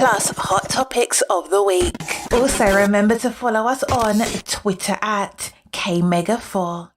plus hot topics of the week. Also, remember to follow us on Twitter at KMega4.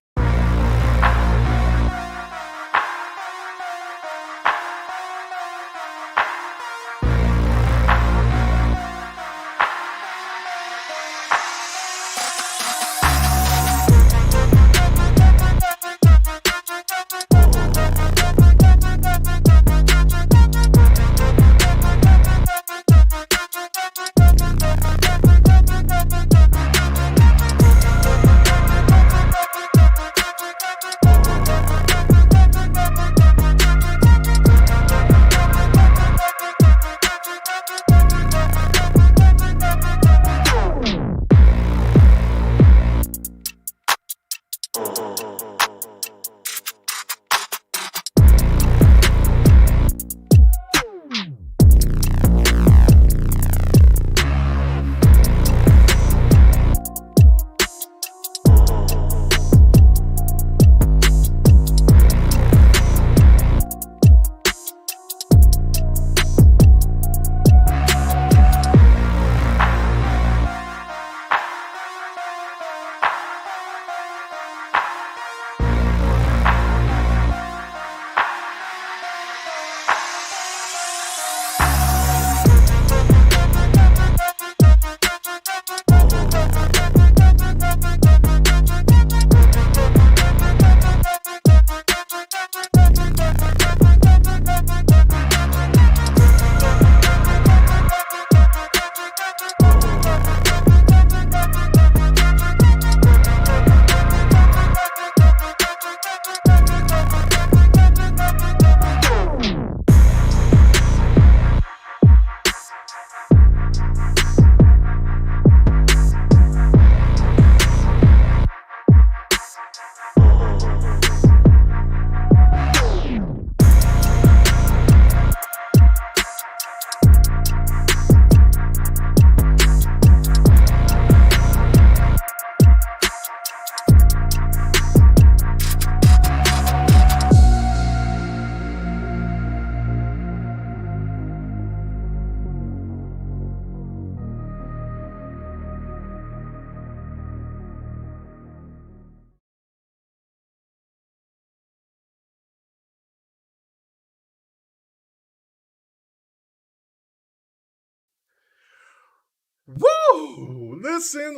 Woo! Listen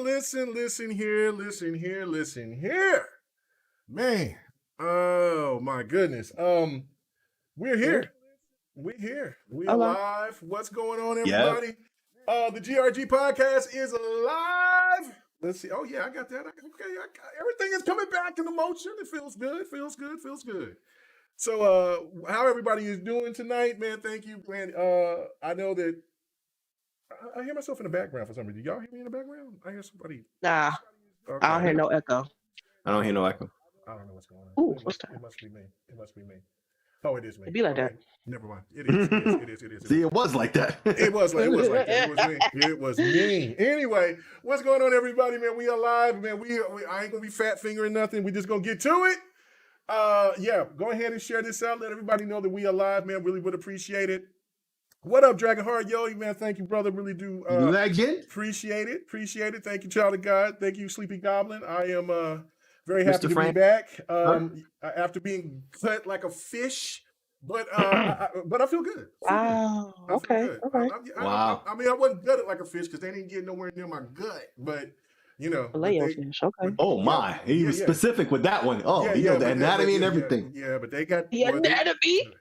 here. Man. Oh my goodness. We're here. We're here. We are live. What's going on, everybody? The GRG podcast is alive. Let's see. Oh yeah, I got that. Everything is coming back into motion. It feels good. Feels good. So how everybody is doing tonight, man. Thank you, man. I know that I hear myself in the background for some reason. Y'all hear me in the background? I hear somebody. Nah, Okay. I don't hear no echo. I don't hear no echo. I don't know what's going on. Ooh, what's that? It must be me. Oh, it is me. It be like that. Never mind. It is. See, it was like that. It was like that. It was me. Anyway, what's going on, everybody, man? We are live, man. I ain't gonna be fat fingering nothing. We just gonna get to it. Yeah, go ahead and share this out. Let everybody know that we are live, man. Really would appreciate it. What up, Dragonheart? Yo, man, thank you, brother. Really do appreciate it. Thank you, Child of God. Thank you, Sleepy Goblin. I am very happy to be back after being cut like a fish. But I feel good. Wow. Okay. All right. I mean, I wasn't gutted like a fish because they didn't get nowhere near my gut. But you know, fish. Okay. Oh my, he was specific with that one. Oh, you know the anatomy and everything. Yeah, but they got the anatomy.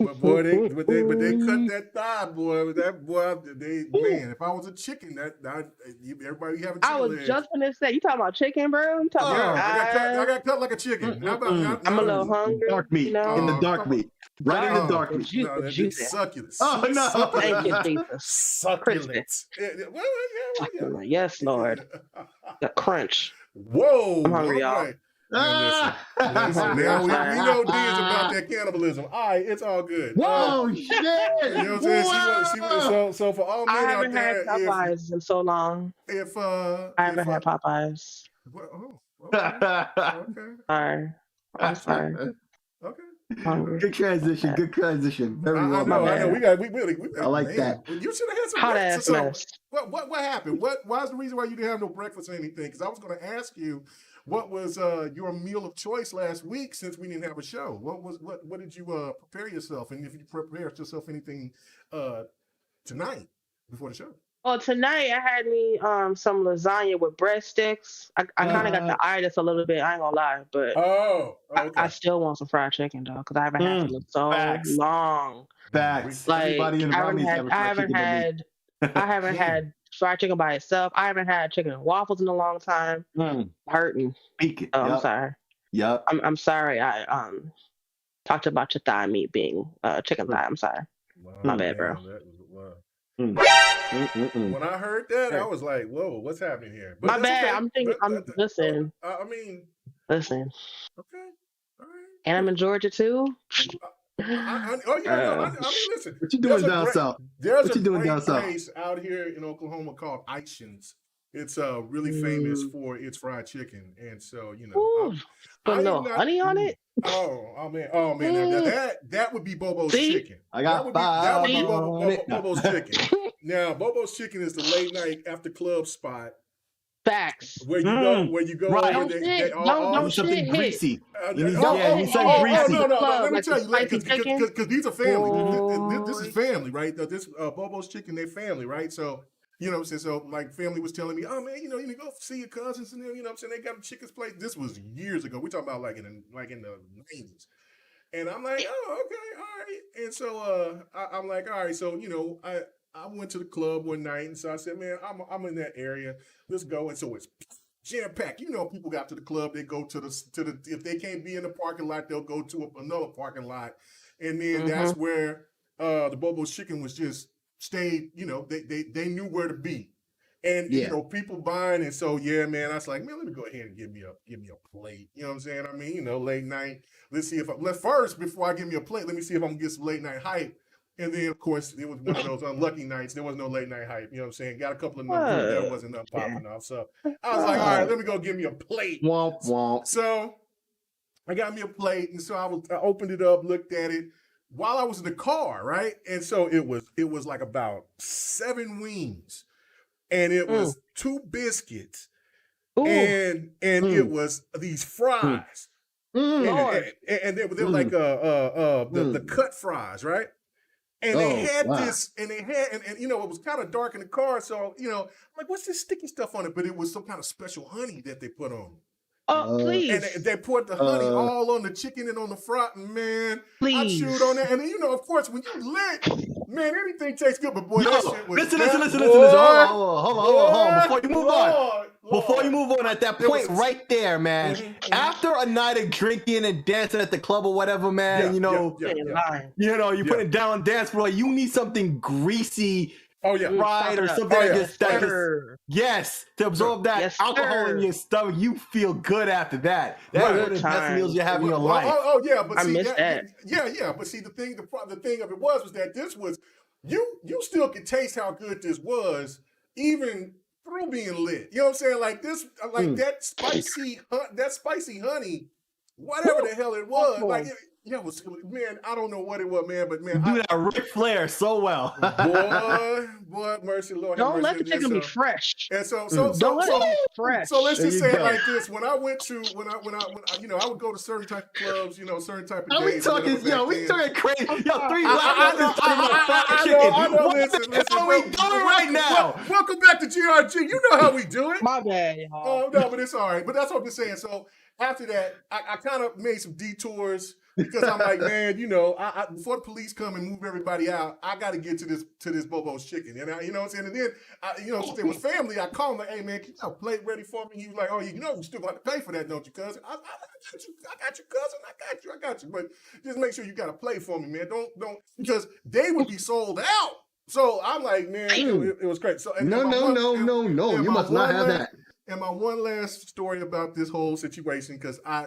But boy, they cut that thigh, boy. That boy, man. If I was a chicken, everybody have a chicken. I was just gonna say, you talking about chicken, bro? You talking about? I got cut like a chicken. How about I'm a little hungry. Dark meat in the dark meat, right in the dark meat. Succulent. Oh no! Thank you, Jesus. Succulent. Yeah. Yes, Lord. The crunch. Whoa! I'm hungry, y'all. Right. Listen, now we know D is about that cannibalism. All right, it's all good. Whoa, shit! You know what I'm saying? So for all men out there, I haven't had Popeyes in so long. I haven't had Popeyes. Okay. Sorry. I'm sorry. Okay. Good transition. Good transition. Very well. I know. We I like that. You should have had some hot breakfast. ass mess. What happened? Why's the reason why you didn't have no breakfast or anything? Because I was going to ask you, what was your meal of choice last week since we didn't have a show? What did you prepare yourself? And if you prepared yourself anything tonight before the show? Well, tonight I had me some lasagna with breadsticks. I kind of got the itis a little bit. I ain't gonna lie, but okay. I still want some fried chicken though, because I haven't had it in so long. Facts. Like Everybody in the I haven't had fried chicken by itself. I haven't had chicken and waffles in a long time. Hurting. Speak. Oh, I'm sorry. Yep. I'm sorry. I talked about your thigh meat being chicken thigh. I'm sorry. Wow, My bad, bro. When I heard that, I was like, "Whoa, what's happening here?" But my bad. Okay. I'm thinking. Listen. Listen. Okay, all right. And I'm in Georgia too. I mean, listen. What you doing down south? There's a great place out here in Oklahoma called Eichens. It's really famous for its fried chicken, and so put no honey on it. Oh man! That would be Bobo's chicken. I got that would be Bobo's chicken. Now, Bobo's chicken is the late night after club spot. Facts. Where you go right. Don't something greasy. Greasy. No. Let me tell you, because these are family. This is family, right? This Bobo's chicken, they family, right? So. You know what I'm saying? So, like, family was telling me, oh, man, you need to go see your cousins and them, you know what I'm saying? They got a chicken's place. This was years ago. We're talking about, like, in the 90s. And I'm like, oh, okay, all right. And so I'm like, all right. So, I went to the club one night. And so I said, man, I'm in that area. Let's go. And so it's jam-packed. People got to the club. They go to the if they can't be in the parking lot, they'll go to another parking lot. And then that's where the Bobo's chicken was just stayed, they knew where to be. And people buying, and so man, I was like, man, let me go ahead and give me a plate. You know what I'm saying? I mean, late night. Let's see if first, before I give me a plate, let me see if I'm gonna get some late night hype. And then of course it was one of those unlucky nights. There was no late night hype. You know what I'm saying? Got a couple of numbers, there wasn't nothing popping off. So I was like, all right, let me go give me a plate. Womp womp. So I got me a plate, and so I opened it up, looked at it. While I was in the car, right? And so it was like about 7 wings, and it was 2 biscuits, and it was these fries, and they were like the cut fries, right? And they had this, and they had, and it was kind of dark in the car, so I'm like, what's this sticky stuff on it? But it was some kind of special honey that they put on. Oh, please. And they poured the honey all on the chicken and on the front, and man, I chewed on that. And then, of course, when you lit, man, everything tastes good, but boy, that shit was listen. Hold on. Before you move on, at that point right there, man, after a night of drinking and dancing at the club or whatever, man, you put it down on dance floor, you need something greasy, fried or something yes, to absorb that alcohol in your stomach. You feel good after that. That's one of the best meals you have in your life. But I missed that. But see, the thing of it was that this was you still could taste how good this was even through being lit. You know what I'm saying? Like this, like that spicy honey, whatever the hell it was, like. Man, I don't know what it was, man, but man, you do that Ric Flair so well. boy, mercy, Lord. Don't let the chicken be fresh. And so don't let it be fresh. So let's just say it like this: when I would go to certain type of clubs, certain type of days. We talking crazy. 3 black guys talking about fried chicken. I know. Listen. What are we doing right now? Welcome back to GRG. You know how we do it. My bad, y'all. No, but it's all right. But that's what I'm saying. So after that, I kind of made some detours. Because I'm like, man, I before the police come and move everybody out, I got to get to this Bobo's chicken. And you know what I'm saying? And then, since it was family, I called him like, hey, man, can you have a plate ready for me? He was like, oh, you still got to pay for that, don't you, cousin? I got you, cousin. I got you. But just make sure you got a plate for me, man. Don't, because they would be sold out. So I'm like, man, it was great. So no. You must not have that. And my one last story about this whole situation, because I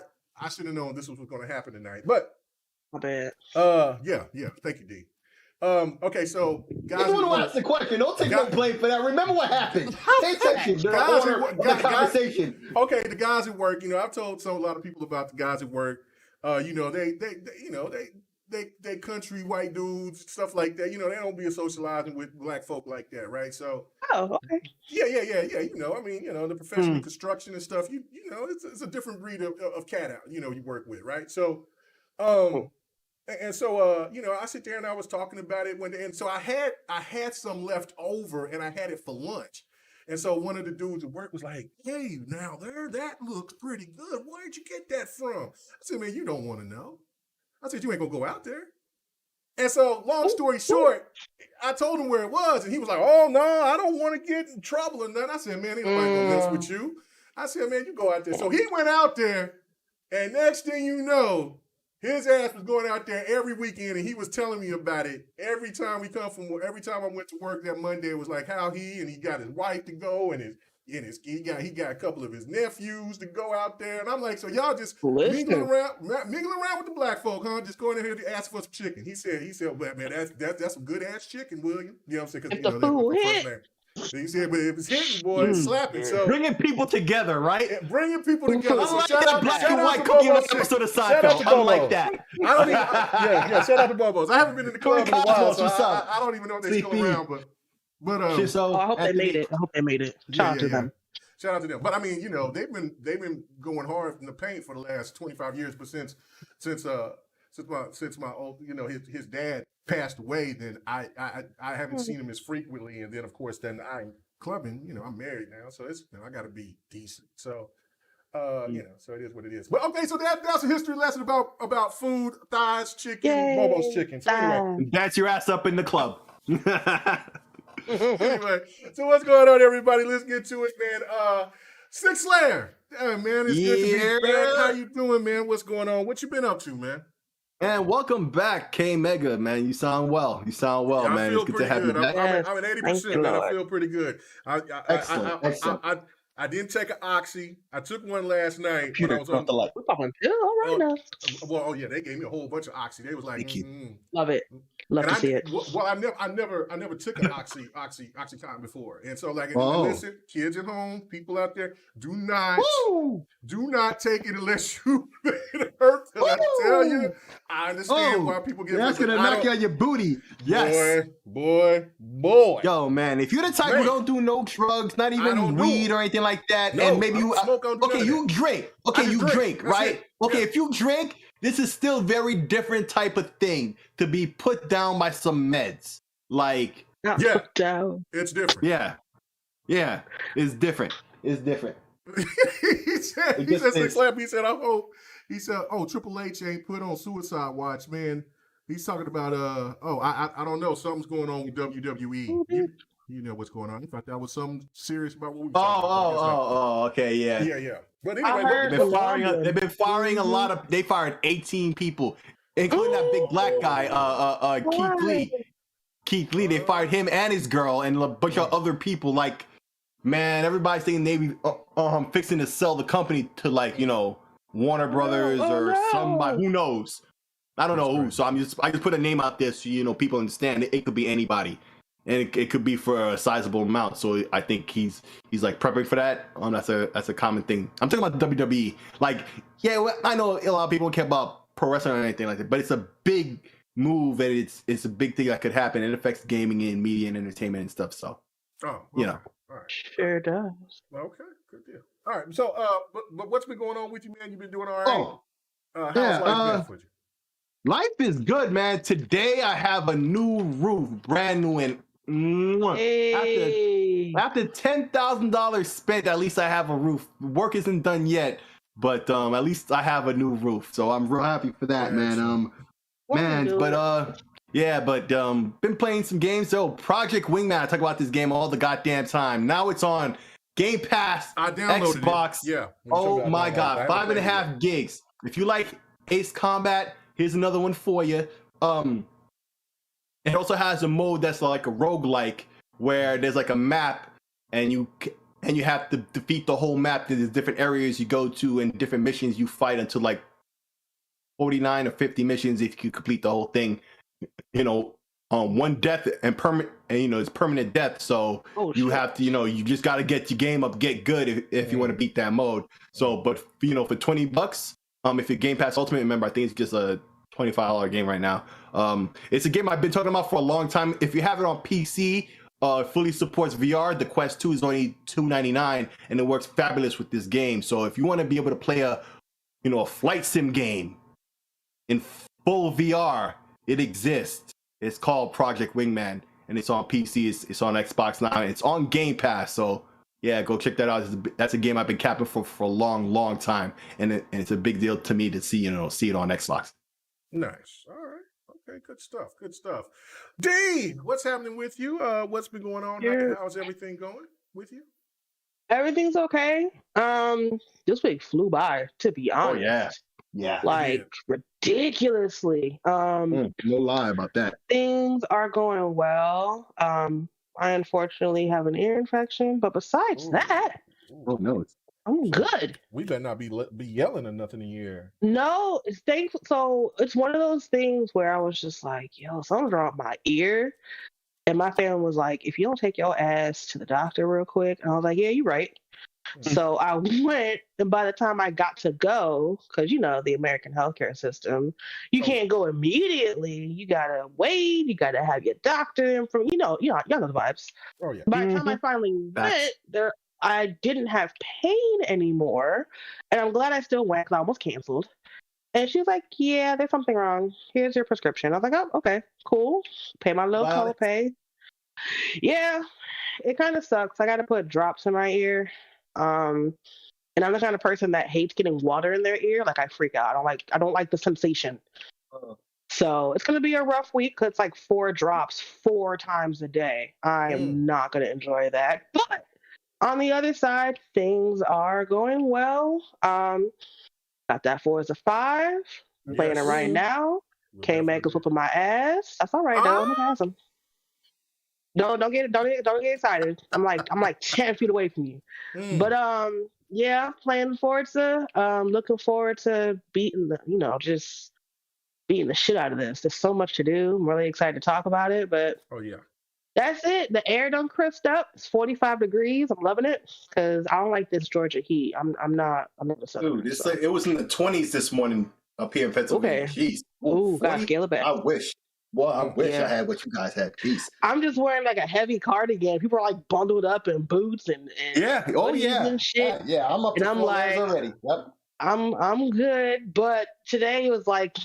should have known this was going to happen tonight, but my bad. Yeah. Thank you, D. Okay, so guys, you want to ask the question? Don't take no blame for that. Remember what happened. Pay attention. The conversation. Okay, the guys at work. I've told a lot of people about the guys at work. You know, they country white dudes, stuff like that. You know, they don't be socializing with black folk like that, right? So, okay. Yeah. You know, I mean, you know, the professional construction and stuff. You know, it's a different breed of cat out. You know, you work with, right? So, and so, you know, I sit there and I was talking about it one day, and so I had some left over, and I had it for lunch. And so one of the dudes at work was like, "Hey, now that looks pretty good. Where'd you get that from?" I said, "Man, you don't want to know." I said, "You ain't gonna go out there." And so, long story short, I told him where it was, and he was like, "Oh no, I don't want to get in trouble or nothing." I said, "Man, ain't nobody gonna mess with you." I said, "Man, you go out there." So he went out there, and next thing you know, his ass was going out there every weekend, and he was telling me about it every time every time I went to work that Monday. It was like how he got his wife to go, and he got a couple of his nephews to go out there, and I'm like, so y'all just mingling around with the black folk, huh? Just going in here to ask for some chicken. He said, well, man, that's some good ass chicken, William. You know what I'm saying? Because that's my first name. He said, but if it's hitting, boy, it's slapping. So bringing people together, right? Bringing people together. I like that black and white cookie episode of Seinfeld. I like that. I don't even. Shout out to Bobos. I haven't been in the club in a while, so I don't even know if they're still around. But I hope they made it. Shout out to them. Shout out to them. But I mean, you know, they've been going hard in the paint for the last 25 years. But since my old, you know, his dad passed away, then I haven't seen him as frequently. And then of course, I'm clubbing. You know, I'm married now, so I got to be decent. So. You know, so it is what it is. But okay, so that's a history lesson about food, thighs, chicken, Bobo's chicken. So anyway, that's your ass up in the club. Anyway, so what's going on, everybody? Let's get to it, man. Six Slayer. Yeah, man, it's good to be back. How you doing, man? What's going on? What you been up to, man? And welcome back, K Mega, man. You sound well. Yeah, man. It's good to have you back. I'm at 80%, man. I feel pretty good. Excellent. I didn't take an oxy. I took one last night. We're talking pill, all right now. Well, yeah, they gave me a whole bunch of oxy. They was like, love it. Love to see it. Well, I never took an oxycontin before, and so like, listen, kids at home, people out there, do not take it unless you it hurt. I tell you, I understand why people get. That's gonna knock you on your booty. Yes, boy. Yo, man, if you're the type who don't do no drugs, not even weed or anything like that, no, and maybe you you drink. Okay, you drink, right? Okay, if you drink. This is still very different type of thing to be put down by some meds. Like, put down. It's different. Yeah, it's different. he said, I hope. He said, Triple H ain't put on suicide watch, man. He's talking about, I don't know. Something's going on with WWE. You know what's going on. I thought that was something serious about what we were talking about. Okay, yeah. Yeah. But anyway, they've been firing a lot of. They fired 18 people, including that big black guy, Keith Lee. They fired him and his girl and a bunch of other people. Like, man, everybody's thinking they be fixing to sell the company to, like, you know, Warner Brothers or somebody. Who knows? I don't know who. So I just put a name out there so, you know, people understand it could be anybody. And it could be for a sizable amount, so I think he's like prepping for that. That's a common thing. I'm talking about the WWE. Like, I know a lot of people care about pro wrestling or anything like that, but it's a big move and it's a big thing that could happen. It affects gaming and media and entertainment and stuff. So, you know, all right. Sure does. Okay, good deal. All right, so but what's been going on with you, man? You've been doing all right. How's life been for you? Life is good, man. Today I have a new roof, brand new and. Hey. After $10,000 spent, at least I have a roof. Work isn't done yet, but at least I have a new roof. So I'm real happy for that, man. Been playing some games. So Project Wingman, I talk about this game all the goddamn time. Now it's on Game Pass, I downloaded Xbox. It. Yeah. Oh my God, 5.5 gigs. If you like Ace Combat, here's another one for you. It also has a mode that's like a roguelike where there's like a map and you have to defeat the whole map. There's different areas you go to and different missions you fight until like 49 or 50 missions if you complete the whole thing. You know, one death and permanent, and you know, it's permanent death. So you have to, you know, you just got to get your game up, get good if you want to beat that mode. So, but you know, for $20, If you're Game Pass Ultimate, remember, I think it's just a $25 game right now. It's a game I've been talking about for a long time. If you have it on PC, fully supports VR. The Quest 2 is only $2.99, and it works fabulous with this game. So if you want to be able to play a flight sim game in full VR, it exists. It's called Project Wingman, and it's on PC. It's on Xbox now. It's on Game Pass. So yeah, go check that out. That's a game I've been capping for a long time, and it's a big deal to me to see it on Xbox. Nice. All right. Okay. Good stuff. D, what's happening with you? What's been going on? How's everything going with you? Everything's okay. This week flew by, to be honest. Oh yeah. Like ridiculously. No lie about that. Things are going well. I unfortunately have an ear infection, but besides that, no, I'm good. We better not be yelling or nothing in here. No, it's thankful. So it's one of those things where I was just like, yo, something's wrong with my ear. And my family was like, if you don't take your ass to the doctor real quick. And I was like, yeah, you're right. Mm-hmm. So I went, and by the time I got to go, because the American healthcare system, you can't go immediately. You gotta wait. You gotta have your doctor from y'all know the vibes. Oh yeah. By the time I finally went there, I didn't have pain anymore, and I'm glad I still went because I almost canceled. And she was like, "Yeah, there's something wrong. Here's your prescription." I was like, "Oh, okay, cool." Pay my little copay. Yeah, it kind of sucks. I got to put drops in my ear. And I'm the kind of person that hates getting water in their ear. Like I freak out. I don't like the sensation. So it's gonna be a rough week because it's like 4 drops 4 times a day. I am not gonna enjoy that. But on the other side, things are going well. Got that Forza 5. Playing it right now. K-Meg is whooping my ass. That's all right though. I'm awesome. No, don't get excited. I'm like 10 feet away from you. But yeah, playing Forza. Looking forward to beating the shit out of this. There's so much to do. I'm really excited to talk about it. But that's it. The air done crisped up. It's 45 degrees. I'm loving it because I don't like this Georgia heat. I'm not the southern. Dude, it was in the 20s this morning up here in Pennsylvania. Okay. Jeez. Ooh, gotta scale it back. I wish. Well, I wish I had what you guys had. Jeez. I'm just wearing like a heavy cardigan. People are like bundled up in boots and and shit. Yeah, I'm up to 4 layers already. Yep. I'm good, but today was like,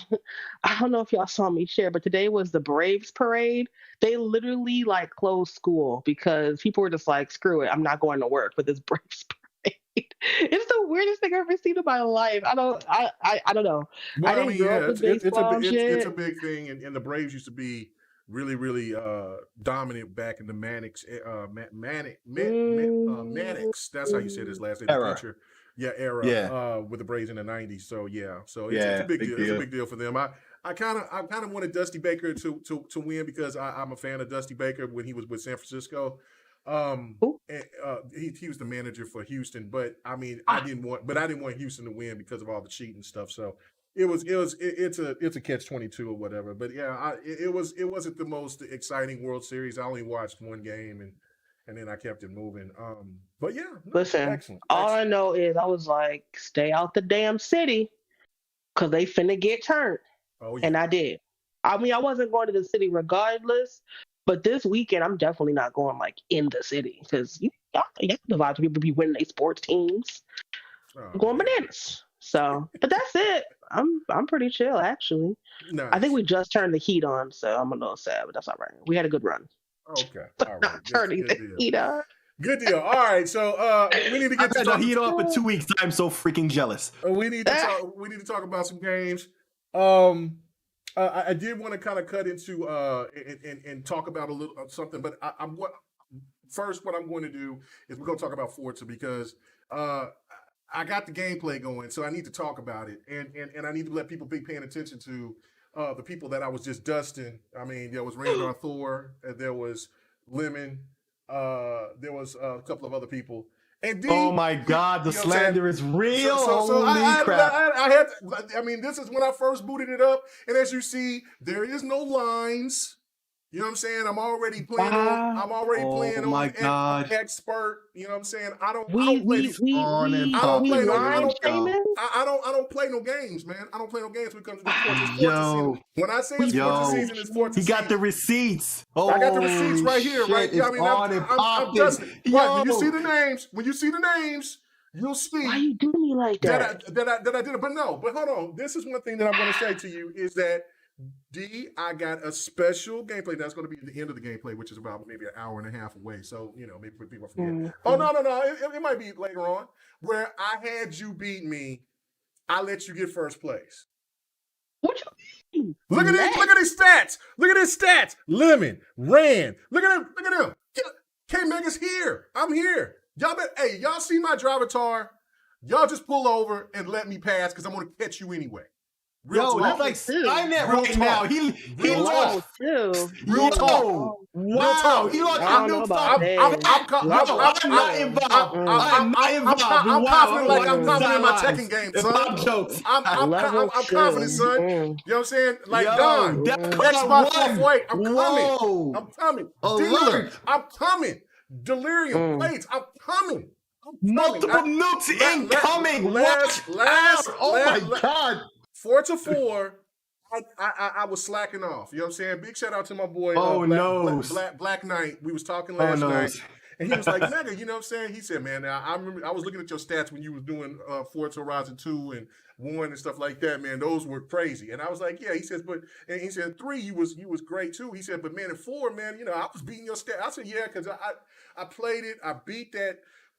I don't know if y'all saw me share, but today was the Braves parade. They literally like closed school because people were just like, screw it, I'm not going to work for this Braves parade. It's the weirdest thing I've ever seen in my life. I don't know. Well, it's a big thing, and the Braves used to be really dominant back in the Mannix. Mannix. That's how you say his last name. Era. Era. With the Braves in the '90s. So it's a big deal. It's a big deal for them. I kind of wanted Dusty Baker to win because I'm a fan of Dusty Baker when he was with San Francisco. He was the manager for Houston, but I mean, I didn't want Houston to win because of all the cheating stuff. So it's a catch-22 or whatever. But yeah, it wasn't the most exciting World Series. I only watched one game and then I kept it moving. But yeah, listen, excellent. All I know is I was like, stay out the damn city because they finna get turned. Oh yeah, and I did. I mean, I wasn't going to the city regardless. But this weekend, I'm definitely not going like in the city because y'all the vibes people be winning their sports teams. I'm going bananas. So, but that's it. I'm pretty chill actually. Nice. I think we just turned the heat on, so I'm a little sad, but that's all right. We had a good run. Okay, all right. Turning the heat on. Good deal. All right, so we need to get the heat off in 2 weeks. I'm so freaking jealous. We need to talk about some games. I did want to kind of cut into and talk about a little something, but what I'm going to do is we're going to talk about Forza because I got the gameplay going, so I need to talk about it, and I need to let people be paying attention to the people that I was just dusting. I mean, there was Randar Thor, there was Lemon, there was a couple of other people. And oh my God, the slander is real. Holy crap. I mean, this is when I first booted it up. And as you see, there is no lines. You know what I'm saying? I'm already playing on expert. You know what I'm saying? I don't play no games, man. I don't play no games when it comes to the Forza season. When I say it's Forza season, it's Forza season. He got the receipts. I got the receipts right here, right? I mean, I'm Dustin. Right, when you see the names, you'll see. Why you do me like that? That I did it. But hold on. This is one thing that I'm going to say to you is that D, I got a special gameplay that's going to be the end of the gameplay, which is about maybe an hour and a half away. So, maybe people forget. Mm-hmm. Oh, no. It might be later on where I had you beat me. I let you get first place. What you mean? Look at his stats. Look at his stats. Lemon, Rand. Look at him. K-Mega's here. I'm here. Y'all see my drive avatar? Y'all just pull over and let me pass because I'm going to catch you anyway. Yo, that's like Skynet right now. He lost. Real talk. Wow. He lost. I'm confident like I'm confident in my Tekken game, son. I'm confident, son. You know what I'm saying? Like Don. Xbox halfway. I'm coming. Dealer. I'm coming. Delirium. Plates. I'm coming. Multiple nukes incoming. Oh my God. Forza 4, I was slacking off. You know what I'm saying? Big shout out to my boy Black Knight. We was talking last night. And he was like, Mega, you know what I'm saying? He said, man, I remember I was looking at your stats when you was doing Forza Horizon 2 and 1 and stuff like that, man. Those were crazy. And I was like, yeah. He says, and he said 3, you was great too. He said, but man, in 4, man, I was beating your stats. I said, yeah, because I played it. I beat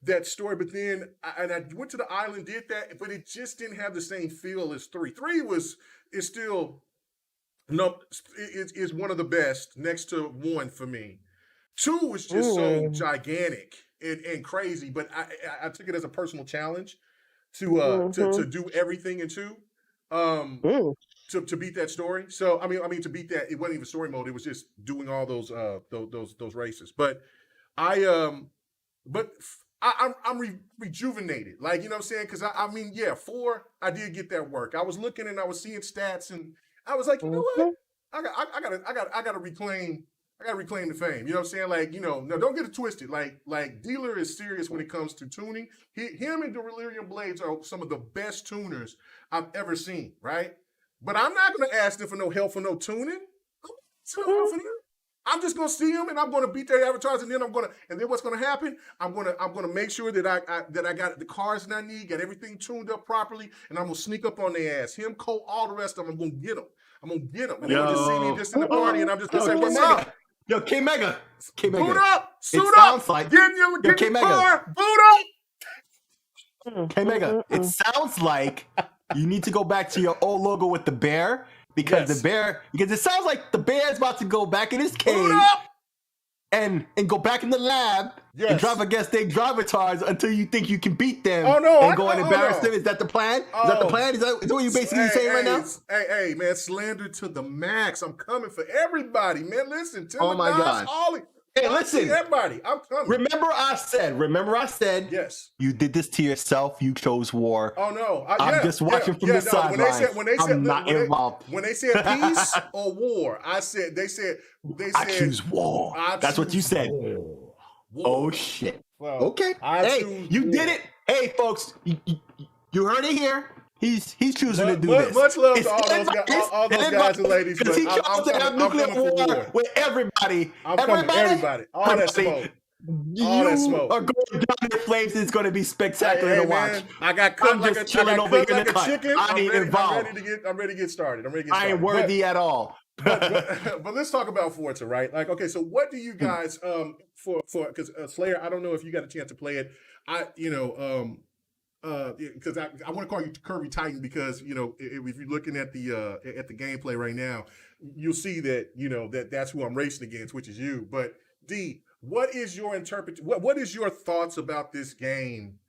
that story, but then I went to the island, did that, but it just didn't have the same feel as 3. 3 is still is one of the best next to 1 for me. 2 is just so gigantic and crazy, but I took it as a personal challenge to do everything in 2 to beat that story. So I mean to beat that, it wasn't even story mode. It was just doing all those races. But I'm rejuvenated. Like, you know what I'm saying? Because I mean, 4, I did get that work. I was looking and I was seeing stats and I was like, you know what? I gotta reclaim the fame. You know what I'm saying? Like, no, don't get it twisted. Like Dealer is serious when it comes to tuning. Him and Delirium Blades are some of the best tuners I've ever seen, right? But I'm not gonna ask them for no help for no tuning. I'm just gonna see them and I'm gonna beat their avatars and then then what's gonna happen? I'm gonna make sure that I got the cars that I need, got everything tuned up properly, and I'm gonna sneak up on their ass. Him, Cole, all the rest of them, I'm gonna get them. And they're gonna just see me just in the party, and I'm just gonna say, "What's up?" Yo, K-Mega. Boot up, suit up, get in your car, boot up. K-Mega, it sounds like you need to go back to your old logo with the bear. Because it sounds like the bear's about to go back in his cave and go back in the lab and drive against their drivatars until you think you can beat them and go and embarrass them. Is that the plan? Is that the plan? Is that what you're basically saying right now? Hey, man, slander to the max. I'm coming for everybody, man. Listen, tell my God. Ollie. Hey, listen, everybody, I'm coming. Remember I said, yes, you did this to yourself. You chose war. Oh no, I'm just watching from the sidelines. I'm not involved. When they said peace or war, they said I choose war. That's what you said. War. Oh shit. Well, okay. Hey, you did it. Hey, folks, you heard it here. He's choosing to do this. Much love to all those guys and ladies. Because he chose to have nuclear war with everybody. Everybody. All that smoke. All that smoke. Are going down in flames. It's going to be spectacular to watch. Man, I got cut like a chicken. I ain't involved. I'm ready to get started. I ain't worthy at all. but let's talk about Forza, right? Like, okay, so what do you guys because Slayer, I don't know if you got a chance to play it. Because I want to call you Kirby Titan because if you're looking at the gameplay right now, you'll see that that's who I'm racing against, which is you. But D, what is your what is your thoughts about this game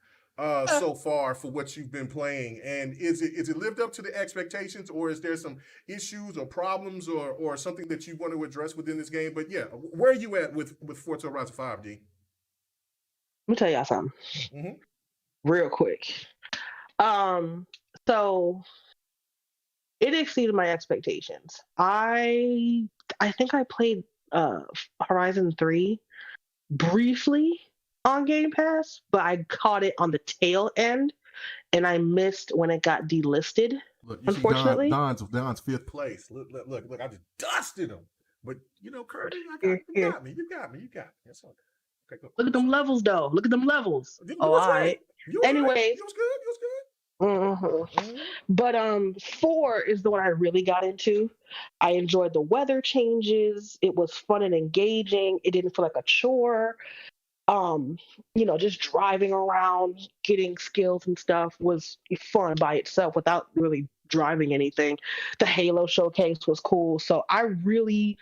so far for what you've been playing? And is it lived up to the expectations, or is there some issues or problems or something that you want to address within this game? But yeah, where are you at with Forza Horizon 5, D? Let me tell y'all something. Mm-hmm. Real quick. So it exceeded my expectations. I think I played Horizon 3 briefly on Game Pass, but I caught it on the tail end, and I missed when it got delisted. Look, you unfortunately, see Don's fifth place. Look! I just dusted him. But Kirby, you got me. That's all. Okay, go. Look at them levels, though. Look at them levels. All right. Anyways, you was good. Mm-hmm. But 4 is the one I really got into. I enjoyed the weather changes. It was fun and engaging. It didn't feel like a chore. Just driving around, getting skills and stuff was fun by itself without really driving anything. The Halo showcase was cool. So I really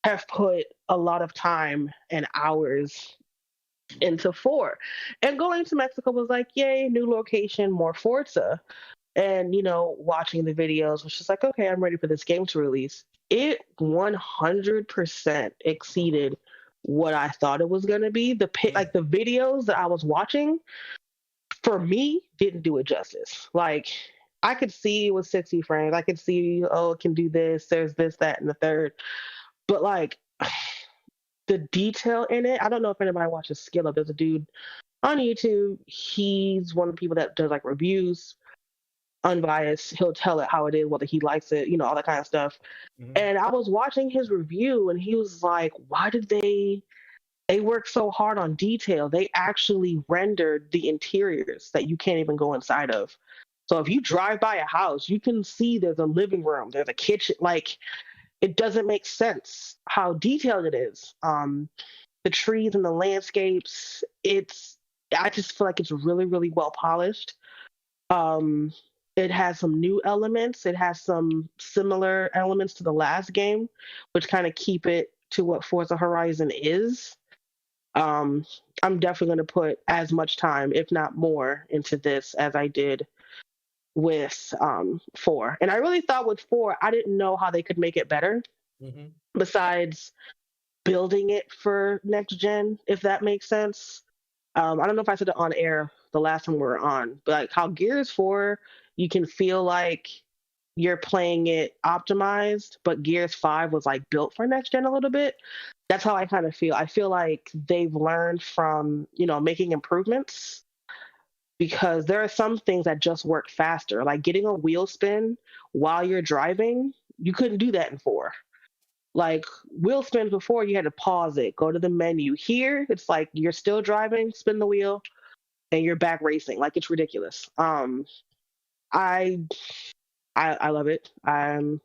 have put a lot of time and hours into 4. And going to Mexico was like, yay, new location, more Forza. And, watching the videos was just like, okay, I'm ready for this game to release. It 100% exceeded what I thought it was going to be. The videos that I was watching, for me, didn't do it justice. Like, I could see it was 60 frames. I could see, it can do this. There's this, that, and the third. But, like, the detail in it, I don't know if anybody watches Skill Up. There's a dude on YouTube. He's one of the people that does, like, reviews, unbiased. He'll tell it how it is, whether he likes it, all that kind of stuff. Mm-hmm. And I was watching his review, and he was like, why did they work so hard on detail? They actually rendered the interiors that you can't even go inside of. So if you drive by a house, you can see there's a living room, there's a kitchen. Like, it doesn't make sense how detailed it is. The trees and the landscapes, I just feel like it's really, really well polished. It has some new elements. It has some similar elements to the last game, which kind of keep it to what Forza Horizon is. I'm definitely going to put as much time, if not more, into this as I did with 4. And I really thought with 4, I didn't know how they could make it better, besides building it for next gen, if that makes sense. I don't know if I said it on air the last time we were on, but like how Gears 4, you can feel like you're playing it optimized, but Gears 5 was like built for next gen a little bit. That's how I kind of feel. I feel like they've learned from, making improvements, because there are some things that just work faster. Like getting a wheel spin while you're driving, you couldn't do that in 4. Like wheel spins before, you had to pause it, go to the menu. Here, it's like you're still driving, spin the wheel, and you're back racing. Like, it's ridiculous. I love it. I'm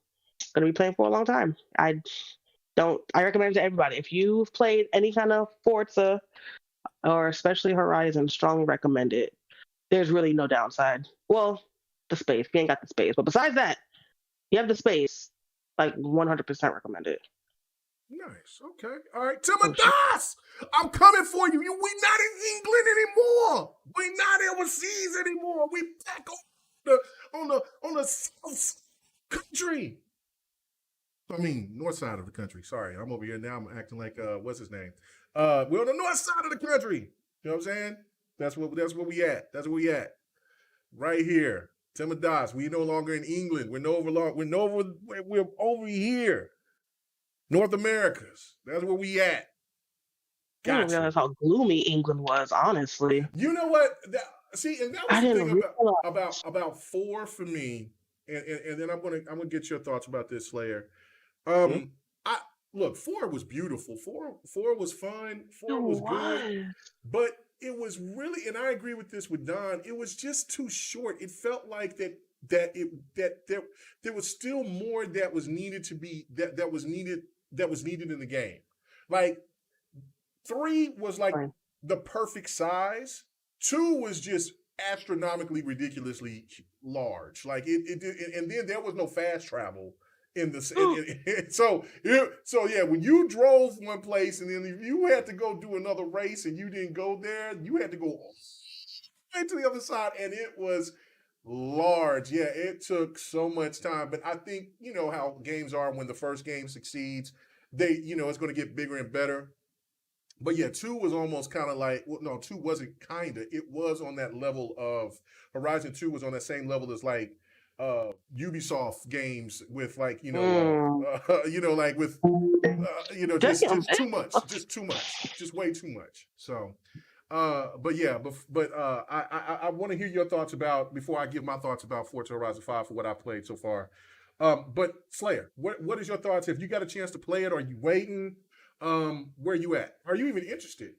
gonna be playing for a long time. I recommend it to everybody. If you've played any kind of Forza, or especially Horizon, strongly recommend it. There's really no downside. Well, the space. You ain't got the space. But besides that, you have the space. Like, 100% recommend it. Nice. Okay. All right. Timodas! I'm coming for you. We not in England anymore. We not overseas anymore. We back on the south country. I mean, north side of the country. Sorry. I'm over here now. I'm acting like, what's his name? We're on the north side of the country. You know what I'm saying? That's where we at. That's where we at. Right here. Timodas. We no longer in England. We're over here. North Americas. That's where we at. I didn't realize how gloomy England was, honestly. You know what? And that was the thing about 4 for me. And then I'm gonna get your thoughts about this, Slayer. Look, 4 was beautiful. 4 was fun. 4 was good. But it was really, and I agree with this with Don, it was just too short. It felt like that there was still more that was needed to be that was needed in the game. Like 3 was like the perfect size. 2 was just astronomically ridiculously large. Like it and then there was no fast travel in the so yeah, when you drove one place and then if you had to go do another race and you didn't go there, you had to go right to the other side, and it was large. Yeah, it took so much time. But I think how games are when the first game succeeds, they it's going to get bigger and better. But yeah, 2 was almost kind of like, well, no, 2 wasn't kind of. It was on that level of Horizon 2 was on that same level as like Ubisoft games with like like with just too much, just way too much. So, I want to hear your thoughts about before I give my thoughts about Forza Horizon 5 for what I've played so far. But Slayer, what is your thoughts? If you got a chance to play it, are you waiting? Where you at? Are you even interested?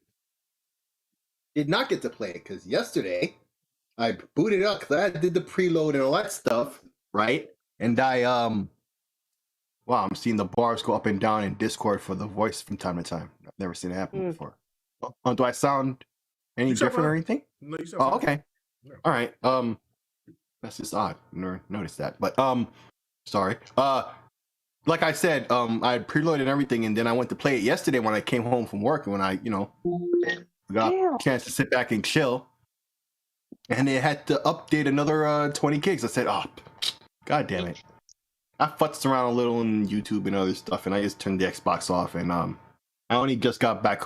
Did not get to play it because yesterday I booted up because I did the preload and all that stuff, right? And wow, I'm seeing the bars go up and down in Discord for the voice from time to time. I've never seen it happen before. Do I sound any different or anything? No, you sound okay. No. All right. That's just odd. Never noticed that. But sorry. Like I said, I preloaded everything and then I went to play it yesterday when I came home from work and when I, got a chance to sit back and chill. And they had to update another 20 gigs. I said, oh, god damn it. I futzed around a little on YouTube and other stuff and I just turned the Xbox off and I only just got back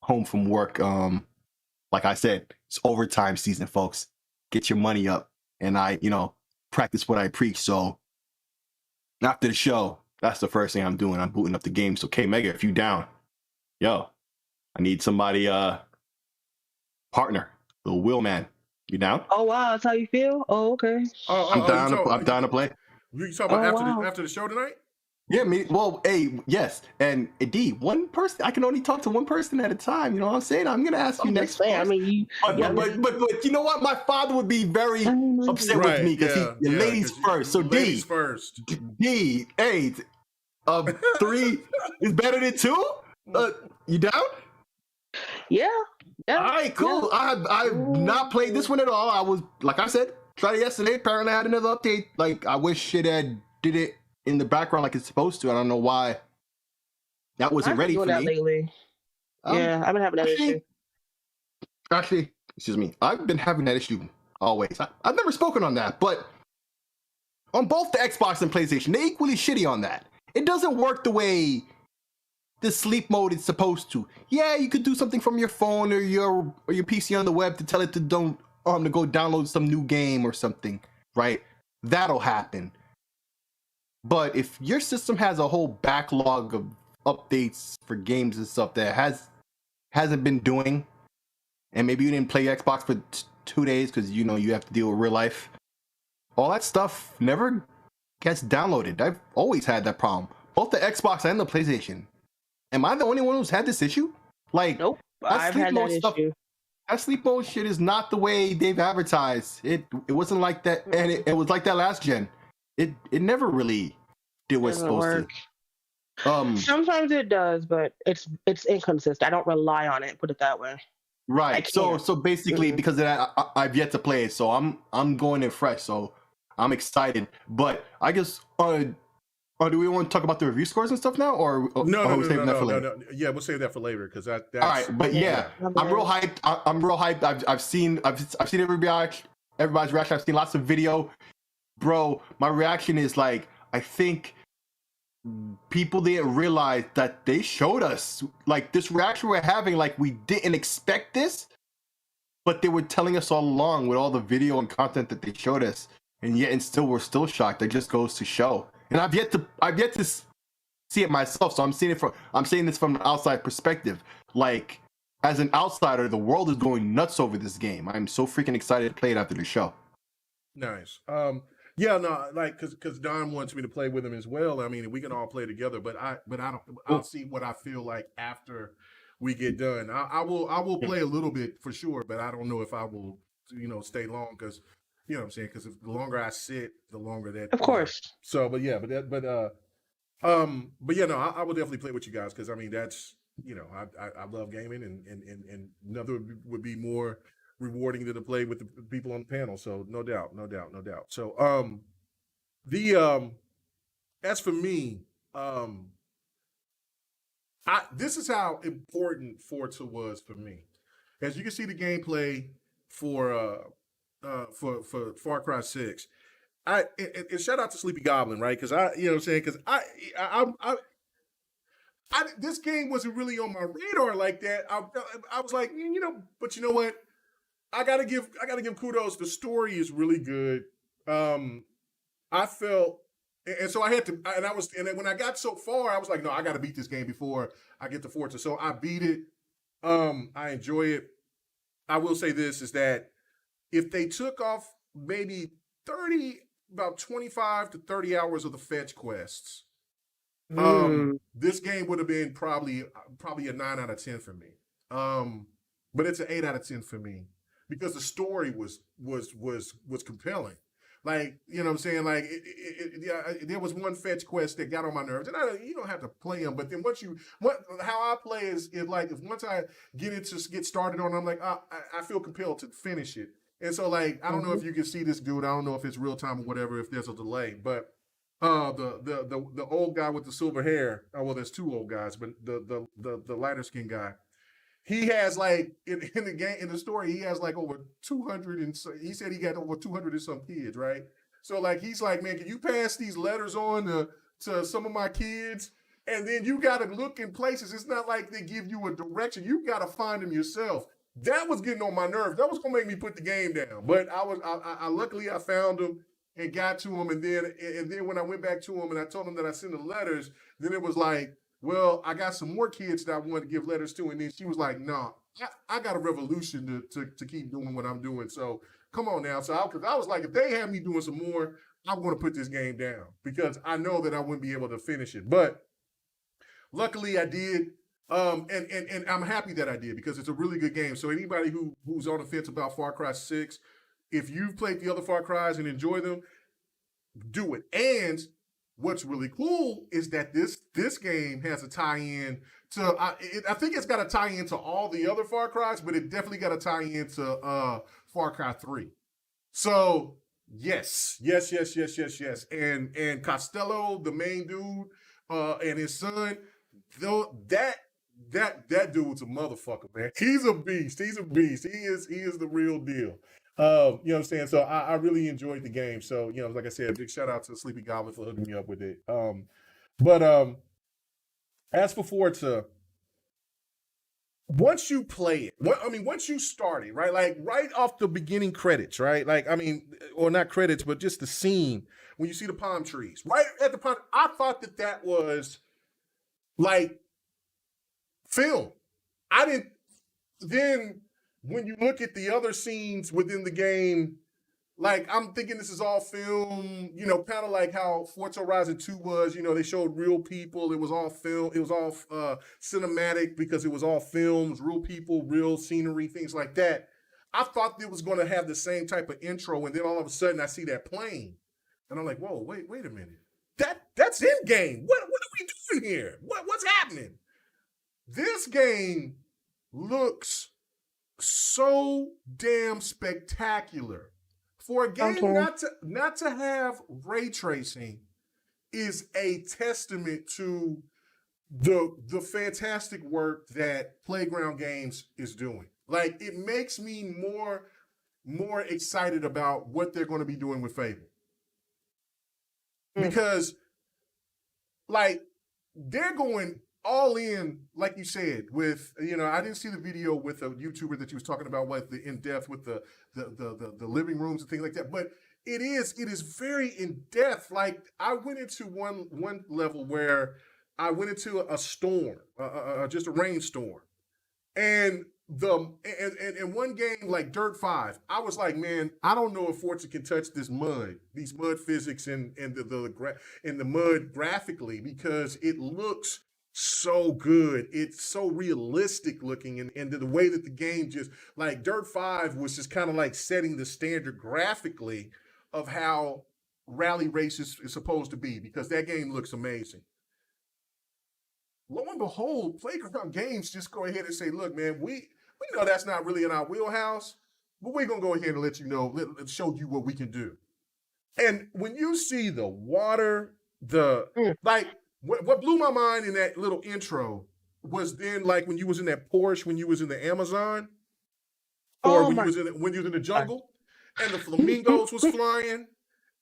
home from work. Like I said, it's overtime season, folks. Get your money up. And I, practice what I preach. So after the show, that's the first thing I'm doing. I'm booting up the game. So K-Mega, if you down, yo, I need somebody, partner, the Wingman. You down? Oh wow, that's how you feel? Oh, okay. I'm down to play. You talking about after the show tonight? Yeah, yes. And indeed, one person, I can only talk to one person at a time. You know what I'm saying? I'm going to ask you next. But you know what? My father would be very upset with me because ladies first. So ladies first. D, hey, 3 is better than 2? You down? Yeah. All right, cool. Yeah. I've not played this one at all. I was, like I said, tried it yesterday. Apparently I had another update. Like, I wish it had did it in the background like it's supposed to. I don't know why that wasn't ready for me. Lately. Yeah, I've been having that issue. Actually, excuse me. I've been having that issue always. I've never spoken on that, but on both the Xbox and PlayStation, they're equally shitty on that. It doesn't work the way the sleep mode is supposed to. Yeah, you could do something from your phone or your PC on the web to tell it to go download some new game or something, right? That'll happen. But if your system has a whole backlog of updates for games and stuff that hasn't been doing, and maybe you didn't play Xbox for 2 days because you have to deal with real life, all that stuff never gets downloaded. I've always had that problem, both the Xbox and the PlayStation. Am I the only one who's had this issue? Like, nope, I've had that issue. That sleep mode shit is not the way they've advertised. It wasn't like that, and it was like that last gen. It never really did what it's supposed to. Sometimes it does, but it's inconsistent. I don't rely on it. Put it that way. Right. So basically, because of that, I've yet to play it. So I'm going in fresh. So I'm excited. But I guess, do we want to talk about the review scores and stuff now, or no. Yeah, we'll save that for later because that's all right. But yeah, I'm real hyped. I'm real hyped. I've seen everybody's reaction. I've seen lots of video. Bro, my reaction is like, I think people didn't realize that they showed us like this reaction we're having, like we didn't expect this, but they were telling us all along with all the video and content that they showed us, and we're still shocked. That just goes to show. And I've yet to see it myself, so I'm saying this from an outside perspective. Like, as an outsider, the world is going nuts over this game. I'm so freaking excited to play it after the show. Nice. Yeah, no, like because Don wants me to play with him as well. I mean, we can all play together, but I'll see what I feel like after we get done. I will play a little bit for sure, but I don't know if I will, stay long because, you know what I'm saying? Because the longer I sit, the longer that. Of course. So, but yeah, but yeah, no, I will definitely play with you guys because I mean that's I love gaming and nothing would be more rewarding than to play with the people on the panel. So no doubt. So as for me, this is how important Forza was for me. As you can see, the gameplay for Far Cry 6. And shout out to Sleepy Goblin, right? Because because this game wasn't really on my radar like that. I was like, but you know what? I gotta give kudos. The story is really good. I felt, and so I had to, and then when I got so far, I was like, no, I got to beat this game before I get to Forza. So I beat it. I enjoy it. I will say this is that if they took off maybe about 25 to 30 hours of the fetch quests, this game would have been probably a 9 out of 10 for me. But it's an 8 out of 10 for me because the story was compelling. Like, you know what I'm saying? Like, there was one fetch quest that got on my nerves, and you don't have to play them. But then how I play is like, if once I get started on it, I'm like, I feel compelled to finish it. And so, like, I don't know if you can see this dude. I don't know if it's real time or whatever, if there's a delay. But the old guy with the silver hair. Well, there's two old guys, but the lighter skinned guy. He has like in the story, he has like over 200 and he said he got over 200 and some kids, right? So like he's like, man, can you pass these letters on to some of my kids? And then you got to look in places. It's not like they give you a direction. You got to find them yourself. That was getting on my nerves. That was gonna make me put the game down. But I luckily I found him and got to him, and then when I went back to him and I told him that I sent the letters, then it was like, well, I got some more kids that I wanted to give letters to, and then she was like, "No, I got a revolution to keep doing what I'm doing." So come on now. So because I was like, if they had me doing some more, I'm going to put this game down because I know that I wouldn't be able to finish it. But luckily, I did, and I'm happy that I did because it's a really good game. So anybody who's on the fence about Far Cry 6, if you've played the other Far Cries and enjoy them, do it. And what's really cool is that this game has a tie-in to, I think it's got a tie-in to all the other Far Cries, but it definitely got a tie-in to Far Cry 3. So yes. And Costello, the main dude, and his son, though that dude's a motherfucker, man. He's a beast. He is the real deal. You know what I'm saying? So I really enjoyed the game. So, you know, like I said, big shout out to Sleepy Goblin for hooking me up with it. But as for Forza, once you play it, once you start it, right? Like right off the beginning credits, right? Like, or not credits, but just the scene when you see the palm trees, right at the palm. I thought that was like film. I didn't. Then when you look at the other scenes within the game, like I'm thinking this is all film, you know, kind of like how Forza Horizon 2 was, you know, they showed real people. It was all film. It was all cinematic because it was all films, real people, real scenery, things like that. I thought it was going to have the same type of intro. And then all of a sudden I see that plane and I'm like, whoa, wait a minute. That's in game. What are we doing here? What's happening? This game looks so damn spectacular. For a game not to have ray tracing is a testament to the fantastic work that Playground Games is doing. Like it makes me more excited about what they're going to be doing with Fable. Because like they're going all in, like you said, with, you know, I didn't see the video with a YouTuber that you was talking about, what the in-depth with the living rooms and things like that. But it is very in-depth. Like I went into one level where I went into a storm, just a rainstorm. And in one game like Dirt 5, I was like, man, I don't know if Forza can touch these mud physics and the mud graphically, because it looks so good. It's so realistic looking, and the way that the game just, like Dirt 5 was just kind of like setting the standard graphically of how rally races is supposed to be, because that game looks amazing. Lo and behold, Playground Games just go ahead and say, look, man, we know that's not really in our wheelhouse, but we're going to go ahead and let you know, show you what we can do. And when you see the water, like, what blew my mind in that little intro was then, like, when you was in that Porsche, when you was in the Amazon, or when you was in the jungle, and the flamingos was flying,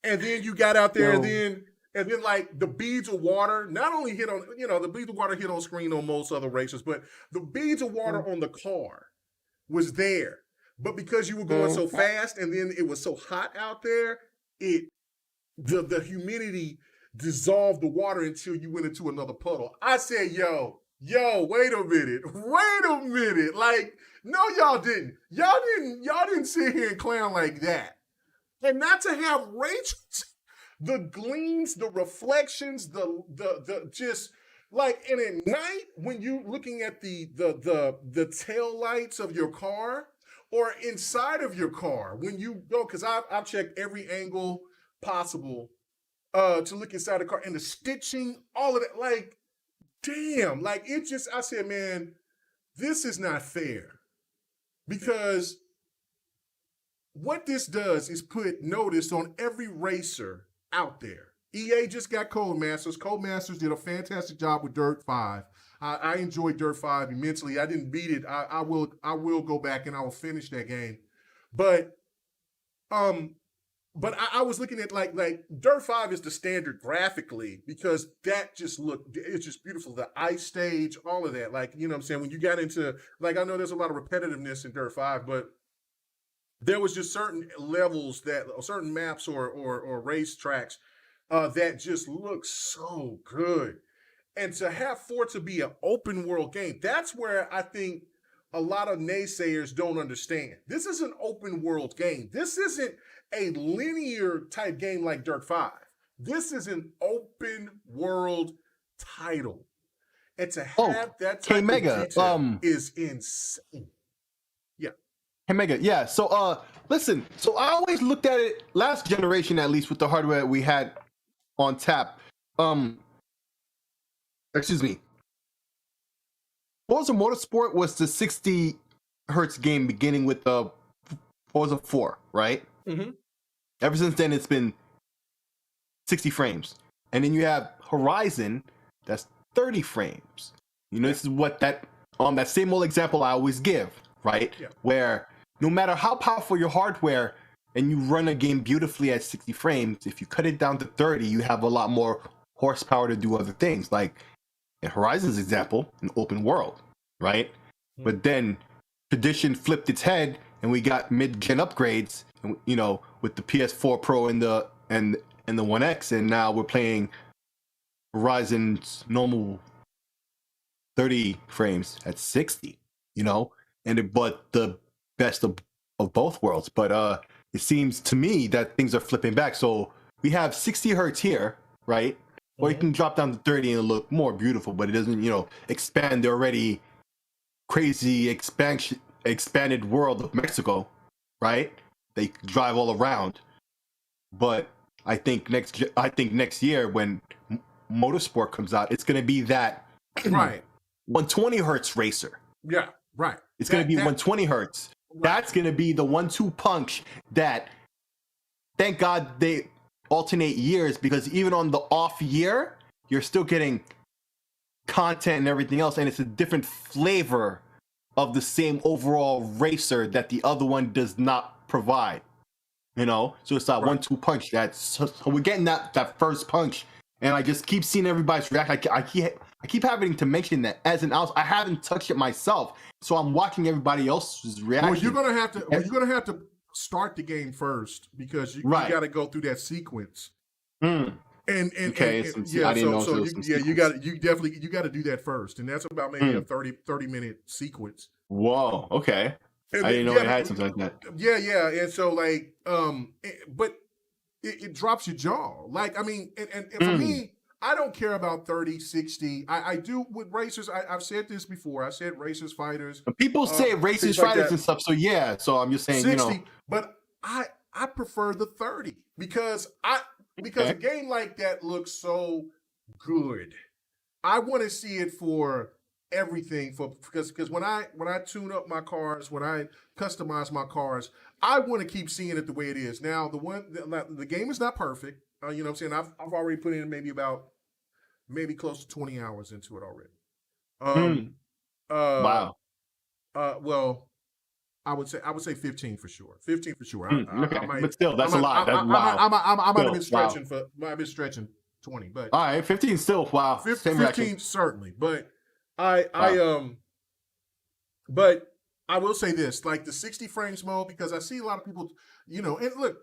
and then you got out there, and then like the beads of water not only hit on, you know, the beads of water hit on screen on most other races, but the beads of water on the car was there. But because you were going so fast and then it was so hot out there, it the humidity dissolved the water until you went into another puddle. I said, yo, wait a minute. Like, no, y'all didn't. Y'all didn't sit here and clown like that. And not to have the gleams, the reflections, the just like, and at night when you looking at the tail lights of your car or inside of your car, when you go, because I've checked every angle possible to look inside the car, and the stitching, all of that, like, damn, like it just, I said, man, this is not fair. Because what this does is put notice on every racer out there. EA just got Codemasters. Codemasters did a fantastic job with Dirt 5. I enjoyed Dirt 5 immensely. I didn't beat it. I will go back and I will finish that game. But I was looking at like Dirt 5 is the standard graphically because that just looked, it's just beautiful. The ice stage, all of that. Like, you know what I'm saying? When you got into, like, I know there's a lot of repetitiveness in Dirt 5, but there was just certain levels that, certain maps or race tracks that just look so good. And to have Forza be an open world game, that's where I think a lot of naysayers don't understand. This is an open world game. This isn't a linear type game like Dirt 5. This is an open world title. And to have that type of detail is insane. Yeah. Hey, Mega, yeah. So, listen, so I always looked at it last generation, at least with the hardware we had on tap. Excuse me. Forza Motorsport was the 60 hertz game beginning with the Forza 4, right? Mm-hmm. Ever since then, it's been 60 frames. And then you have Horizon, that's 30 frames. You know, this is what that same old example I always give, right? Yeah. Where no matter how powerful your hardware and you run a game beautifully at 60 frames, if you cut it down to 30, you have a lot more horsepower to do other things. Like in Horizon's example, an open world, right? Mm-hmm. But then tradition flipped its head and we got mid-gen upgrades, you know, with the PS4 Pro and the One X, and now we're playing Horizon's normal 30 frames at 60, you know, but the best of both worlds. But it seems to me that things are flipping back. So we have 60 hertz here, right? Mm-hmm. Or you can drop down to 30 and look more beautiful, but it doesn't, you know, expand the already crazy expanded world of Mexico, right? They drive all around. But I think next year when Motorsport comes out, it's going to be that right 120 hertz racer. Yeah, right. It's going to be 120 hertz. Right. That's going to be the 1-2 punch that, thank God they alternate years, because even on the off year, you're still getting content and everything else, and it's a different flavor of the same overall racer that the other one does not provide. You know, so it's that 1-2 punch. So we're getting that first punch, and I just keep seeing everybody's react. I keep having to mention that as an else. I haven't touched it myself, so I'm watching everybody else's reaction. Well, you're gonna have to start the game first because you got to go through that sequence. Mm. And you got to do that first, and that's about maybe a 30 minute sequence. Whoa, okay. And I didn't know it had something like that. Yeah, and so like, but it drops your jaw. Like, I mean, and for me, I don't care about 30, 60. I do with racers. I've said this before. I said racers, fighters. People say racers, fighters, like and stuff. So yeah. So I'm just saying, 60, you know. But I prefer the 30 because a game like that looks so good. I want to see it for everything because when I tune up my cars, when I customize my cars, I want to keep seeing it the way it is. Now the game is not perfect. You know what I'm saying? I've already put in maybe close to 20 hours into it already. Wow. Well, I would say 15 for sure. 15 for sure. Okay. But still, that's a lot. That's wow. I might have been stretching might have been stretching 20, but all right, 15 still wow. 15 certainly, but I I will say this, like the 60 frames mode, because I see a lot of people, you know, and look,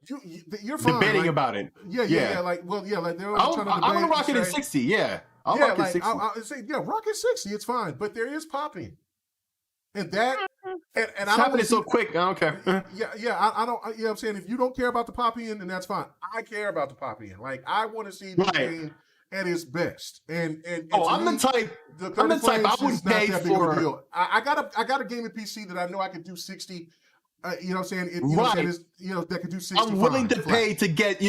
you're fine. Debating like, about it. Yeah. Like, well, yeah, like they're trying to debate. I'm gonna rock it at 60. Yeah, I'll rock it 60. I'll say, yeah, rock it 60. It's fine, but there is popping, and that, and it's happening so quick. I don't care. I don't. You know what I'm saying? If you don't care about the pop in, then that's fine. I care about the pop in. Like, I want to see the game at its best. And I'm the type. I would pay for. I got a gaming PC that I know I could do 60. You know what I'm saying? You know what I'm saying? That could do 60. I'm willing to pay to get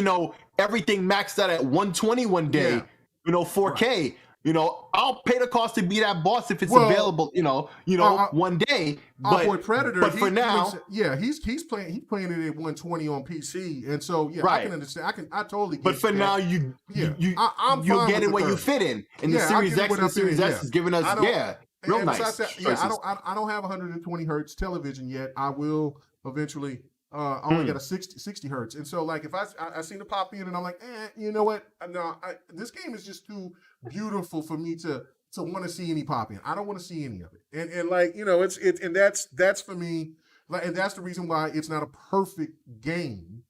everything maxed out at 120 one day. 4K. I'll pay the cost to be that boss if it's available. One day. Our boy Predator. But for now, he's playing it at 120 on PC, and so I can understand. I totally get. But for now, you get it where you fit in. And the Series X and the Series S is giving us real nice. I don't have 120 hertz television yet. I will eventually. I only got a 60 hertz, and so like if I seem to pop in and I'm like, you know what? No, this game is just too beautiful for me to want to see any pop in. I don't want to see any of it, and like and that's for me, like, and that's the reason why it's not a perfect game.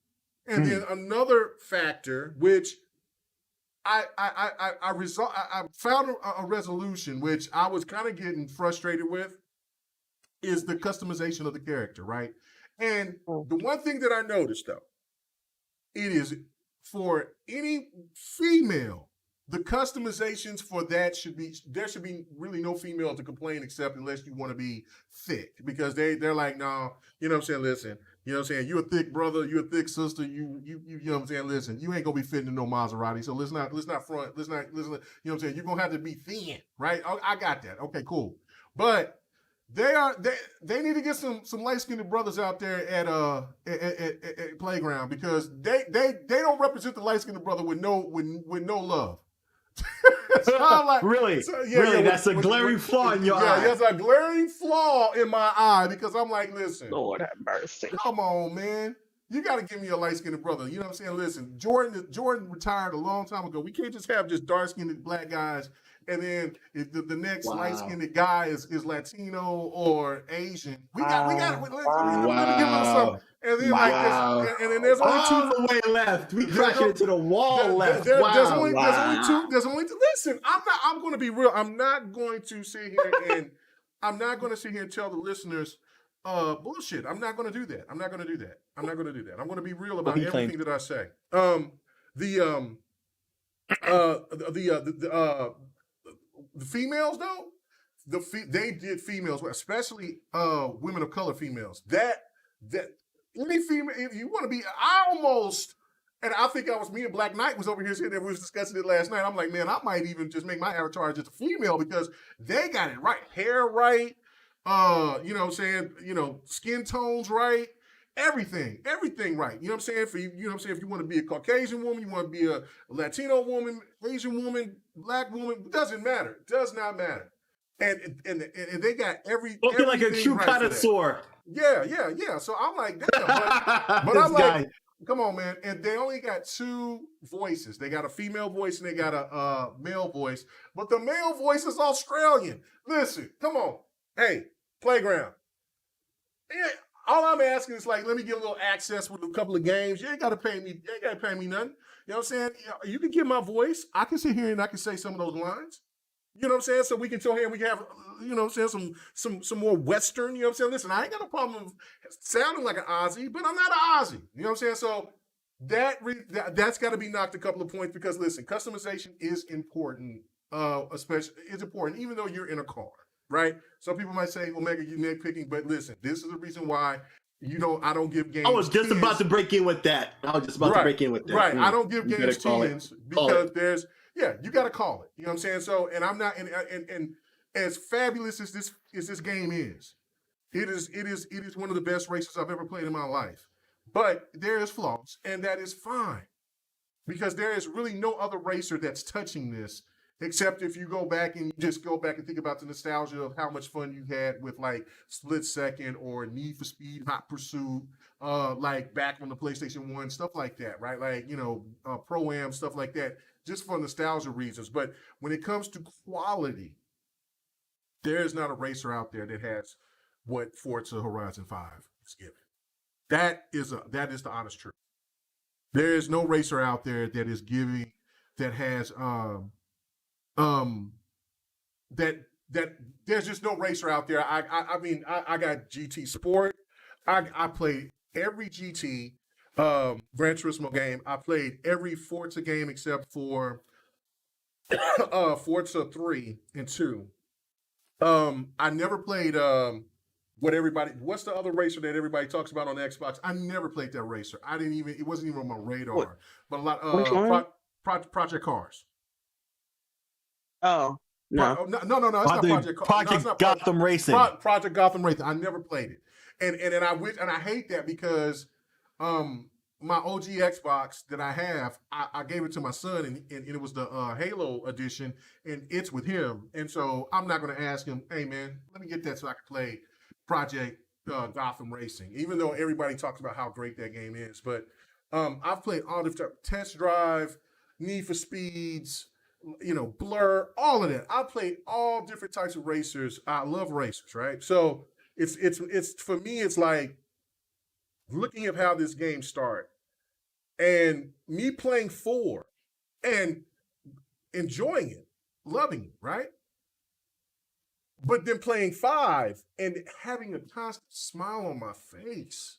And then another factor, which I found a resolution, which I was kind of getting frustrated with, is the customization of the character, right? And the one thing that I noticed, though, it is for any female, the customizations for that there should be really no female to complain except unless you want to be thick, because they're like, no, you know what I'm saying? Listen, you know what I'm saying? You're a thick brother, you're a thick sister, you know what I'm saying? Listen, you ain't gonna be fitting in no Maserati, so let's not front, you know what I'm saying? You're gonna have to be thin, right? I got that. Okay, cool. But they need to get some light-skinned brothers out there at Playground, because they don't represent the light-skinned brother with no love. So I'm like, really? That's a glaring flaw in your eye. Yeah, that's a glaring flaw in my eye, because I'm like, listen, Lord have mercy. Come on, man. You got to give me a light-skinned brother. You know what I'm saying? Listen, Jordan retired a long time ago. We can't just have just dark-skinned black guys, and then if the next light-skinned guy is Latino or Asian. We got to give them something. And then and then there's only two the way left. We crashed into the wall left. There's only two. Listen, I'm going to be real. I'm not going to sit here and tell the listeners bullshit. I'm not going to do that. I'm going to be real about everything that I say. The females though, they did females, especially women of color females. That any female, if you want to be, and I think me and Black Knight was over here sitting there, we was discussing it last night. I'm like, man, I might even just make my avatar just a female, because they got it right. Hair right, you know what I'm saying, skin tones right, everything right. You know what I'm saying? If you want to be a Caucasian woman, you want to be a Latino woman, Asian woman, black woman, does not matter. And they got looking like a true connoisseur. Yeah. So I'm like, damn, but I'm like, come on, man. And they only got two voices. They got a female voice and they got a male voice. But the male voice is Australian. Listen, come on. Hey, Playground. Yeah, all I'm asking is, like, let me get a little access with a couple of games. You ain't got to pay me. You ain't got to pay me nothing. You know what I'm saying? You can get my voice. I can sit here and I can say some of those lines. You know what I'm saying? So we can tell here we can have, you know what I'm saying, some more Western, you know what I'm saying? Listen, I ain't got no problem with sounding like an Aussie, but I'm not an Aussie. You know what I'm saying? So that's got to be knocked a couple of points, because, listen, customization is important, especially, it's important, even though you're in a car, right? Some people might say, Omega, you're nitpicking, but listen, this is the reason why I don't give games. I was just about to break in with that. Right. I don't give games 10s because there's, you got to call it. You know what I'm saying? So, and I'm not, and as fabulous as this game is, it is one of the best races I've ever played in my life. But there is flaws, and that is fine, because there is really no other racer that's touching this, except if you go back and think about the nostalgia of how much fun you had with, like, Split Second or Need for Speed, Hot Pursuit, like back on the PlayStation 1, stuff like that, right? Like, Pro-Am, stuff like that, just for nostalgia reasons. But when it comes to quality, there is not a racer out there that has what Forza Horizon 5 is giving. That is the honest truth. There is no racer out there that is giving, that has that there's just no racer out there. I mean, I got GT Sport. I played every GT Gran Turismo game. I played every Forza game except for Forza 3 and 2. I never played what's the other racer that everybody talks about on the Xbox? I never played that racer. It wasn't even on my radar. What? But a lot Project Cars. Oh. No. No, it's not Project Gotham Racing. Project Gotham Racing. I never played it. And I wish, and I hate that because my OG Xbox that I have, I gave it to my son, and it was the Halo edition, and it's with him. And so I'm not going to ask him, hey, man, let me get that so I can play Project Gotham Racing, even though everybody talks about how great that game is. But I've played all the Test Drive, Need for Speeds, Blur, all of that. I played all different types of racers. I love racers, right? So it's for me, it's like looking at how this game started and me playing 4 and enjoying it, loving it, right? But then playing 5 and having a constant smile on my face.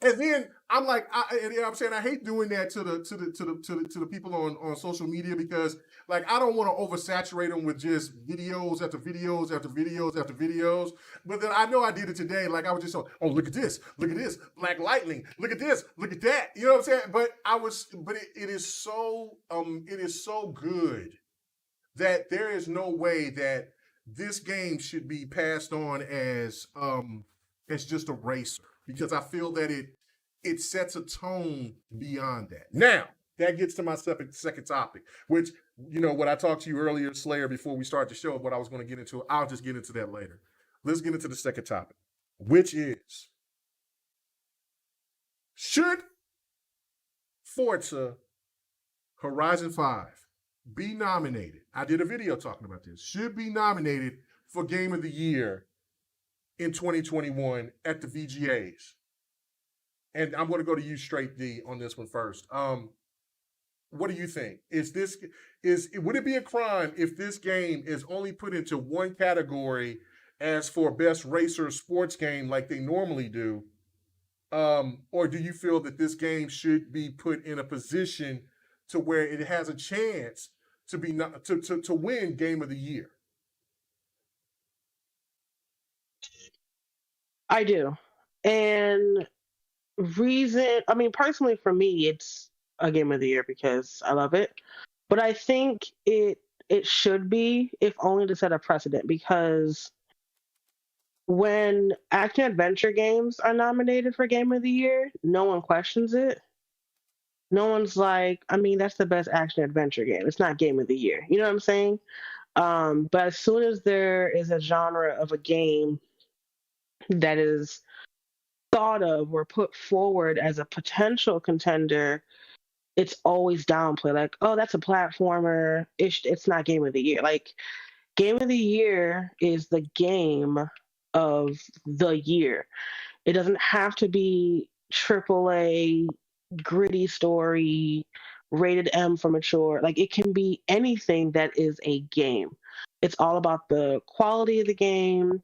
And then I'm like, I'm saying I hate doing that to the people on social media, because like I don't want to oversaturate them with just videos after videos after videos after videos. But then I know I did it today. Like I was just look at this, Black Lightning, look at this, look at that. You know what I'm saying? But it is so good that there is no way that this game should be passed on as just a racer, because I feel that it sets a tone beyond that. Now, that gets to my second topic, which, what I talked to you earlier, Slayer, before we start the show, what I was going to get into. I'll just get into that later. Let's get into the second topic, which is, should Forza Horizon 5 be nominated? I did a video talking about this. Should be nominated for Game of the Year in 2021 at the VGAs. And I'm going to go to you straight, D, on this one first. What do you think? Would it be a crime if this game is only put into one category as for best racer sports game like they normally do? Or do you feel that this game should be put in a position to where it has a chance to be to win Game of the Year? I do. And personally for me, it's a Game of the Year because I love it. But I think it should be, if only to set a precedent, because when action adventure games are nominated for Game of the Year, no one questions it. No one's like, that's the best action adventure game. It's not Game of the Year. You know what I'm saying? But as soon as there is a genre of a game that is thought of or put forward as a potential contender, it's always downplayed. Like, oh, that's a platformer. It's not Game of the Year. Like, Game of the Year is the game of the year. It doesn't have to be AAA, gritty story, rated M for mature. Like, it can be anything that is a game. It's all about the quality of the game,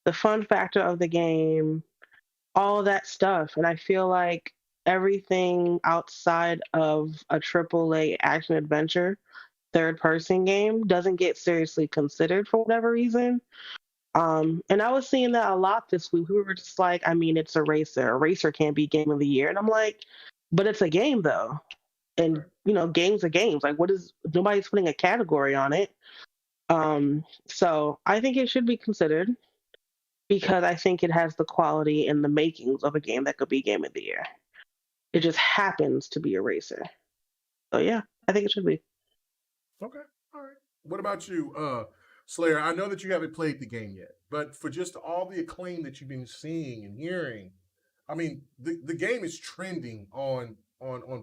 the fun factor of the game, all that stuff. And I feel like everything outside of a AAA action adventure third-person game doesn't get seriously considered for whatever reason. And I was seeing that a lot this week. We were just like, it's a racer. A racer can't be Game of the Year. And I'm like, but it's a game though. And, games are games. Like, nobody's putting a category on it. So I think it should be considered, because I think it has the quality and the makings of a game that could be Game of the Year. It just happens to be a racer. So yeah, I think it should be. Okay, all right. What about you, Slayer? I know that you haven't played the game yet, but for just all the acclaim that you've been seeing and hearing, the game is trending on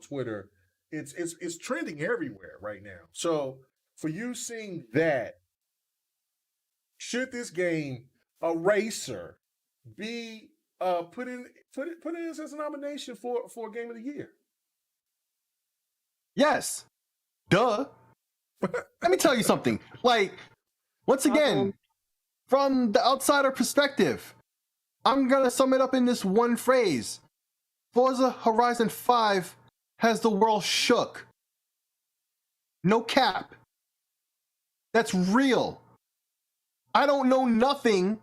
Twitter. It's trending everywhere right now. So for you seeing that, should this game, a racer, be put in as a nomination for Game of the Year? Yes. Duh. Let me tell you something. Like, once again, from the outsider perspective, I'm going to sum it up in this one phrase. Forza Horizon 5 has the world shook. No cap. That's real. I don't know nothing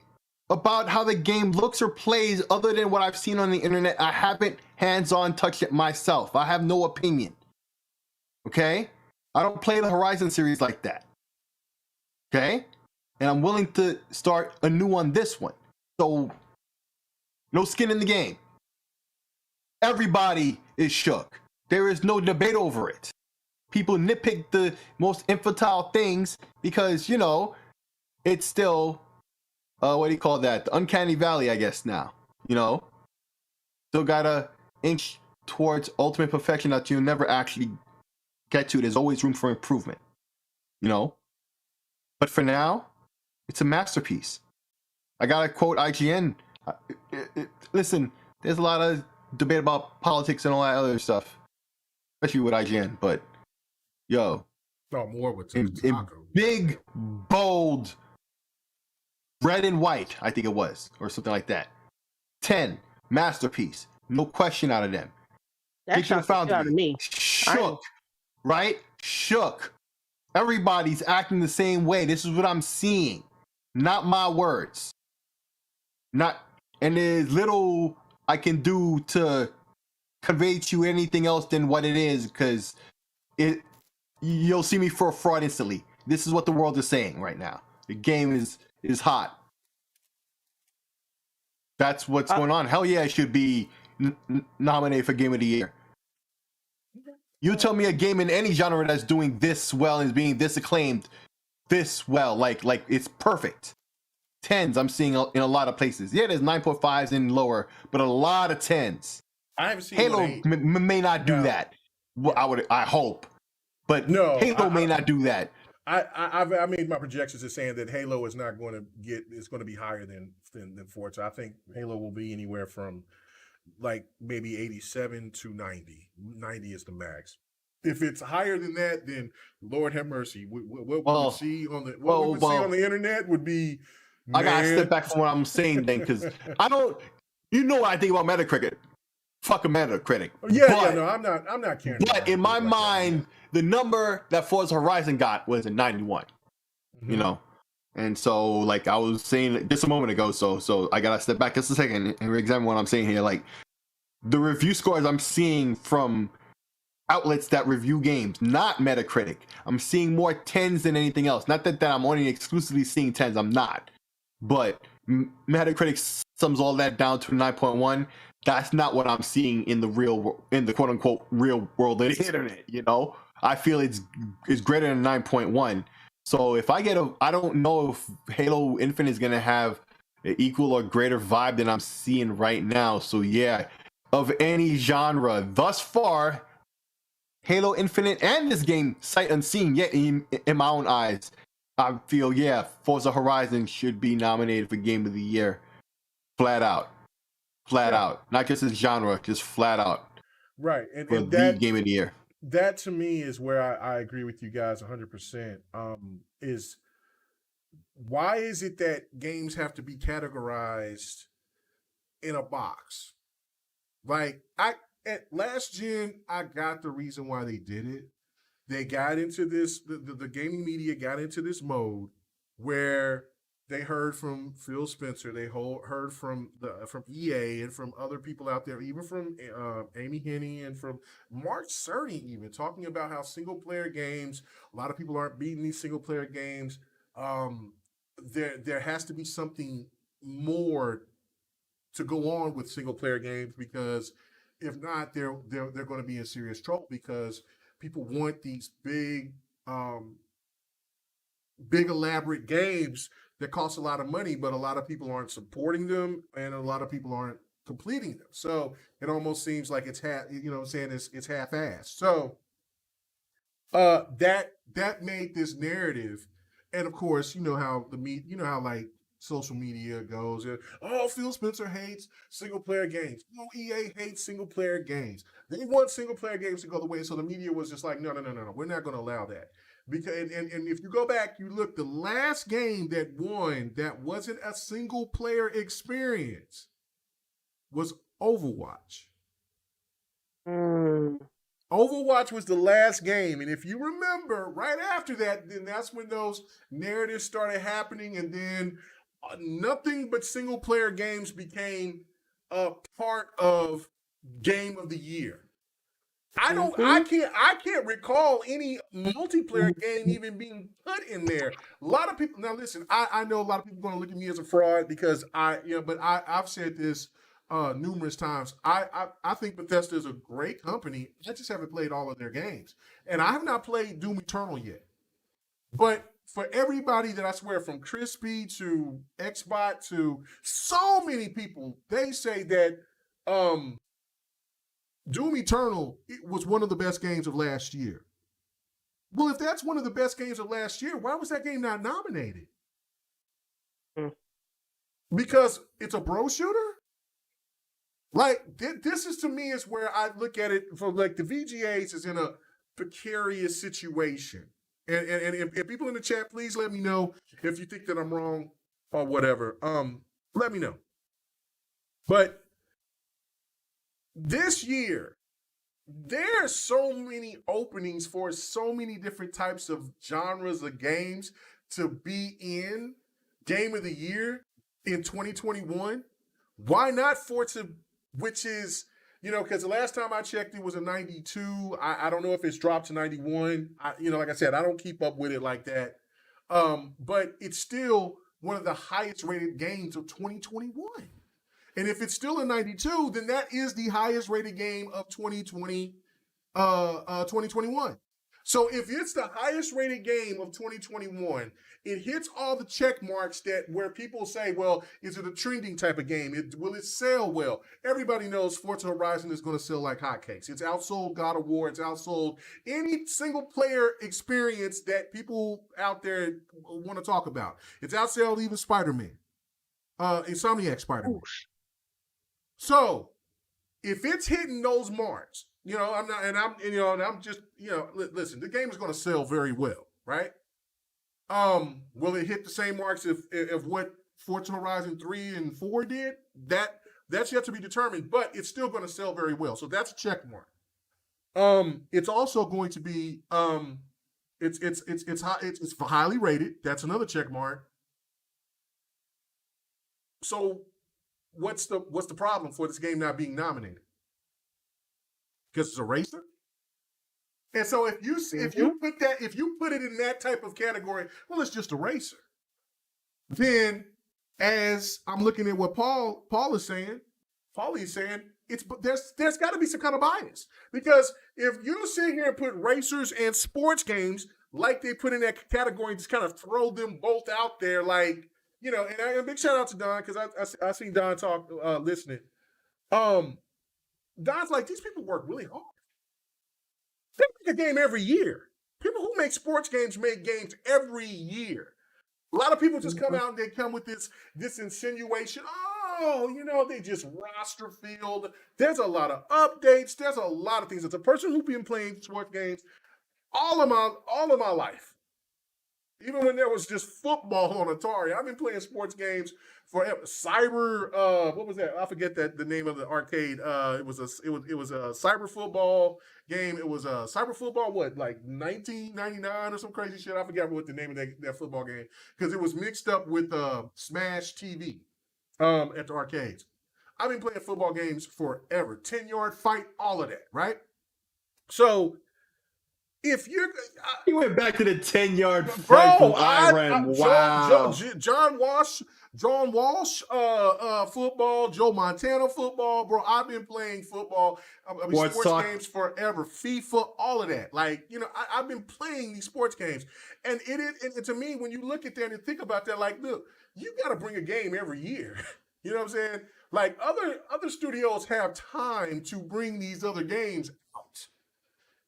about how the game looks or plays other than what I've seen on the internet. I haven't hands-on touched it myself. I have no opinion. Okay? I don't play the Horizon series like that. Okay? And I'm willing to start anew on this one. So, no skin in the game. Everybody is shook. There is no debate over it. People nitpick the most infantile things because, you know, it's still, what do you call that? The uncanny valley, I guess, now. You know? Still gotta inch towards ultimate perfection that you'll never actually get to. There's always room for improvement. You know? But for now, it's a masterpiece. I gotta quote IGN. Listen, there's a lot of debate about politics and all that other stuff, especially with IGN, but yo, more with in big, bold, red and white, I think it was, or something like that. 10, masterpiece, no question out of them. That shot out of me. Shook, right? Shook. Everybody's acting the same way. This is what I'm seeing, not my words. And there's little I can do to convey to you anything else than what it is, because you'll see me for a fraud instantly. This is what the world is saying right now. The game is hot. That's what's going on. Hell yeah, it should be nominated for Game of the Year. You tell me a game in any genre that's doing this well and is being this acclaimed, this well, like it's perfect. 10s I'm seeing in a lot of places. Yeah, there's 9.5s and lower, but a lot of 10s. I haven't seen Halo may not do that. Well, I hope, but no, Halo may not do that. I made my projections as saying that Halo is not going to it's going to be higher than Forza. I think Halo will be anywhere from like maybe 87 to 90. 90 is the max. If it's higher than that, then Lord have mercy. What we would see on the internet would be. I gotta step back from what I'm saying then, because I don't. You know what I think about Metacritic? Fuck a Metacritic. No, I'm not caring. But in my mind, the number that Forza Horizon got was a 91. Mm-hmm. You know, and so like I was saying just a moment ago, so I gotta step back just a second and re-examine what I'm saying here. Like the review scores I'm seeing from outlets that review games, not Metacritic. I'm seeing more 10s than anything else. Not that I'm only exclusively seeing 10s. I'm not. But Metacritic sums all that down to 9.1. That's not what I'm seeing in the quote unquote real world of the internet. You know, I feel it's greater than 9.1. So if I don't know if Halo Infinite is gonna have an equal or greater vibe than I'm seeing right now. So yeah, of any genre thus far, Halo Infinite and this game sight unseen, yet in my own eyes, I feel Forza Horizon should be nominated for Game of the Year, flat out, not just as genre, just flat out, right? And that Game of the Year. That to me is where I agree with you guys 100%. Is why is it that games have to be categorized in a box? Like at last gen, I got the reason why they did it. They got into this, the gaming media got into this mode where they heard from Phil Spencer, they heard from EA and from other people out there, even from Amy Hennig and from Mark Cerny, even talking about how single player games, a lot of people aren't beating these single player games. There has to be something more to go on with single player games, because if not, they're going to be in serious trouble, because people want these big elaborate games that cost a lot of money, but a lot of people aren't supporting them and a lot of people aren't completing them. So it almost seems like it's it's half-assed. So that made this narrative, and of course, you know how like social media goes. Oh, Phil Spencer hates single-player games. Oh, EA hates single-player games. They want single-player games to go the way, so the media was just like, no, we're not going to allow that. Because and if you go back, you look, the last game that won that wasn't a single-player experience was Overwatch. Overwatch was the last game, and if you remember, right after that, then that's when those narratives started happening, and then nothing but single-player games became a part of Game of the Year. I can't recall any multiplayer game even being put in there. A lot of people, now listen, I know a lot of people are going to look at me as a fraud because I've said this numerous times. I think Bethesda is a great company. I just haven't played all of their games. And I have not played Doom Eternal yet. But for everybody that I swear, from Crispy to Xbot to so many people, they say that Doom Eternal, it was one of the best games of last year. Well, if that's one of the best games of last year, why was that game not nominated? Because it's a bro shooter? Like, this is, to me, is where I look at it from, like, the VGAs is in a precarious situation. And if people in the chat, please let me know if you think that I'm wrong or whatever. Let me know. But this year, there are so many openings for so many different types of genres of games to be in Game of the Year in 2021. Why not Forza, which is, because the last time I checked, it was a 92. I don't know if it's dropped to 91. Like I said, I don't keep up with it like that. But it's still one of the highest rated games of 2021. And if it's still a 92, then that is the highest rated game of 2021. So if it's the highest rated game of 2021, it hits all the check marks that where people say, well, is it a trending type of game? Will it sell well? Everybody knows Forza Horizon is going to sell like hotcakes. It's outsold God of War. It's outsold any single player experience that people out there want to talk about. It's outsold even Spider-Man, Insomniac Spider-Man. Oosh. So, if it's hitting those marks, listen, the game is going to sell very well, right? Will it hit the same marks if what Forza Horizon 3 and 4 did? That's yet to be determined, but it's still going to sell very well. So that's a check mark. It's also going to be it's highly rated. That's another check mark. So what's the problem for this game not being nominated? Because it's a racer? And so if you put it in that type of category, well, it's just a racer. Then, as I'm looking at what Paulie is saying, there's got to be some kind of bias, because if you sit here and put racers and sports games like they put in that category, and just kind of throw them both out there, like, and a big shout out to Don, because I seen Don talk listening. Don's like, these people work really hard. They make a game every year. People who make sports games make games every year. A lot of people just come out and they come with this insinuation. Oh, they just roster filled. There's a lot of updates. There's a lot of things. As a person who's been playing sports games all of my life, even when there was just football on Atari, I've been playing sports games forever. Cyber, what was that? I forget the name of the arcade. It was a cyber football game. It was a cyber football, like 1999 or some crazy shit. I forget what the name of that football game, because it was mixed up with Smash TV at the arcades. I've been playing football games forever. 10-yard fight, all of that, right? So if you went back to the 10-yard fight from Iran. Wow. John Walsh, football, Joe Montana football, bro. I've been playing football, sports games forever, FIFA, all of that. Like, I've been playing these sports games, and and to me, when you look at that and think about that, like, look, you got to bring a game every year. You know what I'm saying? Like, other studios have time to bring these other games out.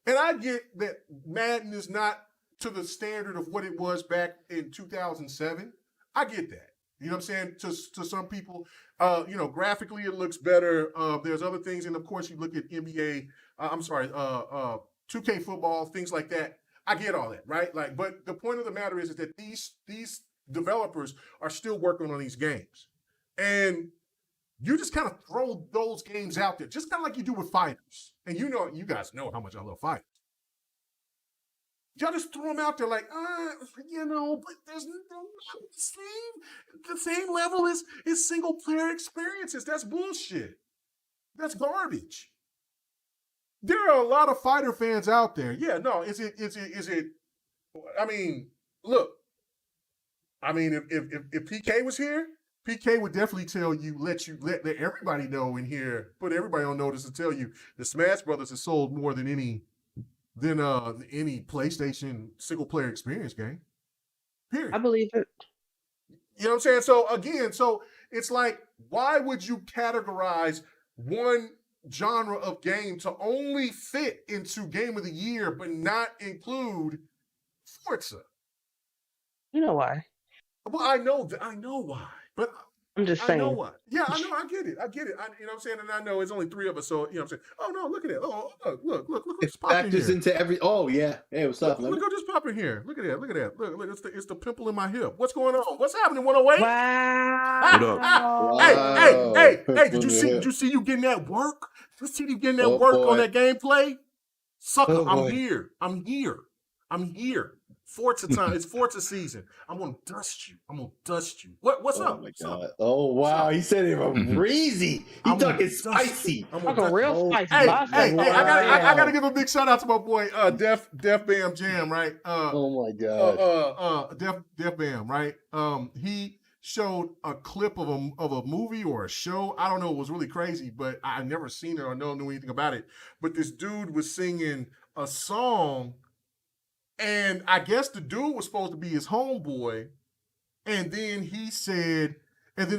And I get that Madden is not to the standard of what it was back in 2007. I get that. You know what I'm saying? To some people, graphically it looks better. There's other things, and of course you look at NBA. 2K football, things like that. I get all that, right? Like, but the point of the matter is that these developers are still working on these games, and you just kind of throw those games out there, just kind of like you do with fighters. And you guys know how much I love fighters. Y'all just throw them out there like, but there's the same level as single player experiences. That's bullshit. That's garbage. There are a lot of fighter fans out there. Yeah, no, is it? I mean, look. I mean, if PK was here, PK would definitely tell you, let everybody know in here, put everybody on notice and tell you the Smash Brothers has sold more than any PlayStation single player experience game. Period. I believe it. You know what I'm saying? So again, it's like, why would you categorize one genre of game to only fit into Game of the Year but not include Forza? You know why? Well, I know why, but I'm just saying. I know why. Yeah, I know. I get it. You know what I'm saying? And I know it's only 3 of us, so you know what I'm saying. Oh no, look at it. Oh, look what's popping here. Into every. Oh yeah. Hey, what's up? Look just popping here. Look at that. Look, it's the pimple in my hip. What's going on? What's happening? 108. Wow. Hey! Did you see you getting that work? Did you see you getting that work on that gameplay? Sucker, I'm here. Forza time. It's Forza season. I'm gonna dust you. What's up? Oh my god. Oh wow. He said it breezy. He talking spicy. Talking real spicy. Hey, I gotta give a big shout out to my boy Def Bam Jam, right? Oh my god. Def Bam, right? He showed a clip of a movie or a show. I don't know. It was really crazy, but I never seen it or knew anything about it. But this dude was singing a song. And I guess the dude was supposed to be his homeboy. And then the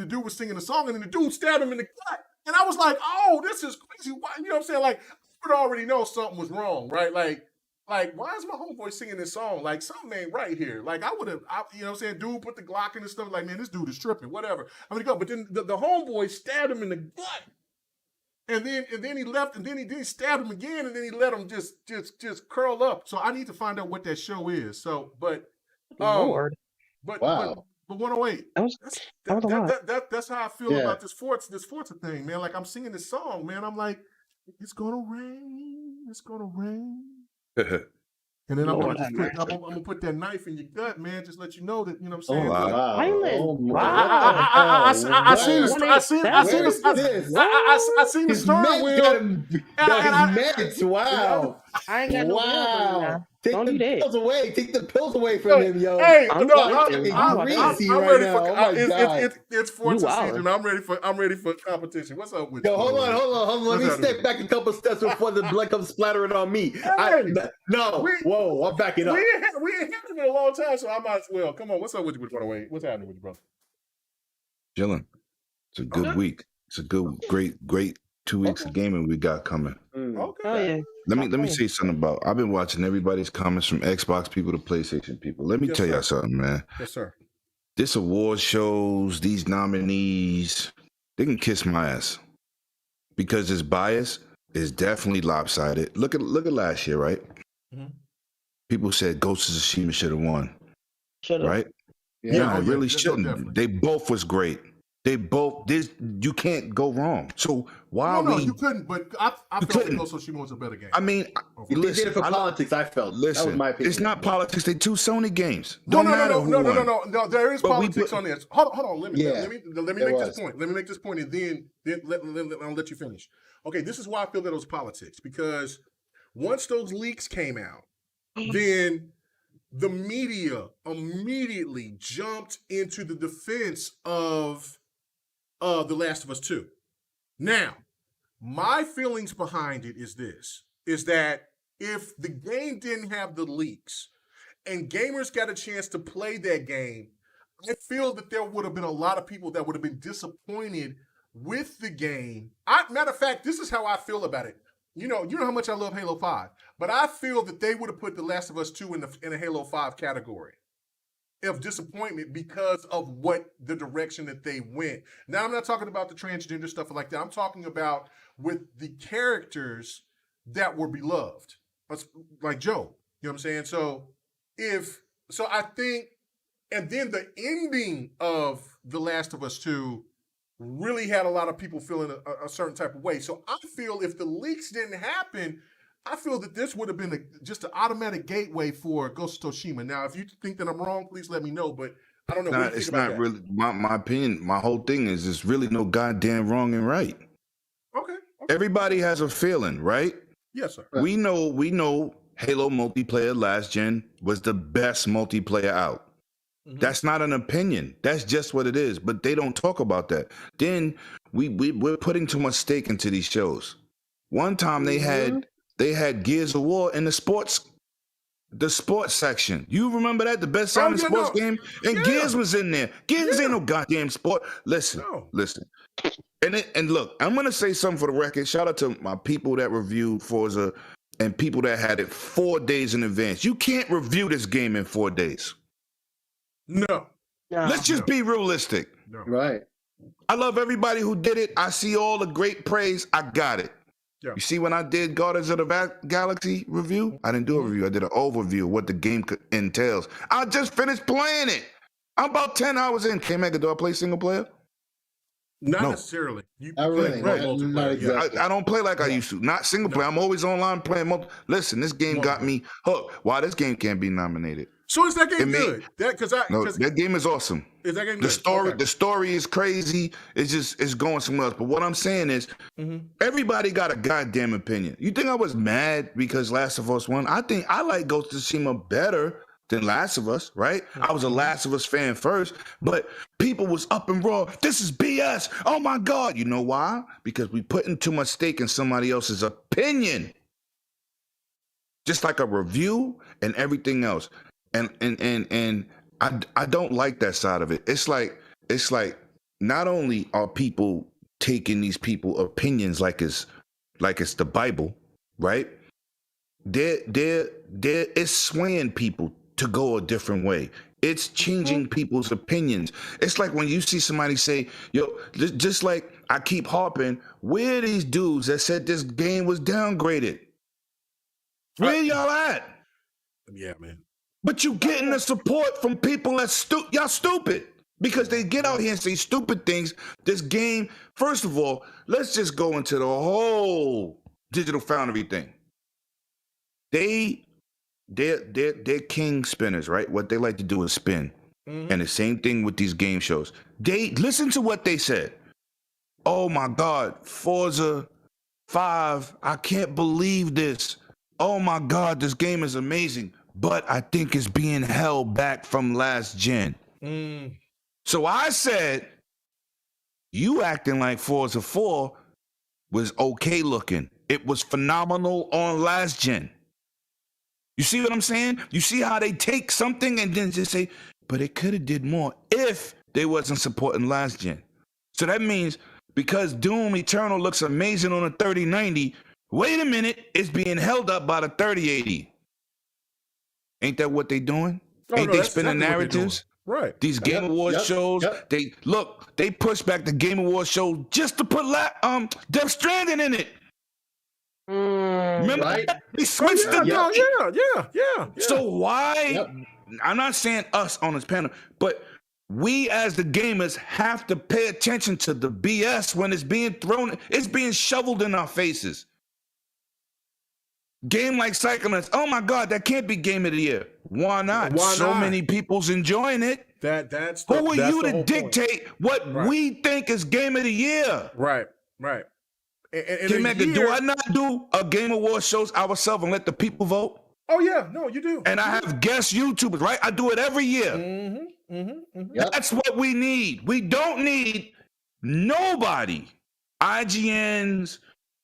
dude was singing the song, and then the dude stabbed him in the gut. And I was like, oh, this is crazy. Why? You know what I'm saying? Like, I would already know something was wrong, right? Like, why is my homeboy singing this song? Like, something ain't right here. Like, you know what I'm saying? Dude put the Glock in and stuff. Like, man, this dude is tripping, whatever. I'm gonna go. But then the homeboy stabbed him in the gut. And then he left, and then he stabbed him again, and then he let him just curl up. So I need to find out what that show is. So, but Lord, but wow. But 108. That's how I feel about this Forza thing, man. Like, I'm singing this song, man. I'm like, it's gonna rain. And then I'm gonna put that knife in your gut, man. Just let you know that, you know what I'm saying. I seen the steering wheel. Wow. I ain't got no Don't do that. Take the pills away from him, yo. Hey, I'm ready for it's Forza season. I'm ready for competition. What's up with you? Hold on. Let me step back a couple steps before the blood comes splattering on me. I'm backing up. We ain't had it in a long time, so I might as well. Come on, what's up with you, brother? What's happening with you, brother? Chilling. It's a good week. It's a great 2 weeks of gaming we got coming. Okay. Let me say something about. I've been watching everybody's comments from Xbox people to PlayStation people. Let me tell y'all something, man. Yes, sir. This award shows, these nominees, they can kiss my ass because this bias is definitely lopsided. Look at last year, right? Mm-hmm. People said Ghost of Tsushima should have won. Right? Yeah, really shouldn't. Definitely. They both was great. You can't go wrong. So why? No, you couldn't. But I felt Ghost of Tsushima was a better game. I mean, they did it for politics. I felt. Listen, that was my opinion. It's not politics. They 2 Sony games. No. There is politics on this. Hold on. Let me make this point. Let me make this point, and then I'll let you finish. Okay, this is why I feel that it was politics, because once those leaks came out, then the media immediately jumped into the defense of The Last of Us 2. Now, my feelings behind it is that if the game didn't have the leaks and gamers got a chance to play that game, I feel that there would have been a lot of people that would have been disappointed with the game. Matter of fact, this is how I feel about it. You know how much I love Halo 5, but I feel that they would have put The Last of Us 2 in a Halo 5 category. of disappointment because of what the direction that they went. Now, I'm not talking about the transgender stuff like that. I'm talking about with the characters that were beloved, like Joe. You know what I'm saying? So I think, and then the ending of The Last of Us 2 really had a lot of people feeling a certain type of way. So I feel if the leaks didn't happen, I feel that this would have been just an automatic gateway for Ghost of Tsushima. Now, if you think that I'm wrong, please let me know. But I don't know. It's not really my opinion. My whole thing is there's really no goddamn wrong and right. Okay. Everybody has a feeling, right? Yes, sir. We know Halo multiplayer last gen was the best multiplayer out. Mm-hmm. That's not an opinion. That's just what it is. But they don't talk about that. Then we're putting too much stake into these shows. One time they had Gears of War in the sports section. You remember that? The best sounding sports game? And Gears was in there. Gears ain't no goddamn sport. Listen. And look, I'm going to say something for the record. Shout out to my people that reviewed Forza and people that had it 4 days in advance. You can't review this game in 4 days. No. Let's just be realistic. No. Right. I love everybody who did it. I see all the great praise. I got it. Yeah. You see, when I did Guardians of the Galaxy review, I didn't do a review. I did an overview of what the game entails. I just finished playing it. I'm about 10 hours in. K-Mega, do I play single player? Not necessarily. I don't play like I used to. Not single player. I'm always online playing multiplayer. Listen, this game got me hooked. Why this game can't be nominated? So is that game good? That game is awesome. Is that game good? The story is crazy. It's going somewhere else. But what I'm saying is, everybody got a goddamn opinion. You think I was mad because Last of Us won? I think I like Ghost of Tsushima better than Last of Us, right? I was a Last of Us fan first, but people was up and raw. This is BS. Oh my God. You know why? Because we putting too much stake in somebody else's opinion. Just like a review and everything else. And I don't like that side of it. It's like not only are people taking these people opinions like it's the Bible, right? It's swaying people to go a different way. It's changing people's opinions. It's like when you see somebody say, yo, just like I keep harping, where are these dudes that said this game was downgraded? Where y'all at? Yeah, man. But you getting the support from people that y'all stupid because they get out here and say stupid things. This game, first of all, let's just go into the whole Digital Foundry thing. They're king spinners, right? What they like to do is spin. And the same thing with these game shows. They listen to what they said. Oh my God, Forza 5, I can't believe this. Oh my God, this game is amazing. But I think it's being held back from last gen. So I said, you acting like Forza 4 was okay looking. It was phenomenal on last gen. You see what I'm saying? You see how they take something and then just say, but it could have did more if they wasn't supporting last gen. So that means because Doom Eternal looks amazing on a 3090, wait a minute, it's being held up by the 3080. Ain't that what they doing? Ain't they spinning narratives? Right. These Game Awards shows, they push back the Game Awards show just to put Death Stranding in it. Remember that? They switched it. Yeah. So why? I'm not saying us on this panel, but we as the gamers have to pay attention to the BS when it's being shoveled in our faces. Game like Psychonauts, oh my God, that can't be Game of the Year. Why not? So many people's enjoying it. Who are you to dictate what we think is Game of the Year? Right. Do I not do a Game Awards shows ourselves and let the people vote? Oh yeah, no, you do. And I have guest YouTubers, right? I do it every year. That's what we need. We don't need nobody. IGNs,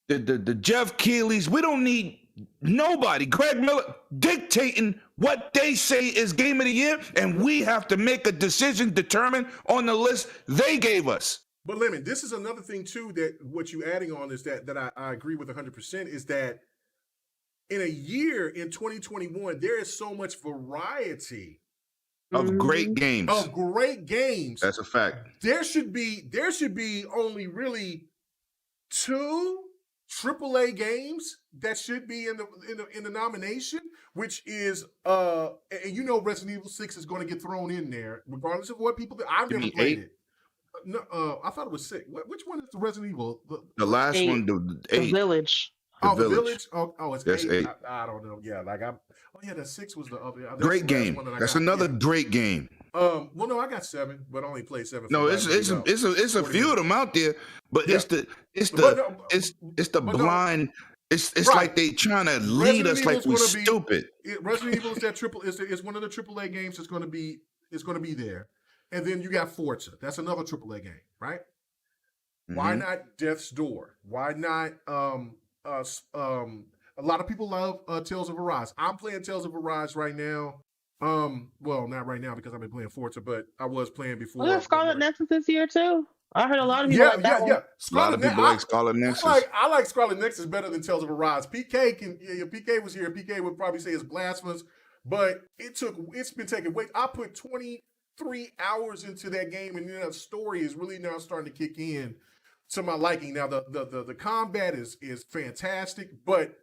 the Jeff Keighley's. We don't need nobody. Greg Miller dictating what they say is Game of the Year, and we have to make a decision determined on the list they gave us. But Lemon, this is another thing too that what you adding on is that I agree with 100% is that in a year in 2021 there is so much variety of great games. Of great games. That's a fact. There should be only really 2 AAA games that should be in the nomination, which is and you know Resident Evil 6 is going to get thrown in there, regardless of what people. I've never played it. No, I thought it was 6. Which one is the Resident Evil? The last 8. one, the 8. The Village. The Village. Oh, it's That's 8. I don't know. Yeah, like I'm. Oh yeah, the 6 was the other. Great game. That's another great game. Well, no, I got 7, but I only played 7. No, it's a few of them out there, but it's the blind. It's Right. like they trying to lead us like we're stupid. Resident Evil is that is one of the AAA games that's going to be there, and then you got Forza. That's another AAA game, right? Why not Death's Door? Why not a lot of people love Tales of Arise. I'm playing Tales of Arise right now. Well, not right now because I've been playing Forza, but I was playing before. Was there Scarlet Nexus this year too? I heard a lot of people like that one. A lot of people like Scarlet Nexus. I like Scarlet Nexus better than Tales of Arise. PK was here. PK would probably say it's blasphemous, but it's been taken way. I put 23 hours into that game, and then the story is really now starting to kick in to my liking. Now the combat is fantastic, but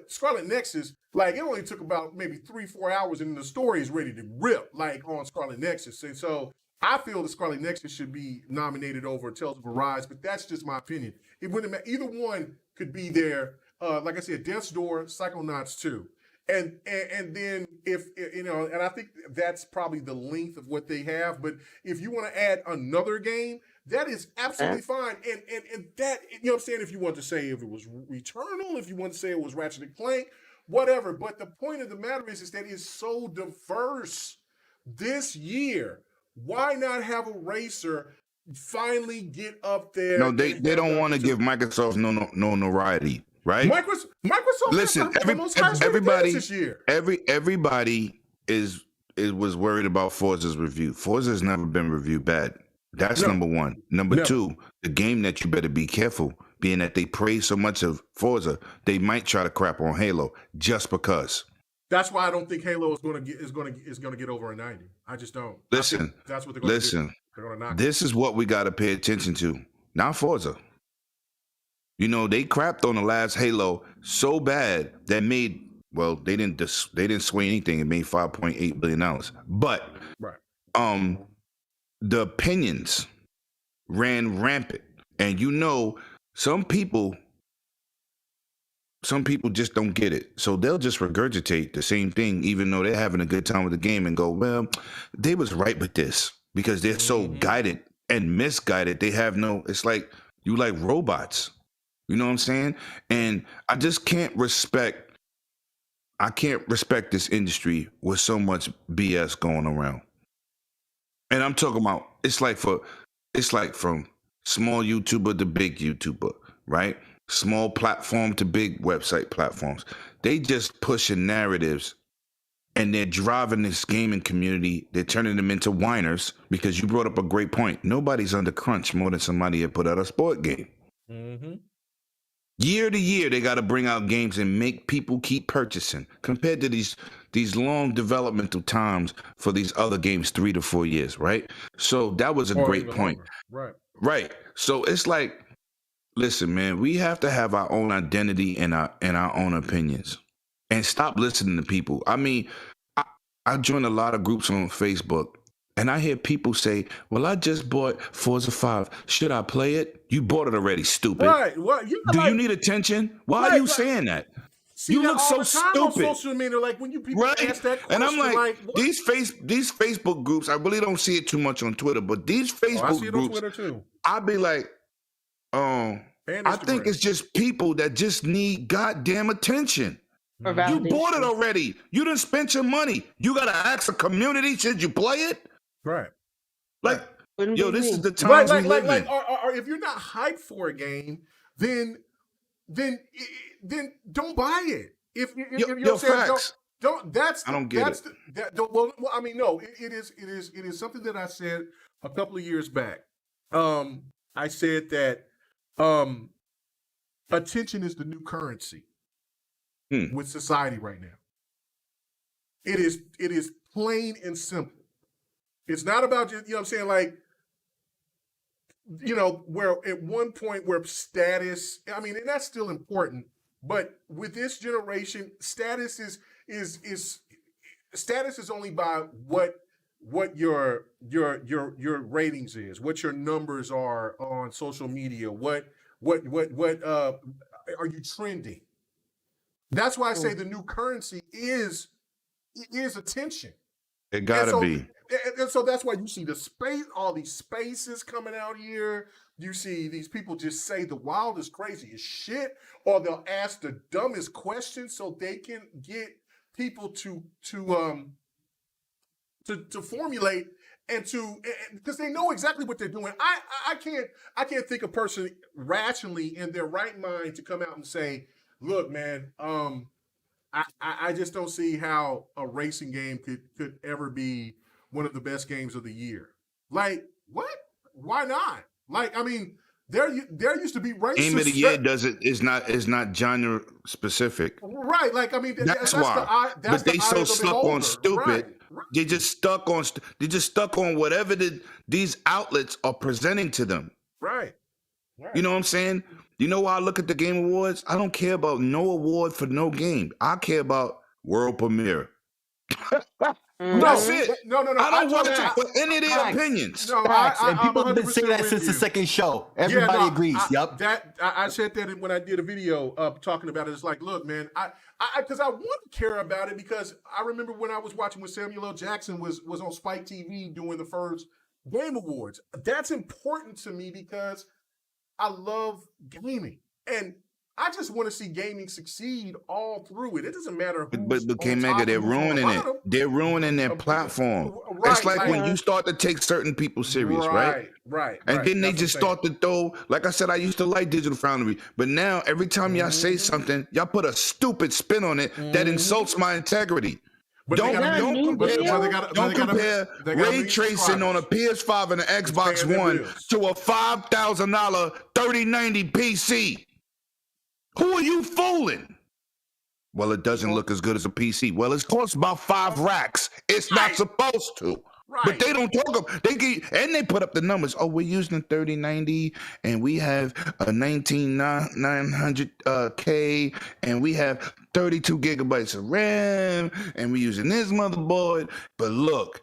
Scarlet Nexus, like, it only took about maybe 3-4 hours, and the story is ready to rip, like, on Scarlet Nexus. And so I feel that Scarlet Nexus should be nominated over Tales of Arise, but that's just my opinion. It wouldn't matter. Either one could be there. Like I said, Death's Door, Psychonauts 2. And then if, you know, and I think that's probably the length of what they have, but if you want to add another game, that is absolutely fine. And that, you know what I'm saying, if you want to say if it was Returnal, if you want to say it was Ratchet and Clank, whatever. But the point of the matter is that it's so diverse this year. Why not have a racer finally get up there? No, they don't want to give Microsoft no notoriety, right? Microsoft Listen, everybody this year. Everybody was worried about Forza's review. Forza's never been reviewed bad. That's number one. Number two, the game that you better be careful, being that they praise so much of Forza, they might try to crap on Halo just because. That's why I don't think Halo is going to get over a 90. I just don't. Listen, that's what they're going to do. They're going to knock this is what we got to pay attention to. Not Forza. You know, they crapped on the last Halo so bad that made, well, they didn't sway anything. It made $5.8 billion. But the opinions ran rampant. And you know, some people just don't get it. So they'll just regurgitate the same thing, even though they're having a good time with the game, and go, well, they was right with this, because they're so guided and misguided. They have no, it's like, you like robots. You know what I'm saying? And I just can't respect this industry with so much BS going around. And I'm talking about, it's like from small YouTuber to big YouTuber, right? Small platform to big website platforms. They just pushing narratives, and they're driving this gaming community. They're turning them into whiners, because you brought up a great point. Nobody's under crunch more than somebody that put out a sport game. Mm-hmm. Year to year, they got to bring out games and make people keep purchasing, compared to these long developmental times for these other games, 3 to 4 years, right? So that was a great point. Right. So it's like, listen, man, we have to have our own identity and our own opinions, and stop listening to people. I mean, I joined a lot of groups on Facebook, and I hear people say, well, I just bought Forza 5. Should I play it? You bought it already, stupid. Right. Well, you need attention? Why are you saying that? See, you look so stupid. On social media, like when you people ask that question, and I'm like these Facebook groups, I really don't see it too much on Twitter, but these Facebook I see it groups, on Twitter too. I'd be like, I think it's just people that just need goddamn attention. You bought it already. You done spent your money. You gotta ask the community, should you play it? Right. Like, yo, this is the time we live in. Or if you're not hyped for a game, then don't buy it. If you're saying facts. don't that's I don't get that's it. Well, I mean, no, it is something that I said a couple of years back. I said that attention is the new currency with society right now. It is Plain and simple. It's not about just, you know what I'm saying, like, you know, where at one point where status, I mean, and that's still important, but with this generation, status is only by what your ratings is, what your numbers are on social media, what are you trending? That's why I say the new currency is attention. It gotta be. And so that's why you see all these spaces coming out here. You see these people just say the wildest, craziest shit, or they'll ask the dumbest questions so they can get people to formulate and because they know exactly what they're doing. I can't think a person rationally in their right mind to come out and say, look, man, I just don't see how a racing game could ever be one of the best games of the year. Like, what? Why not? Like, I mean, there used to be racing. Game of the year is not genre specific. Right. Like, I mean, that's why. But they so stuck on stupid. Right. They just stuck on whatever these outlets are presenting to them. Right. You know what I'm saying? You know why I look at the Game Awards? I don't care about no award for no game. I care about world premiere. That's it. No. I don't want to put any of their opinions. No, and people have been saying that since the second show. Everybody agrees. I said that when I did a video talking about it. It's like, look, man, because I want to care about it because I remember when I was watching when Samuel L. Jackson was on Spike TV doing the first Game Awards. That's important to me because I love gaming, and I just want to see gaming succeed all through it. It doesn't matter who's But K-Mega, they're ruining it. They're ruining their platform. Right, it's like when you start to take certain people serious, right? Right. And then they just start to throw, like I said, I used to like Digital Foundry, but now every time y'all say something, y'all put a stupid spin on it that insults my integrity. But don't compare ray tracing on a PS5 and an Xbox One to a $5,000 3090 PC. Who are you fooling? Well, it doesn't look as good as a PC. Well, it costs about 5 racks. It's not supposed to. Right. But they don't talk and they put up the numbers. Oh, we're using a 3090 and we have a 19900K and we have 32 gigabytes of RAM and we're using this motherboard. But look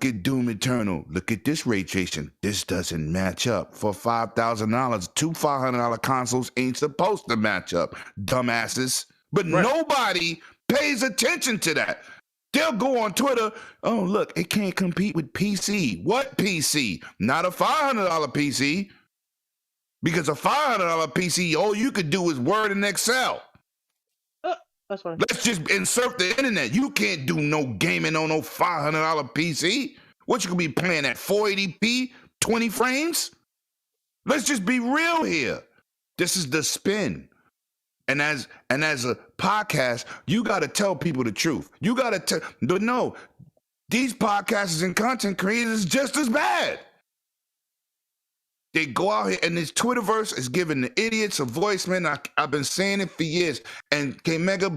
at Doom Eternal. Look at this ray tracing. This doesn't match up. For $5,000, 2 $500 consoles ain't supposed to match up, dumbasses. But nobody pays attention to that. They'll go on Twitter, oh, look, it can't compete with PC. What PC? Not a $500 PC. Because a $500 PC, all you could do is Word and Excel. That's fine. Let's just insert the internet. You can't do no gaming on no $500 PC. What, you could be playing at 480p, 20 frames? Let's just be real here. This is the spin. And as a podcast, you got to tell people the truth. You got to tell, but no, these podcasters and content creators just as bad. They go out here and this Twitterverse is giving the idiots a voice, man. I've been saying it for years. And K-Mega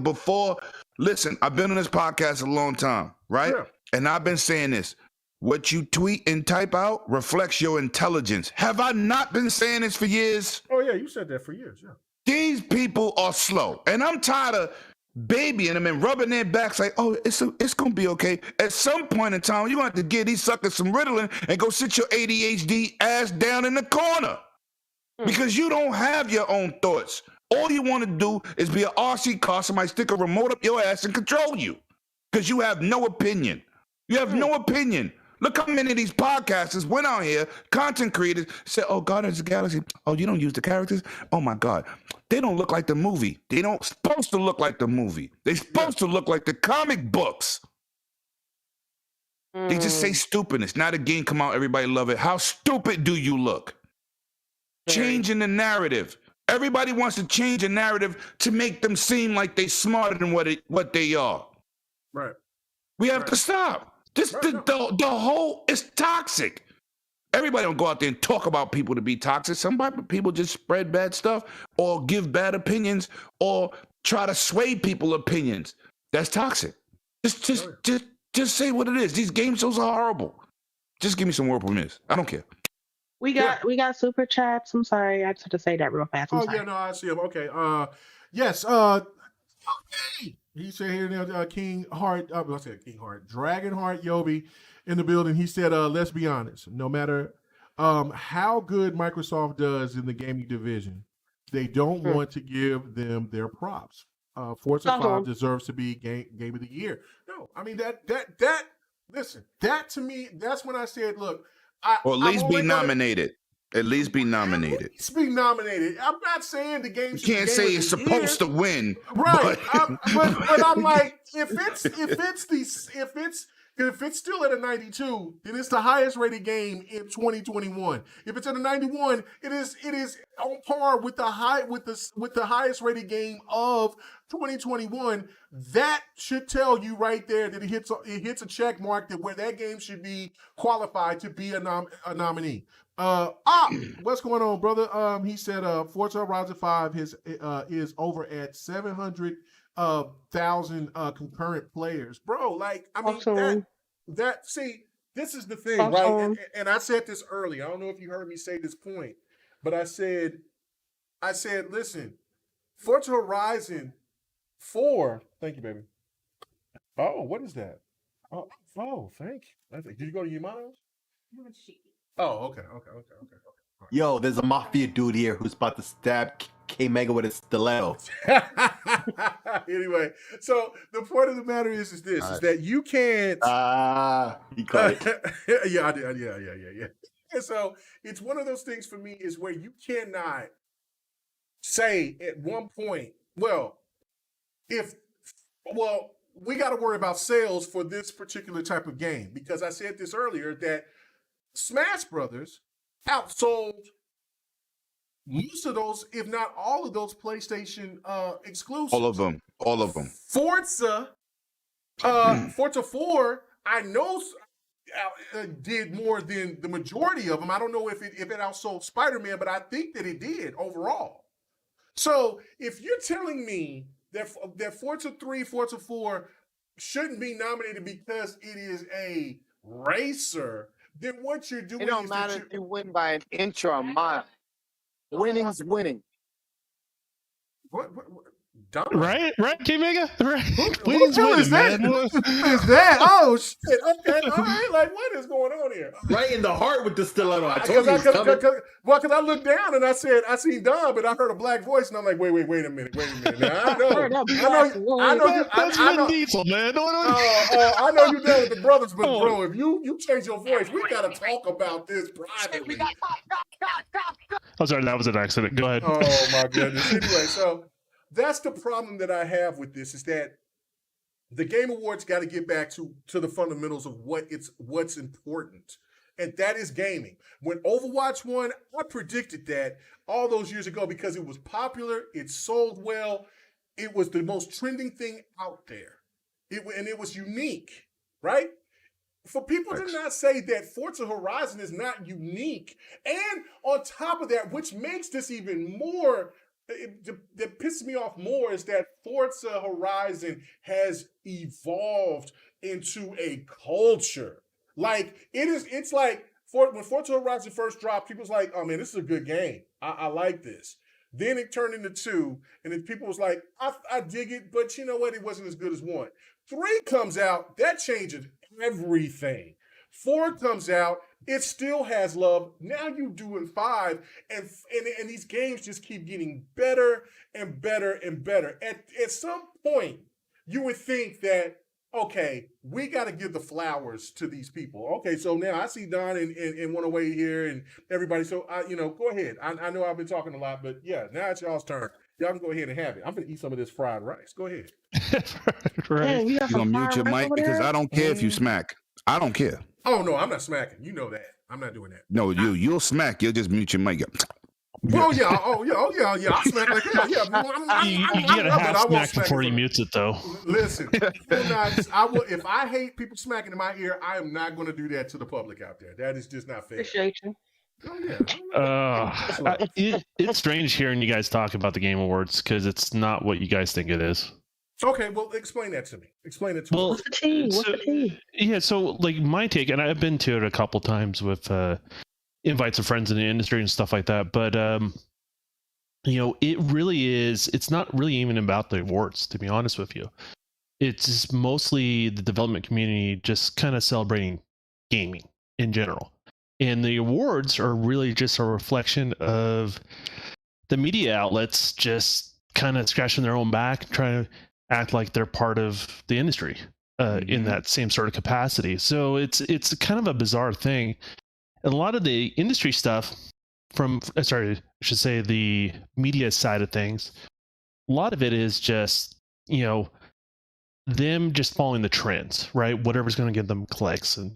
listen, I've been on this podcast a long time, right? Yeah. And I've been saying this. What you tweet and type out reflects your intelligence. Have I not been saying this for years? Oh, yeah, you said that for years, yeah. These people are slow, and I'm tired of babying them and rubbing their backs like, oh, it's going to be okay. At some point in time, you're going to have to give these suckers some Ritalin and go sit your ADHD ass down in the corner because you don't have your own thoughts. All you want to do is be an RC car, somebody stick a remote up your ass and control you because you have no opinion. You have no opinion. Look how many of these podcasters went out here, content creators, said, oh, Guardians of the Galaxy. Oh, you don't use the characters? Oh, my God. They don't look like the movie. They don't supposed to look like the movie. They're supposed to look like the comic books. They just say stupidness. Now the game come out, everybody love it. How stupid do you look? Changing the narrative. Everybody wants to change a narrative to make them seem like they smarter than what they are. Right. We have to stop. The whole is toxic. Everybody don't go out there and talk about people to be toxic. Some people just spread bad stuff or give bad opinions or try to sway people's opinions. That's toxic. Just Just say what it is. These game shows are horrible. Just give me some world premieres. I don't care. We got super chats. I'm sorry, I just had to say that real fast. I'm sorry. Yeah, no, I see him. Okay. Yes. He said here now, King Heart. I said King Heart. Dragon Heart Yobi in the building. He said, let's be honest. No matter how good Microsoft does in the gaming division, they don't want to give them their props. Forza 5 deserves to be game of the year. No, I mean that. Listen, that to me, that's when I said, look, or at least be nominated. At least be nominated. At least be nominated. I'm not saying the game. You can't say it's supposed to win, right? But I'm like, if it's still at a 92, then it's the highest rated game in 2021. If it's at a 91, it is on par with the highest rated game of 2021. That should tell you right there that it hits a check mark that where that game should be qualified to be a nominee. What's going on, brother? He said Forza Horizon 5 is over at 700,000 concurrent players. Bro, like, I mean, see, this is the thing, right? And I said this early. I don't know if you heard me say this point, but I said, listen, Forza Horizon 4, thank you, baby. Oh, what is that? Oh, thank you. Did you go to Yamano's? Oh, okay. Yo, there's a mafia dude here who's about to stab K Mega with a stiletto. Anyway, so the point of the matter is this: is that you can't. You got it. Yeah, I did. Yeah. And so it's one of those things for me is where you cannot say at one point, we got to worry about sales for this particular type of game, because I said this earlier that Smash Brothers outsold most of those, if not all of those, PlayStation exclusives. All of them. Forza 4, I know did more than the majority of them. I don't know if it outsold Spider-Man, but I think that it did overall. So if you're telling me that Forza 3, Forza 4 shouldn't be nominated because it is a racer, then what you're doing it don't matter if you win by an inch or a mile. Winning's winning. What? Right, K-Mega? Right. What is that? What is that? Oh, shit. Okay, all right. Like, what is going on here? Right in the heart with the stiletto. I told you because I looked down and I said, I seen Don, but I heard a black voice, and I'm like, wait a minute. Now, I know. That's Vin Diesel, man. I know you're done with the brothers, but bro, if you change your voice, we got to talk about this privately. I'm sorry, that was an accident. Go ahead. Oh, my goodness. Anyway, so that's the problem that I have with this, is that the Game Awards got to get back to the fundamentals of what's important, and that is gaming. When Overwatch won, I predicted that all those years ago because it was popular, it sold well, it was the most trending thing out there, and it was unique, right? For people to not say that Forza Horizon is not unique, and on top of that, which makes this even more, that pisses me off more, is that Forza Horizon has evolved into a culture. Like, it's like when Forza Horizon first dropped, people was like, oh man, this is a good game. I like this. Then it turned into 2, and then people was like, I dig it, but you know what? It wasn't as good as 1. 3 comes out, that changes everything. 4 comes out, it still has love. Now you doing 5, and these games just keep getting better and better and better. At some point, you would think that, okay, we got to give the flowers to these people. Okay, so now I see Don and 108 here and everybody. So, go ahead. I know I've been talking a lot, but yeah, now it's y'all's turn. Y'all can go ahead and have it. I'm going to eat some of this fried rice. Go ahead. Right. You going to mute your mic? Because I don't care if you smack. I don't care. Oh, no, I'm not smacking. You know that. I'm not doing that. No, you'll smack. You'll just mute your mic. Oh yeah. I smack like hell. Yeah, you get a half smack before he mutes it, though. Listen, if I hate people smacking in my ear, I am not going to do that to the public out there. That is just not fair. Appreciate you. Oh, yeah. It's strange hearing you guys talk about the Game Awards because it's not what you guys think it is. Okay, well, explain that to me. Explain it to me. What's the tea? What's the tea? Yeah, so like my take, and I've been to it a couple times with invites of friends in the industry and stuff like that, but it really is. It's not really even about the awards, to be honest with you. It's just mostly the development community just kind of celebrating gaming in general, and the awards are really just a reflection of the media outlets just kind of scratching their own back, trying to act like they're part of the industry in that same sort of capacity. So it's kind of a bizarre thing. And a lot of the industry stuff I should say the media side of things, a lot of it is just, them just following the trends, right? Whatever's going to get them clicks and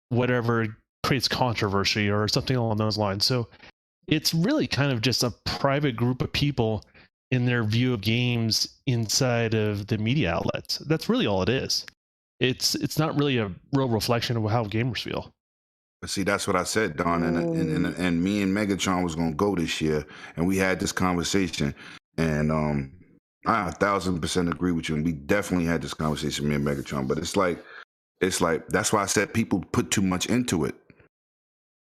whatever creates controversy or something along those lines. So it's really kind of just a private group of people in their view of games inside of the media outlets. That's really all it is. It's not really a real reflection of how gamers feel. But see, that's what I said, Don, and me and Megatron was gonna go this year, and we had this conversation, and I 1,000% agree with you, and we definitely had this conversation, me and Megatron. But it's like that's why I said people put too much into it.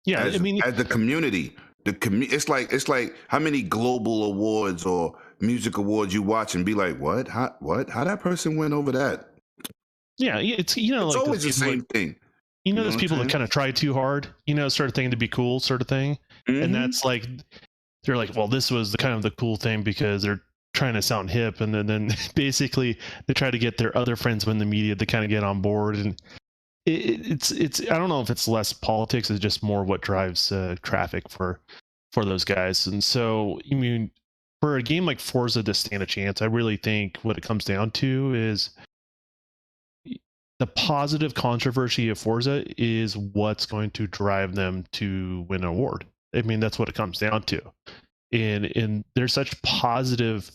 Yeah, as the community. It's like how many global awards or music awards you watch and be like, what? How that person went over that? Yeah, it's it's like always the same thing. There's people that kind of try too hard, sort of thing to be cool, sort of thing, and that's like they're like, well, this was the cool thing because they're trying to sound hip, and then basically they try to get their other friends in the media to kind of get on board, and it's I don't know if it's less politics, it's just more what drives traffic for those guys. And so for a game like Forza to stand a chance, I really think what it comes down to is the positive controversy of Forza is what's going to drive them to win an award. That's what it comes down to, and there's such positive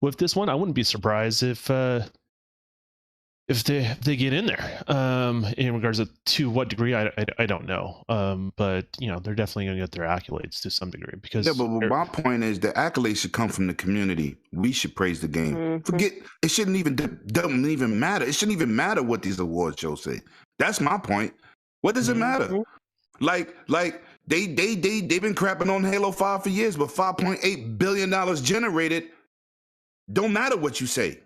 with this one. I wouldn't be surprised if they get in there. In regards to what degree, I don't know. But they're definitely going to get their accolades to some degree because. Yeah, but my point is the accolades should come from the community. We should praise the game. Forget it shouldn't even doesn't even matter. It shouldn't even matter what these award shows say. That's my point. What does it matter? Like they've been crapping on Halo 5 for years, but $5.8 billion generated. Don't matter what you say.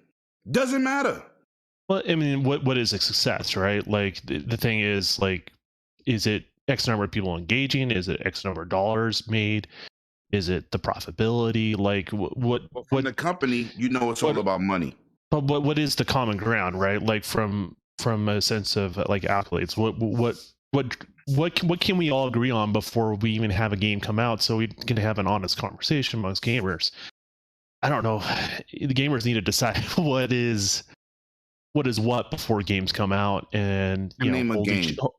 Doesn't matter. Well, what is a success, right? Like the thing is, like, is it X number of people engaging? Is it X number of dollars made? Is it the profitability? Like what the company, it's all about money. But what is the common ground, right? Like from a sense of like accolades, what can we all agree on before we even have a game come out so we can have an honest conversation amongst gamers? I don't know. The gamers need to decide what is what before games come out, and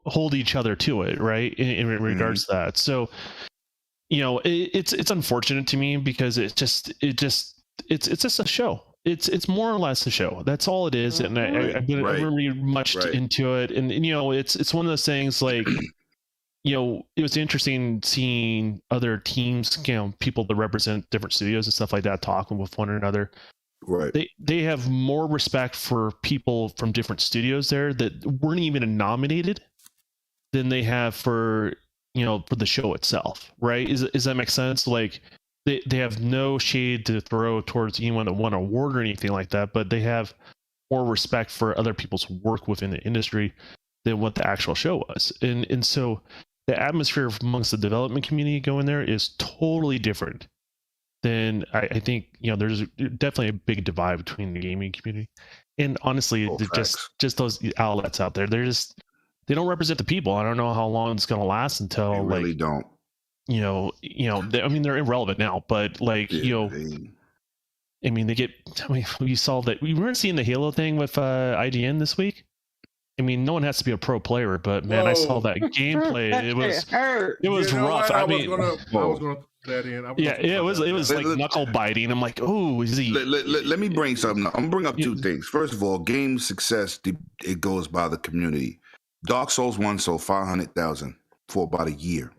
hold each other to it, right? In regards to that. So, it's unfortunate to me because it's just a show. It's more or less a show. That's all it is. And I've been really much into it, and it's one of those things like. It was interesting seeing other teams, people that represent different studios and stuff like that, talking with one another. Right. They have more respect for people from different studios there that weren't even nominated than they have for the show itself. Right? Does that make sense? Like they have no shade to throw towards anyone that won an award or anything like that, but they have more respect for other people's work within the industry than what the actual show was. And so the atmosphere amongst the development community going there is totally different than I think, there's definitely a big divide between the gaming community. And honestly, just those outlets out there, they don't represent the people. I don't know how long it's going to last until they really don't. They're irrelevant now, but they get, we saw that we weren't seeing the Halo thing with IGN this week. No one has to be a pro player, but man, I saw that gameplay. It was rough. I was gonna put that in. It was like knuckle biting. I'm like, oh, is he? Let me bring something up. I'm gonna bring up two things. First of all, game success, it goes by the community. Dark Souls 1 sold 500,000 for about a year.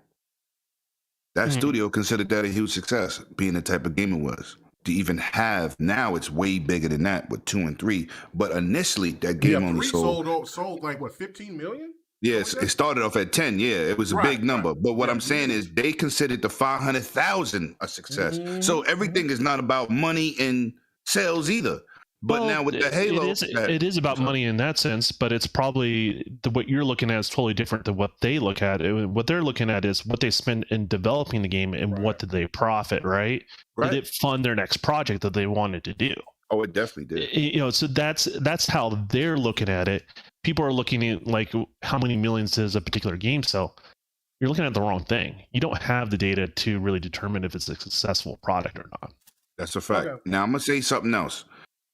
That studio considered that a huge success, being the type of game it was. to even have. Now it's way bigger than that with 2 and 3. But initially, that game only sold like what, 15 million? Yes, it started off at 10. Yeah, it was a big number. But what I'm saying is they considered the 500,000 a success. So everything is not about money and sales either. But now with the Halo, it is about money in that sense, but it's probably what you're looking at is totally different than what they look at. What they're looking at is what they spend in developing the game and what did they profit, right? Did it fund their next project that they wanted to do? Oh, it definitely did. You know, so that's how they're looking at it. People are looking at like how many millions does a particular game sell. You're looking at the wrong thing. You don't have the data to really determine if it's a successful product or not. That's a fact. Okay. Now I'm gonna say something else.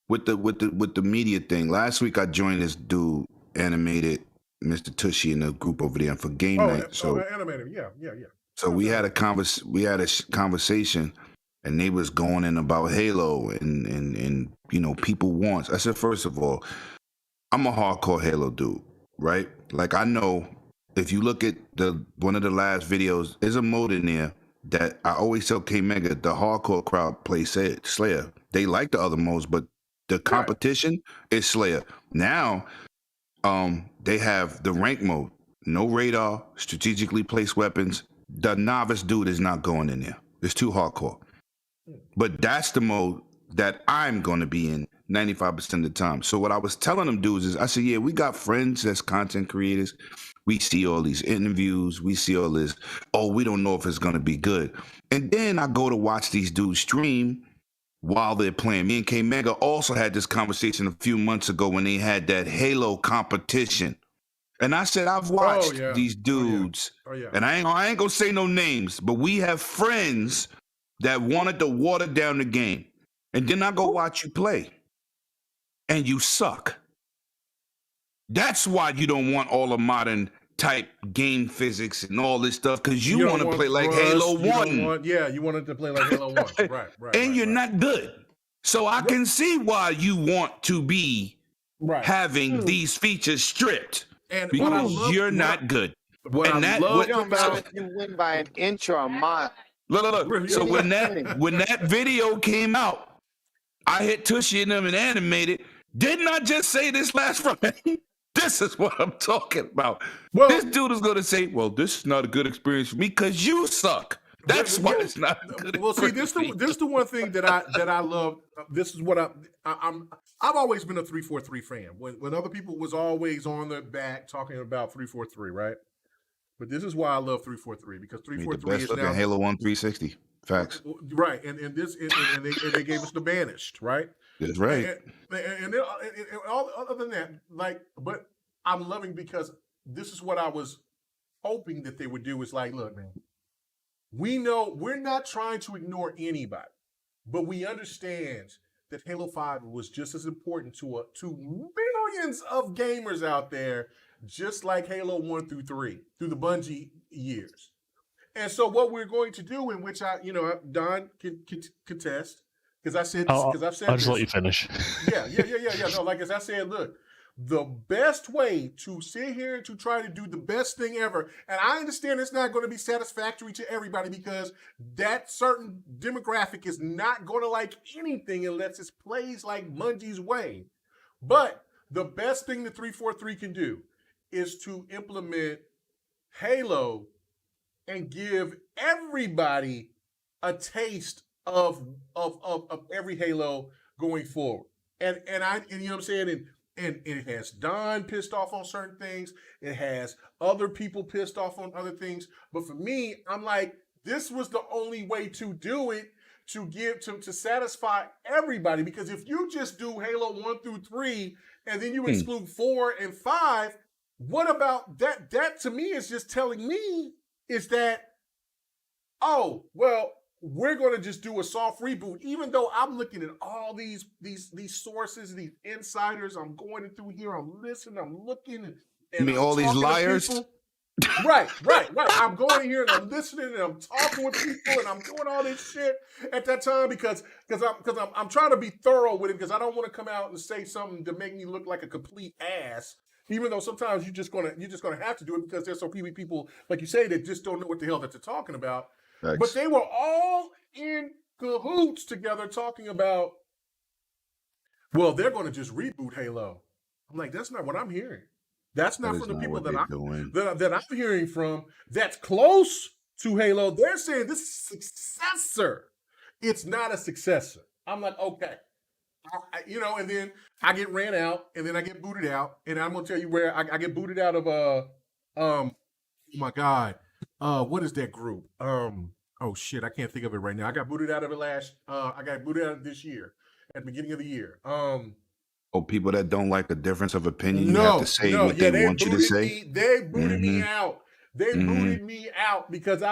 With the media thing, last week I joined this dude, animated Mr. Tushy in the group over there for game night. So animated, yeah. So we had a conversation, and they was going in about Halo and you know people wants. I said, first of all, I'm a hardcore Halo dude, right? Like I know if you look at one of the last videos, there's a mode in there that I always tell K Mega the hardcore crowd plays Slayer. They like the other modes, but the competition is Slayer. Now, they have the rank mode, no radar, strategically placed weapons. The novice dude is not going in there. It's too hardcore. But that's the mode that I'm going to be in 95% of the time. So what I was telling them dudes is, I said, yeah, we got friends that's content creators. We see all these interviews. We see all this. Oh, we don't know if it's going to be good. And then I go to watch these dudes stream while they're playing. Me and K Mega also had this conversation a few months ago when they had that Halo competition. And I said, I've watched these dudes, and I ain't gonna say no names, but we have friends that wanted to water down the game. And then I go watch you play, and you suck. That's why you don't want all the modern type game physics and all this stuff, because you want to play like Halo 1. You wanted to play like Halo 1. Right. And you're not good. So I can see why you want to be having these features stripped. And because you're not good. What I love about you win by an inch or a mile. Look. So when that video came out, I hit Tushy and them and animated. Didn't I just say this last Friday? This is what I'm talking about. Well, this dude is going to say, well, this is not a good experience for me because you suck. That's why it's not a good experience. See, this is the one thing that I love. This is what I've always been a 343 fan. When other people was always on their back talking about 343, right? But this is why I love 343, because 343 is now Halo 1 360. Facts. Right, and they gave us the Banished, right? That's right. And all other than that, like, but I'm loving because this is what I was hoping that they would do is like, look, man, we know we're not trying to ignore anybody, but we understand that Halo 5 was just as important to millions of gamers out there, just like Halo 1 through 3, through the Bungie years. And so what we're going to do, in which Don can contest, because I've said I'll just let you finish. Yeah. No, like as I said, look, the best way to sit here and to try to do the best thing ever, and I understand it's not going to be satisfactory to everybody because that certain demographic is not going to like anything unless it plays like Bungie's way. But the best thing the 343 can do is to implement Halo and give everybody a taste of every Halo going forward. And you know what I'm saying? And it has Don pissed off on certain things. It has other people pissed off on other things. But for me, I'm like, this was the only way to do it, to satisfy everybody. Because if you just do Halo 1 through 3 and then you exclude 4 and 5, what about that? That to me is just telling me is that, oh, well, we're going to just do a soft reboot, even though I'm looking at all these sources, these insiders. I'm going through here. I'm listening. I'm looking. And you mean all these liars? Right. I'm going here and I'm listening and I'm talking with people and I'm doing all this shit at that time because I'm trying to be thorough with it, because I don't want to come out and say something to make me look like a complete ass. Even though sometimes you're just gonna have to do it because there's so few people, like you say, that just don't know what the hell that they're talking about. Thanks. But they were all in cahoots together talking about, well, they're going to just reboot Halo. I'm like, that's not what I'm hearing. That's not from the people that I'm hearing from that's close to Halo. They're saying this is a successor. It's not a successor. I'm like, okay. And then I get ran out, and then I get booted out, and I'm gonna tell you where I get booted out of oh my God, what is that group? Oh shit, I can't think of it right now. I got booted out of it I got booted out of this year, at the beginning of the year. People that don't like a difference of opinion, you have to say what they want you to say. They booted me out. They booted me out because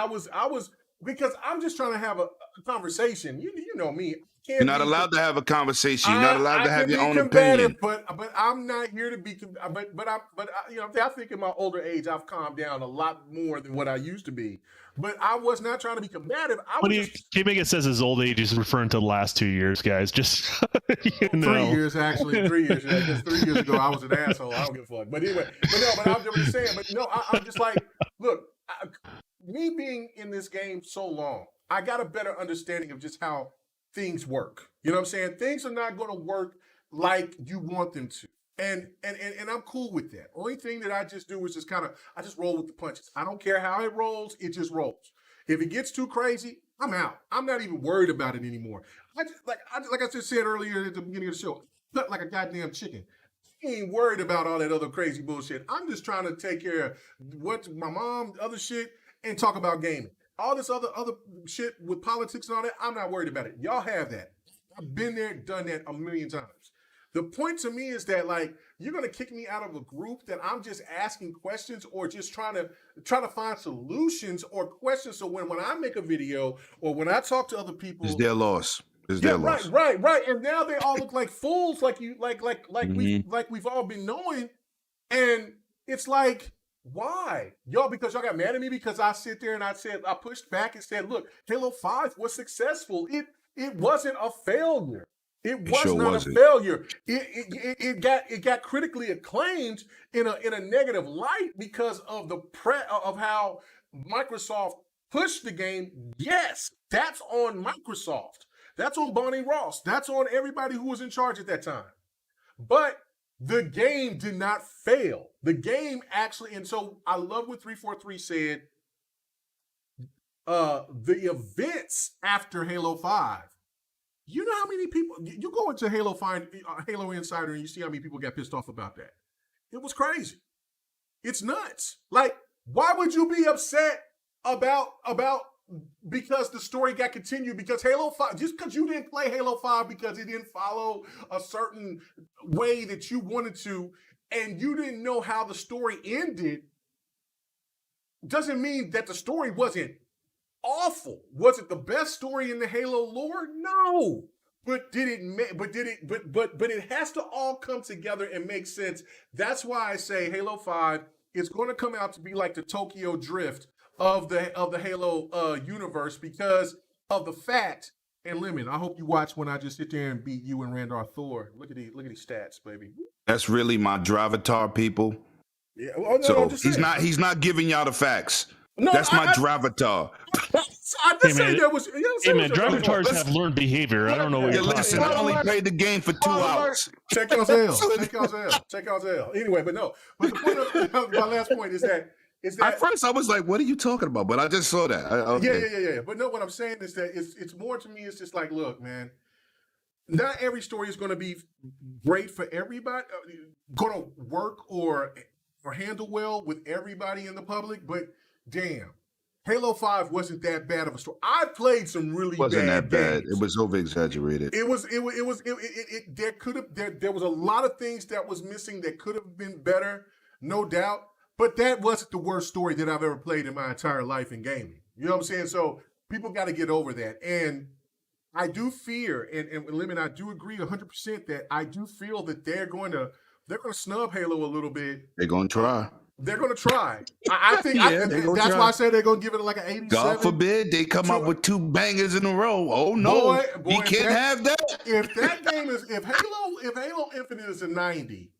because I'm just trying to have a conversation. You know me. You're not allowed to have a conversation. You're not allowed to have your own opinion. But I'm not here to be. I think in my older age I've calmed down a lot more than what I used to be. But I was not trying to be combative. K-Mega says his old age is referring to the last 2 years, guys. Just 3 years, actually. 3 years. Just 3 years ago, I was an asshole. I don't give a fuck. But anyway, I'm just saying. But no, I'm just like, look, me being in this game so long, I got a better understanding of just how things work. You know what I'm saying? Things are not going to work like you want them to. And I'm cool with that. Only thing that I just do is just I just roll with the punches. I don't care how it rolls, it just rolls. If it gets too crazy, I'm out. I'm not even worried about it anymore. Like I just said earlier at the beginning of the show, cut like a goddamn chicken. I ain't worried about all that other crazy bullshit. I'm just trying to take care of what my mom, other shit, and talk about gaming. All this other shit with politics and all that, I'm not worried about it. Y'all have that. I've been there, done that a million times. The point to me is that, like, you're gonna kick me out of a group that I'm just asking questions or just trying to find solutions or questions. So when I make a video or when I talk to other people, it's their loss. It's their loss. Right. And now they all look like fools, like we've all been knowing. And it's like, why? Y'all, because y'all got mad at me because I sit there and I pushed back and said, look, Halo 5 was successful. It wasn't a failure. It was not a failure. It got critically acclaimed in a negative light because of of how Microsoft pushed the game. Yes, that's on Microsoft. That's on Bonnie Ross. That's on everybody who was in charge at that time. But the game did not fail. The game actually, and so I love what 343 said. The events after Halo 5. You know how many people, you go into Halo Insider and you see how many people got pissed off about that. It was crazy. It's nuts. Like, why would you be upset about because the story got continued? Because Halo 5, just because you didn't play Halo 5 because it didn't follow a certain way that you wanted to, and you didn't know how the story ended, doesn't mean that the story wasn't awful. Was it the best story in the Halo lore? No. But it has to all come together and make sense. That's why I say Halo 5 is going to come out to be like the Tokyo Drift of the Halo universe because of the fact. And Lemon, I hope you watch when I just sit there and beat you and Randolph Thor. Look at these stats, baby. That's really my Dravatar, people. Yeah. He's not giving y'all the facts. No, that's my Dravatar. I just say there was. Hey man, Dravatars have learned behavior. I don't know what you're talking about. I only played the game for 2 hours. Check out L. Anyway, but no. But the point of my last point is that at first I was like, "What are you talking about?" But I just saw that. Okay. Yeah. But no, what I'm saying is that it's more to me. It's just like, look, man. Not every story is going to be great for everybody. Going to work or handle well with everybody in the public, but. Damn, Halo 5 wasn't that bad of a story. I played some really wasn't bad that bad. games. It was over exaggerated. There was a lot of things that was missing that could have been better, no doubt. But that wasn't the worst story that I've ever played in my entire life in gaming. You know what I'm saying? So people got to get over that. And I do fear, and Lemon, I do agree 100% that I do feel that they're going to snub Halo a little bit. They're going to try. They're going to try. I think that's why I said they're going to give it like an 87. God forbid they come up with 2 bangers in a row. Oh no, you can't have that. If Halo Infinite is a 90,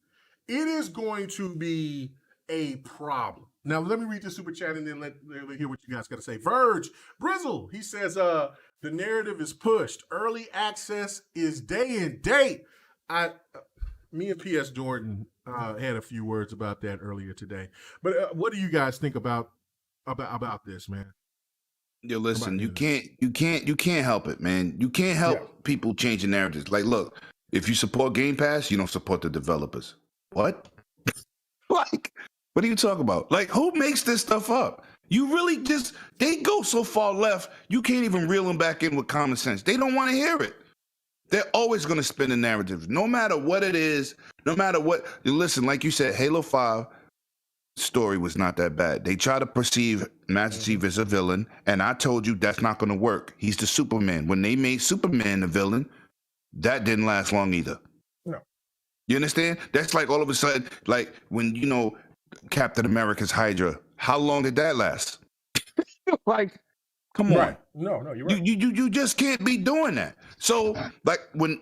it is going to be a problem. Now let me read the super chat and then let hear what you guys got to say. Verge Brizzle, he says, The narrative is pushed. Early access is day and date. Me and P.S. Jordan had a few words about that earlier today. But what do you guys think about this, man? Yo, listen, you can't help it, man. You can't help people changing narratives. Like, look, if you support Game Pass, you don't support the developers. What? Like, what are you talking about? Like, who makes this stuff up? You really they go so far left, you can't even reel them back in with common sense. They don't want to hear it. They're always going to spin the narrative, no matter what it is, no matter what. Listen, like you said, Halo 5 story was not that bad. They try to perceive Master Chief as a villain, and I told you that's not going to work. He's the Superman. When they made Superman the villain, that didn't last long either. No. You understand? That's like all of a sudden, like when, Captain America's Hydra. How long did that last? Like, come on. Right. No, you're right. You just can't be doing that. So, like, when,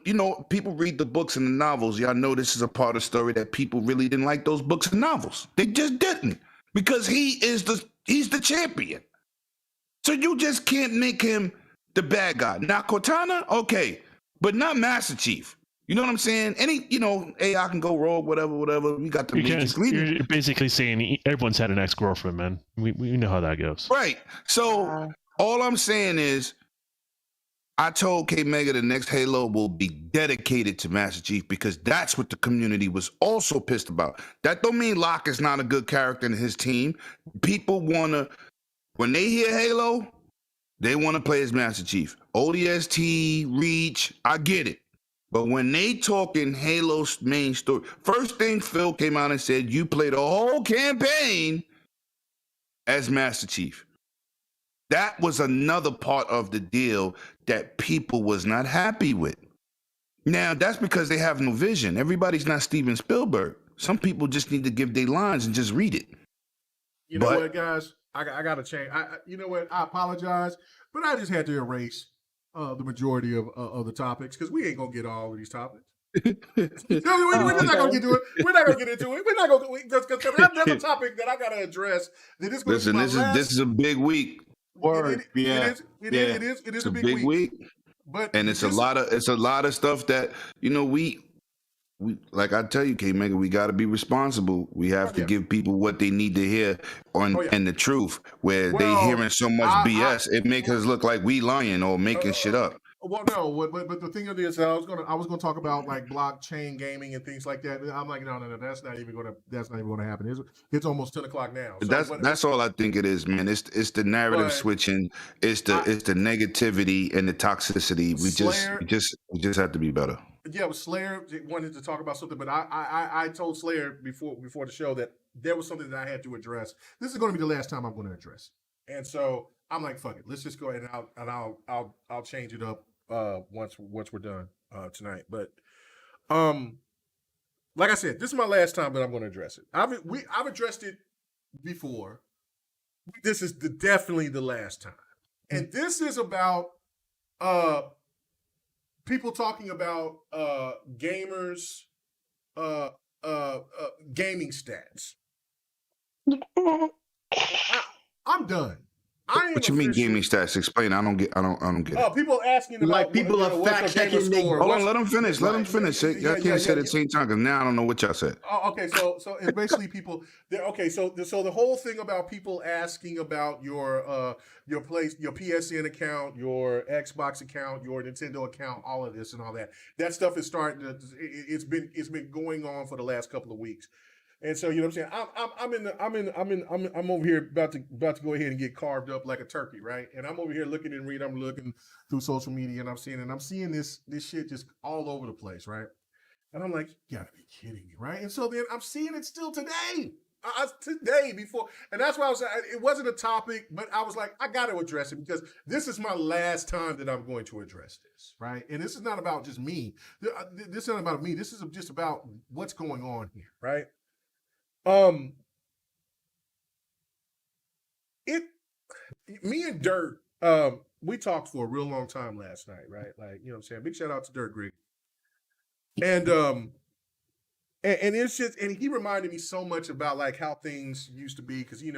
people read the books and the novels, y'all know this is a part of the story that people really didn't like those books and novels. They just didn't. Because he's the champion. So you just can't make him the bad guy. Now, Cortana, okay, but not Master Chief. You know what I'm saying? AI can go rogue, whatever. We got the You're basically saying everyone's had an ex-girlfriend, man. We know how that goes. Right. So all I'm saying is, I told K Mega the next Halo will be dedicated to Master Chief because that's what the community was also pissed about. That don't mean Locke is not a good character in his team. People when they hear Halo, they want to play as Master Chief. ODST, Reach, I get it. But when they talking Halo's main story, first thing Phil came out and said, you play the whole campaign as Master Chief. That was another part of the deal that people was not happy with. Now, that's because they have no vision. Everybody's not Steven Spielberg. Some people just need to give their lines and just read it. You know what, guys? I got to change. You know what? I apologize, but I just had to erase the majority of the topics because we ain't gonna get all of these topics. We're not gonna get to it. We're not gonna get into it. We're not gonna because that's a topic that I gotta address. That is going to be my last. This is a big week. Word. It is a big week. But it's a lot of stuff that we like I tell you, K Mega, we got to be responsible. We have to give people what they need to hear and the truth. Where they hearing so much BS, it makes us look like we lying or making shit up. Well, no, but the thing is, I was gonna talk about like blockchain gaming and things like that. I'm like, no, that's not even gonna happen. It's almost 10:00 now. So, that's all I think it is, man. It's the narrative switching. It's the negativity and the toxicity. We just have to be better. Yeah, Slayer wanted to talk about something, but I told Slayer before the show that there was something that I had to address. This is going to be the last time I'm going to address it, and so I'm like, fuck it, let's just go ahead and I'll change it up once we're done tonight. But like I said, this is my last time that I'm going to address it. I've addressed it before. This is definitely the last time, and this is about people talking about gamers gaming stats. I'm done. What you mean gaming stats? Explain. I don't get it. People asking about people are fact checking. Hold on, let them finish. Let them finish. Y'all can't say it at the same time because now I don't know what y'all said. Oh, okay. So it's basically people. Okay. So the whole thing about people asking about your PSN account, your Xbox account, your Nintendo account, all of this and all that. That stuff is starting to. It's been going on for the last couple of weeks. And so, you know what I'm saying? I'm over here about to go ahead and get carved up like a turkey, right? And I'm over here looking through social media and I'm seeing this shit just all over the place, right? And I'm like, you gotta be kidding me, right? And so then I'm seeing it still today. Before, and that's why I was saying it wasn't a topic, but I was like, I got to address it because this is my last time that I'm going to address this, right? And this is not about just me. This is not about me. This is just about what's going on here, right? Me and Dirt, we talked for a real long time last night, right? Like, you know what I'm saying? Big shout out to Dirt Greg. And it's just, and he reminded me so much about like how things used to be. Cause he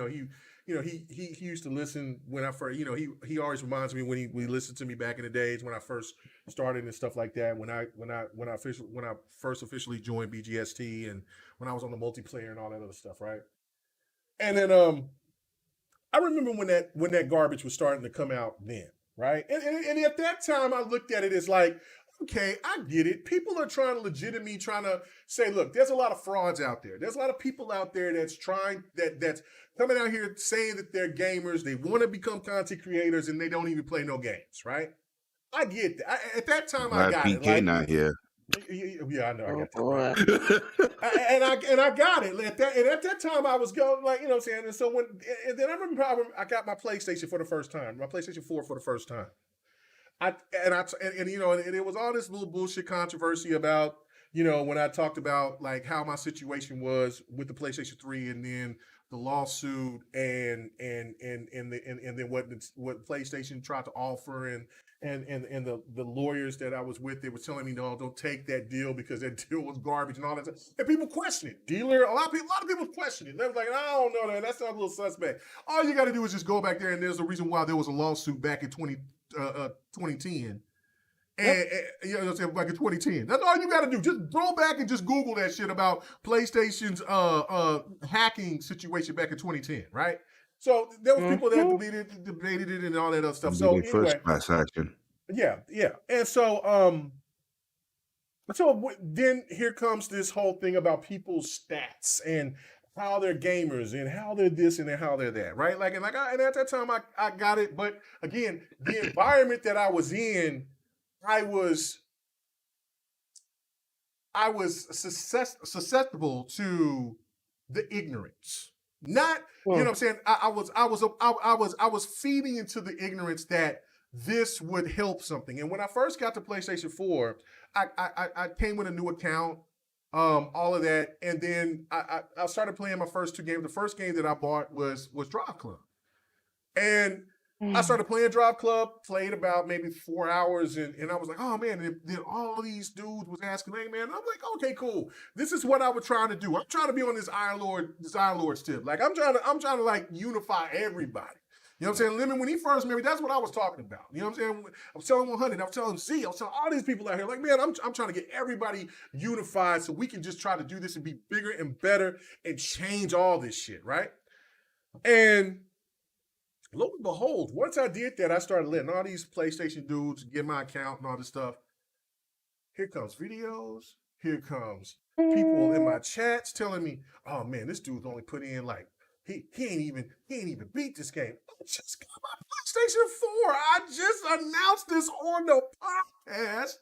he used to listen when I first, he always reminds me when he listened to me back in the days when I first started and stuff like that. When I first officially joined BGST and when I was on the multiplayer and all that other stuff, right? And then I remember when that garbage was starting to come out then, right? And at that time I looked at it as like, okay, I get it. People are trying to say, look, there's a lot of frauds out there. There's a lot of people out there that's coming out here saying that they're gamers. They want to become content creators and they don't even play no games, right? I get that. At that time, I got it. PK not here. Yeah, I know. I got that. Right? and I got it. At that time, I was going like, you know what I'm saying? And so then I remember I got my PlayStation for the first time, my PlayStation 4 for the first time. And it was all this little bullshit controversy about, when I talked about like how my situation was with the PlayStation 3 and then the lawsuit and then what PlayStation tried to offer and the lawyers that I was with, they were telling me, no, don't take that deal because that deal was garbage and all that stuff. And people question it. A lot of people question it. They was like, I don't know that. That sounds a little suspect. All you got to do is just go back there and there's a reason why there was a lawsuit back in 2010. And you know what I'm saying, back in 2010. That's all you got to do. Just go back and just Google that shit about PlayStation's hacking situation back in 2010, right? So there was people that debated it and all that other stuff. So anyway, first class action. Yeah. And so then here comes this whole thing about people's stats and how they're gamers and how they're this and how they're that, right? And at that time I got it, but again, the environment that I was in, I was susceptible to the ignorance. Not, you know what I'm saying? I was feeding into the ignorance that this would help something. And when I first got to PlayStation 4, I came with a new account, all of that, and then I started playing my first two games. The first game that I bought was Drive Club, and I started playing Drive Club. Played about maybe 4 hours, and I was like, oh man! And then all of these dudes was asking, hey man, I'm like, okay, cool. This is what I was trying to do. I'm trying to be on this Iron Lord's tip. Like I'm trying to like unify everybody. You know what I'm saying? Lemon, when he first married, that's what I was talking about. You know what I'm saying? I was telling 100, I was telling Z, I was telling all these people out here, like, man, I'm trying to get everybody unified so we can just try to do this and be bigger and better and change all this shit, right? And lo and behold, once I did that, I started letting all these PlayStation dudes get my account and all this stuff. Here comes videos. Here comes people in my chats telling me, oh man, this dude's only put in like, he ain't even beat this game. I just got my PlayStation 4. I just announced this on the podcast.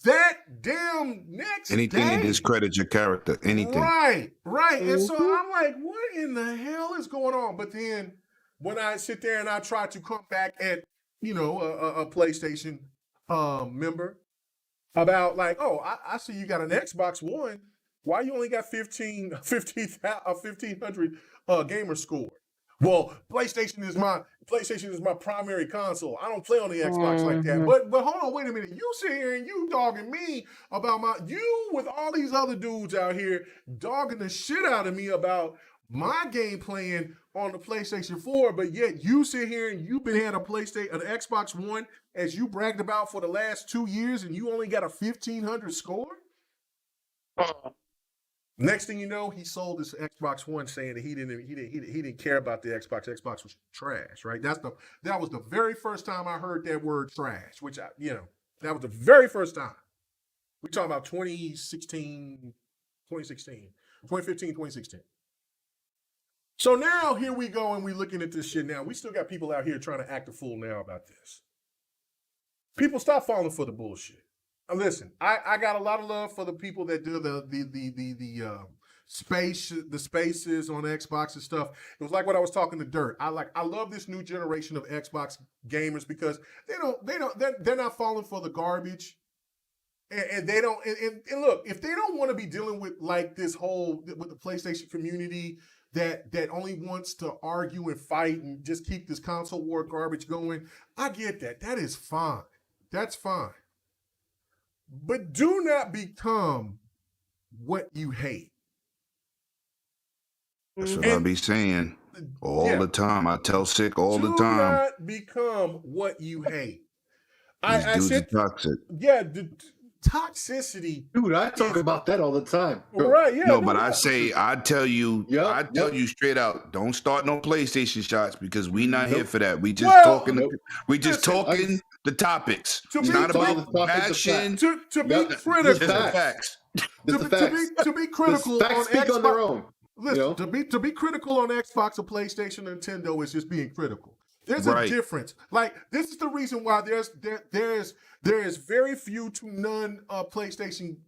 That damn next anything day. to discredit your character. Anything. Right. And so I'm like, what in the hell is going on? But then when I sit there and I try to come back at, a PlayStation member about like, oh, I see you got an Xbox One. Why you only got 1,500 gamer score? Well, PlayStation is my primary console. I don't play on the Xbox like that. But hold on, wait a minute. You sit here and you dogging me about you with all these other dudes out here dogging the shit out of me about my game playing on the PlayStation 4, but yet you sit here and you've been had an Xbox One as you bragged about for the last 2 years, and you only got a 1,500 score. Next thing you know, he sold his Xbox One, saying that he didn't care about the Xbox. Xbox was trash, right? That was the very first time I heard that word trash, which that was the very first time. We talking about 2015, 2016. So now here we go and we looking at this shit now. We still got people out here trying to act a fool now about this. People, stop falling for the bullshit. Now listen, I got a lot of love for the people that do the spaces on Xbox and stuff. It was like what I was talking to Dirt. I love this new generation of Xbox gamers because they're not falling for the garbage. And they don't and look, if they don't want to be dealing with like this whole with the PlayStation community that only wants to argue and fight and just keep this console war garbage going, I get that. That is fine. That's fine. But do not become what you hate. That's what I be saying. All the time. I tell Sick all the time. Do not become what you hate. These dudes are toxic. Yeah, the toxicity. Dude, I talk about that all the time. Right, yeah. No, but I tell you straight out, don't start no PlayStation shots because we not here for that. We just talking the topics. It's not about passion. To be critical. Facts. To be critical on speak on their own. Listen, to be critical on Xbox or PlayStation or Nintendo is just being critical. There's a difference. Like, this is the reason why there is very few to none PlayStation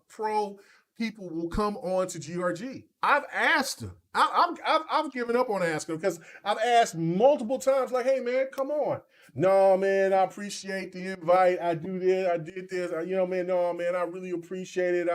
Pro people will come on to GRG. I've asked them. I've given up on asking them because I've asked multiple times, like, hey man, come on. No man, I appreciate the invite. I do this. I did this. No man, I really appreciate it.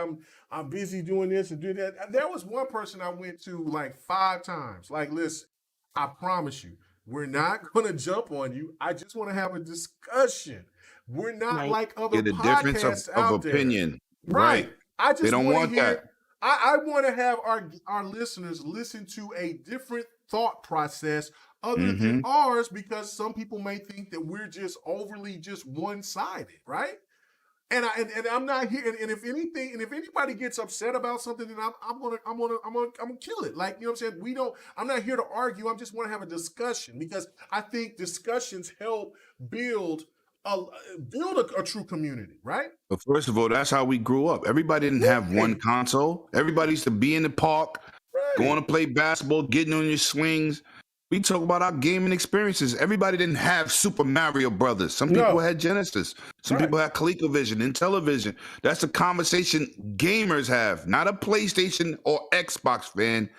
I'm busy doing this and doing that. There was one person I went to like 5 times. Like, listen, I promise you, we're not going to jump on you. I just want to have a discussion. We're not like other podcasts difference of opinion. There. Right. I just they don't want that. I want to have our listeners listen to a different thought process other than ours, because some people may think that we're just overly just one-sided, right? And I'm not here. And if anything, and if anybody gets upset about something, then I'm gonna kill it. Like, you know what I'm saying? I'm not here to argue. I just want to have a discussion, because I think discussions help build a true community, right? But first of all, that's how we grew up. Everybody didn't have one console. Everybody used to be in the park, going to play basketball, getting on your swings. We talk about our gaming experiences. Everybody didn't have Super Mario Brothers. Some people had Genesis. Some people had ColecoVision and television. That's the conversation gamers have, not a PlayStation or Xbox fan.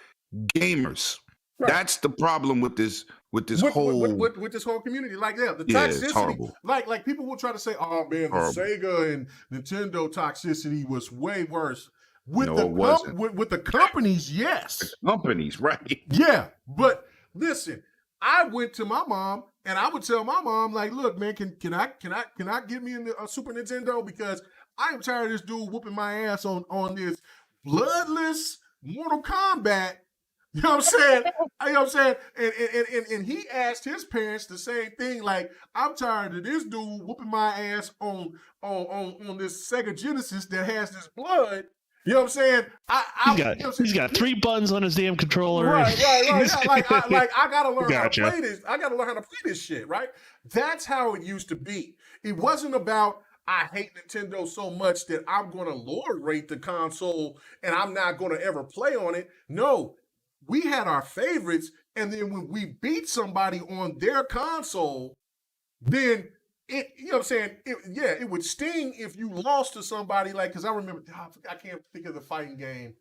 Gamers. Right. That's the problem with this whole community. Like the toxicity. It's horrible. Like people will try to say, "Oh man, the Sega and Nintendo toxicity was way worse." With the companies, yes. The companies, right? Yeah, but listen, I went to my mom and I would tell my mom, like, look, man, can I get me a Super Nintendo, because I am tired of this dude whooping my ass on this bloodless Mortal Kombat. You know what I'm saying? And he asked his parents the same thing, like, I'm tired of this dude whooping my ass on this Sega Genesis that has this blood. You know what I'm saying? He's got 3 buttons on his damn controller. Right. I gotta learn how to play this. I gotta learn how to play this shit, right? That's how it used to be. It wasn't about, I hate Nintendo so much that I'm gonna lord rate the console and I'm not gonna ever play on it. No, we had our favorites, and then when we beat somebody on their console, then you know what I'm saying? It would sting if you lost to somebody, like, because I remember, I can't think of the fighting game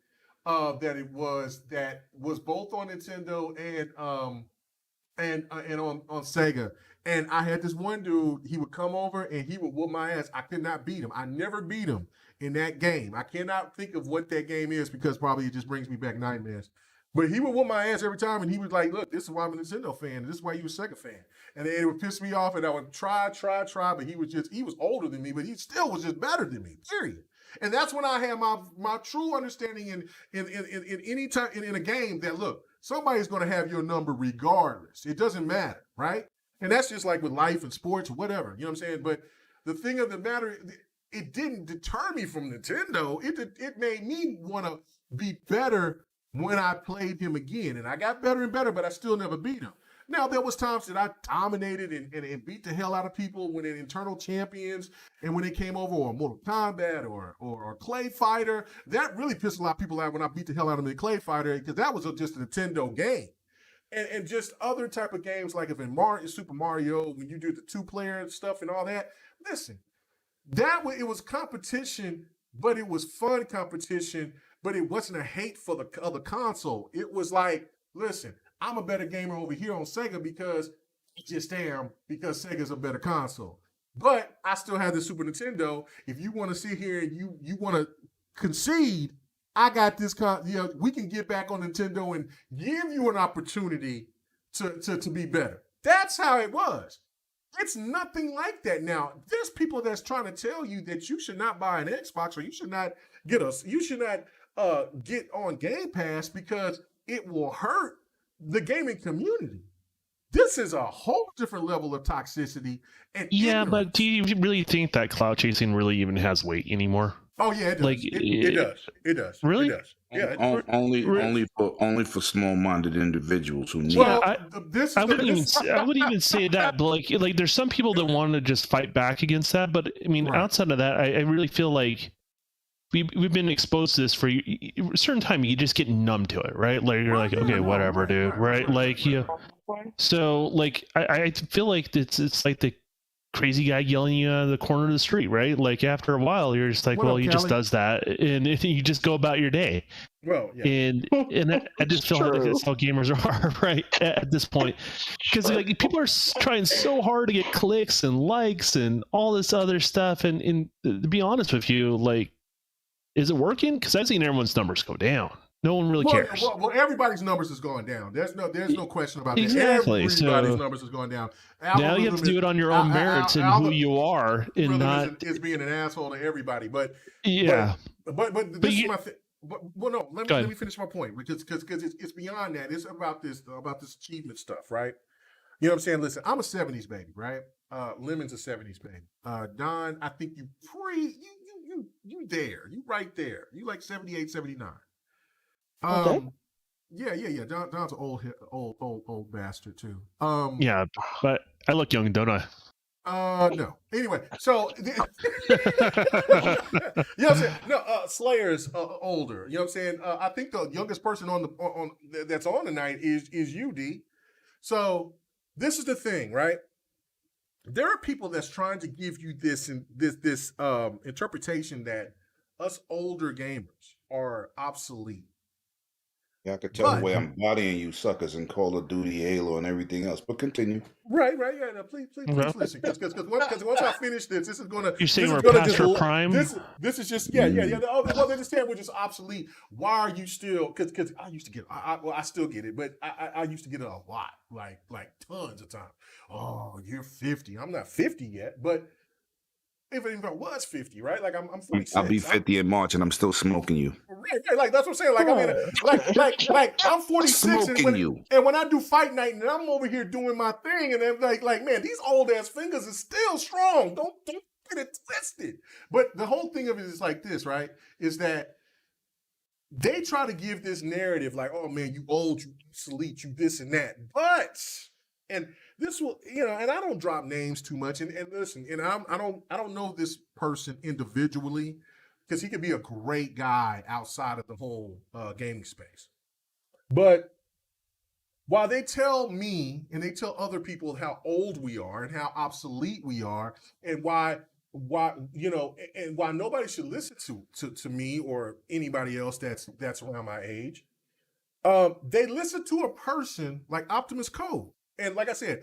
that was both on Nintendo and on Sega. And I had this one dude, he would come over and he would whoop my ass. I could not beat him. I never beat him in that game. I cannot think of what that game is, because probably it just brings me back nightmares. But he would whoop my ass every time, and he was like, look, this is why I'm a Nintendo fan, and this is why you a Sega fan. And then it would piss me off, and I would try, but he was older than me, but he still was just better than me, period. And that's when I had my true understanding in any time in a game that, look, somebody's going to have your number regardless. It doesn't matter, right? And that's just like with life and sports or whatever, you know what I'm saying? But the thing of the matter, it didn't deter me from Nintendo. It made me want to be better when I played him again. And I got better and better, but I still never beat him. Now, there was times that I dominated and beat the hell out of people when in internal champions and when they came over on Mortal Kombat or Clay Fighter. That really pissed a lot of people out when I beat the hell out of them in Clay Fighter, because that was just a Nintendo game. And just other type of games, like if in Super Mario, when you do the 2-player stuff and all that. Listen, it was competition, but it was fun competition. But it wasn't a hate for the other console. It was like, listen, I'm a better gamer over here on Sega because Sega's a better console. But I still have the Super Nintendo. If you want to sit here and you want to concede, I got this. We can get back on Nintendo and give you an opportunity to be better. That's how it was. It's nothing like that now. There's people that's trying to tell you that you should not buy an Xbox, or you should not get on Game Pass because it will hurt the gaming community. This is a whole different level of toxicity and ignorance. But do you really think that cloud chasing really even has weight anymore? Oh yeah, it does. Like, it does. It does. Really? It does. Yeah. Only for small-minded individuals who need. Well, I wouldn't even say that, but like there's some people that want to just fight back against that. But I mean, outside of that, I really feel like we've been exposed to this for a certain time. You just get numb to it, right? Like you're like, okay, whatever, dude, right? Like so like I feel like it's like the crazy guy yelling you out of the corner of the street, right? Like after a while, you're just like, he just does that, and you just go about your day. Well, yeah. And I just feel like that's how gamers are, right? At this point, because like people are trying so hard to get clicks and likes and all this other stuff, and to be honest with you, like, is it working? Because I've seen everyone's numbers go down. No one really cares. Well, everybody's numbers is going down. There's no question about that. Exactly. Everybody's numbers is going down. Now you have to do it on your own merits and who you are, and not is being an asshole to everybody. But but this is my thing. No, let me finish my point, because it's beyond that. It's about this achievement stuff, right? You know what I'm saying? Listen, I'm a 70s baby, right? Lemon's a 70s baby. Don, I think you there. You right there. You like 78, 79. Okay. Yeah. Don's an old bastard too. Yeah, but I look young, don't I? No. Anyway, so you know what I'm saying? No, Slayer's older. You know what I'm saying? I think the youngest person on that's on tonight is you, D. So this is the thing, right? There are people that's trying to give you this interpretation that us older gamers are obsolete. Yeah, I could tell the way I'm bodying you suckers in Call of Duty, Halo, and everything else. But continue. Right. Yeah. No, please listen. Because once I finish this is gonna. You're saying we're past our prime. This is just well, they just saying we're just obsolete. Why are you still? Because I used to get. I still get it, but I used to get it a lot, like tons of time. Oh, you're 50. I'm not 50 yet, but. If I was 50, right? Like I'm 46. I'll be 50 in March, and I'm still smoking you. Right. Like that's what I'm saying. Like I mean, like I'm 46, and when I do fight night, and I'm over here doing my thing, and then like man, these old ass fingers is still strong. Don't get it twisted. But the whole thing of it is like this, right? Is that they try to give this narrative like, oh man, you old, you obsolete, you this and that, and this will, and I don't drop names too much. And listen, and I don't know this person individually, because he could be a great guy outside of the whole gaming space. But while they tell me and they tell other people how old we are and how obsolete we are, and why and why nobody should listen to me or anybody else that's around my age, they listen to a person like Optimus Code. And like I said,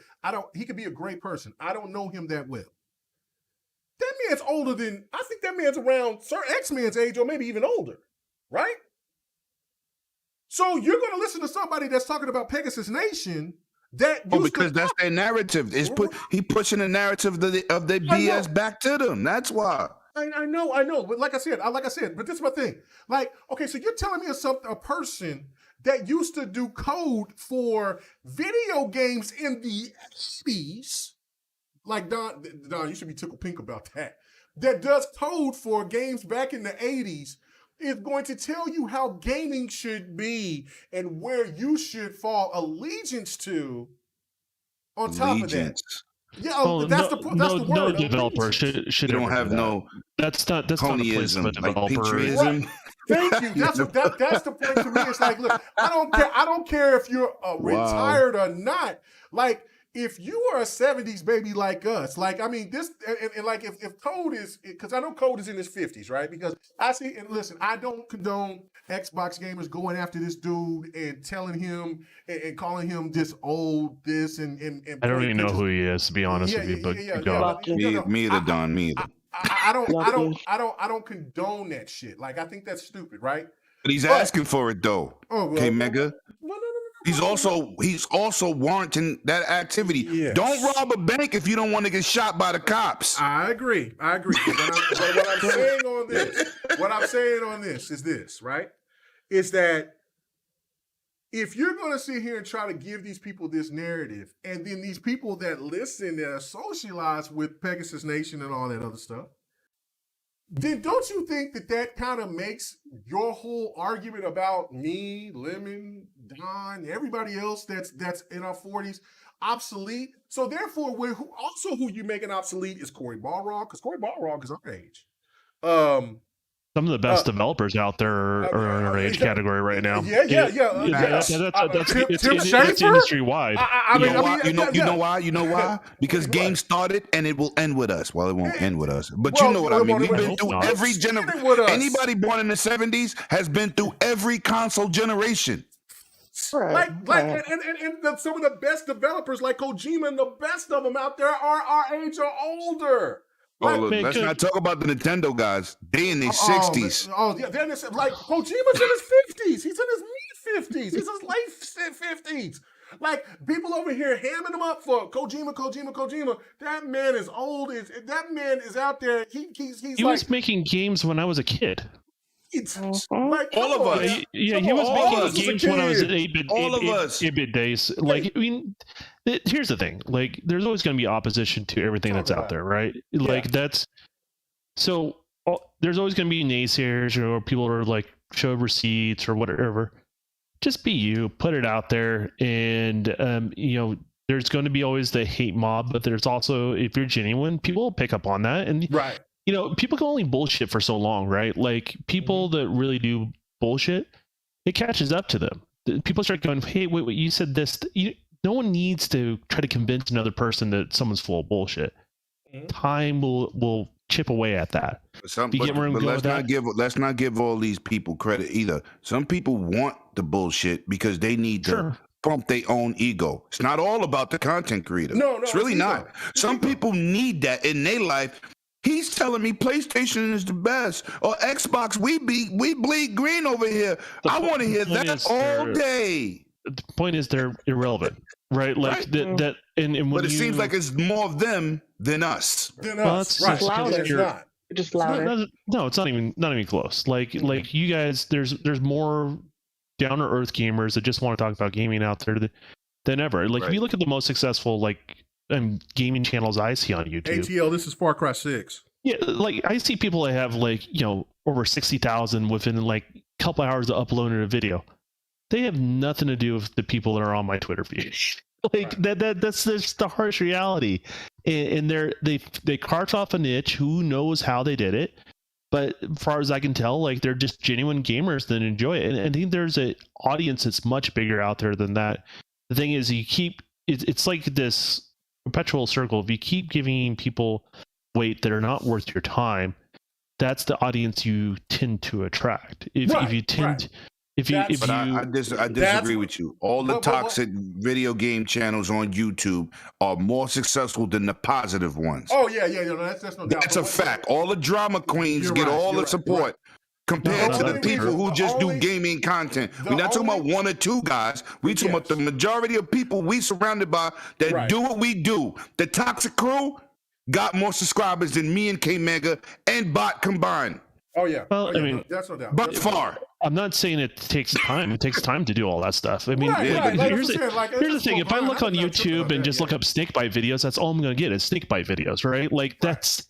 he could be a great person. I don't know him that well. That man's older than, I think that man's around Sir X-Man's age or maybe even older, right? So you're going to listen to somebody that's talking about Pegasus Nation because that's their narrative. He pushing the narrative of the BS back to them. That's why. I know. But like I said, but this is my thing. Like, okay, so you're telling me a person that used to do code for video games in the 80s, like Don, you should be tickled pink about that does code for games back in the 80s, is going to tell you how gaming should be and where you should fall allegiance to on top of that. Yeah, that's the word. No developer should don't have that. No. That's not the place of a developer. Right. Thank you. That's the point to me. It's like, look, I don't care if you're retired or not. Like, if you are a 70s baby like us, like, I mean, this, and like, if Code is, because I know Code is in his 50s, right? Because I see, and listen, I don't condone Xbox gamers going after this dude and telling him and calling him this old, this, and I don't even know who he is, to be honest with you, but me either, Don, me either. I don't condone that shit. Like, I think that's stupid, right? But he's asking for it though. Okay, Mega. No. He's also warranting that activity. Yes. Don't rob a bank if you don't want to get shot by the cops. I agree. But what I'm saying on this is this, right? Is that if you're going to sit here and try to give these people this narrative, and then these people that listen that are socialized with Pegasus Nation and all that other stuff, then don't you think that kind of makes your whole argument about me, Lemon, Don, everybody else that's in our 40s obsolete? So therefore, who you making obsolete is Corey Balrog, because Corey Balrog is our age. Some of the best developers out there are in our age category right now. That's industry wide. You know why? Because games started and it will end with us. Well, it won't end with us, but you know what I mean. We've been through every generation. Anybody born in the 70s has been through every console generation. Right. And some of the best developers like Kojima and the best of them out there are our age or older. Oh, look, let's not talk about the Nintendo guys. They in their 60s. They're like Kojima's in his 50s. He's in his mid-50s. He's in his late 50s. Like, people over here hamming him up for Kojima. That man is old. That man is out there. He was making games when I was a kid. It's like all of us. Yeah, he was making games when I was 8-bit days. Like, I mean, here's the thing. Like, there's always going to be opposition to everything that's out there, right? Like, there's always going to be naysayers or people who are like, show receipts or whatever. Just be you, put it out there, and there's going to be always the hate mob, but there's also, if you're genuine, people will pick up on that, and right. People can only bullshit for so long, right? Like, people that really do bullshit, it catches up to them. People start going, hey, wait, you said this. No one needs to try to convince another person that someone's full of bullshit. Time will chip away at that. Let's not give all these people credit either. Some people want the bullshit because they need to pump their own ego. It's not all about the content creator. No, it's really not. Some people need that in their life. He's telling me PlayStation is the best, or Xbox. We bleed green over here. I want to hear that all day. The point is, they're irrelevant, right? Like that. And but it seems like it's more of them than us. Just louder. Just louder. No, it's not even close. Like you guys, there's more down to earth gamers that just want to talk about gaming out there than ever. Like, if you look at the most successful gaming channels I see on YouTube. ATL, this is Far Cry 6. Yeah, like, I see people that have over 60,000 within like a couple hours of uploading a video. They have nothing to do with the people that are on my Twitter feed. That's just the harsh reality. And they carved off a niche. Who knows how they did it? But as far as I can tell, like, they're just genuine gamers that enjoy it. And I think there's an audience that's much bigger out there than that. The thing is, it's like this perpetual circle. If you keep giving people weight that are not worth your time, that's the audience you tend to attract. I disagree with you. All the toxic video game channels on YouTube are more successful than the positive ones. Oh yeah, that's no doubt. That's a fact. All the drama queens get all the support. Compared to the people who just do gaming content. We're not talking about one or two guys. We're talking about the majority of people we surrounded by that do what we do. The toxic crew got more subscribers than me and K Mega and Bot combined. Oh yeah. Well, I mean, that's no doubt. But far. I'm not saying it takes time. It takes time to do all that stuff. I mean, here's the thing. If I look on YouTube and just look up snakebite videos, that's all I'm going to get is snakebite videos, right? Like, that's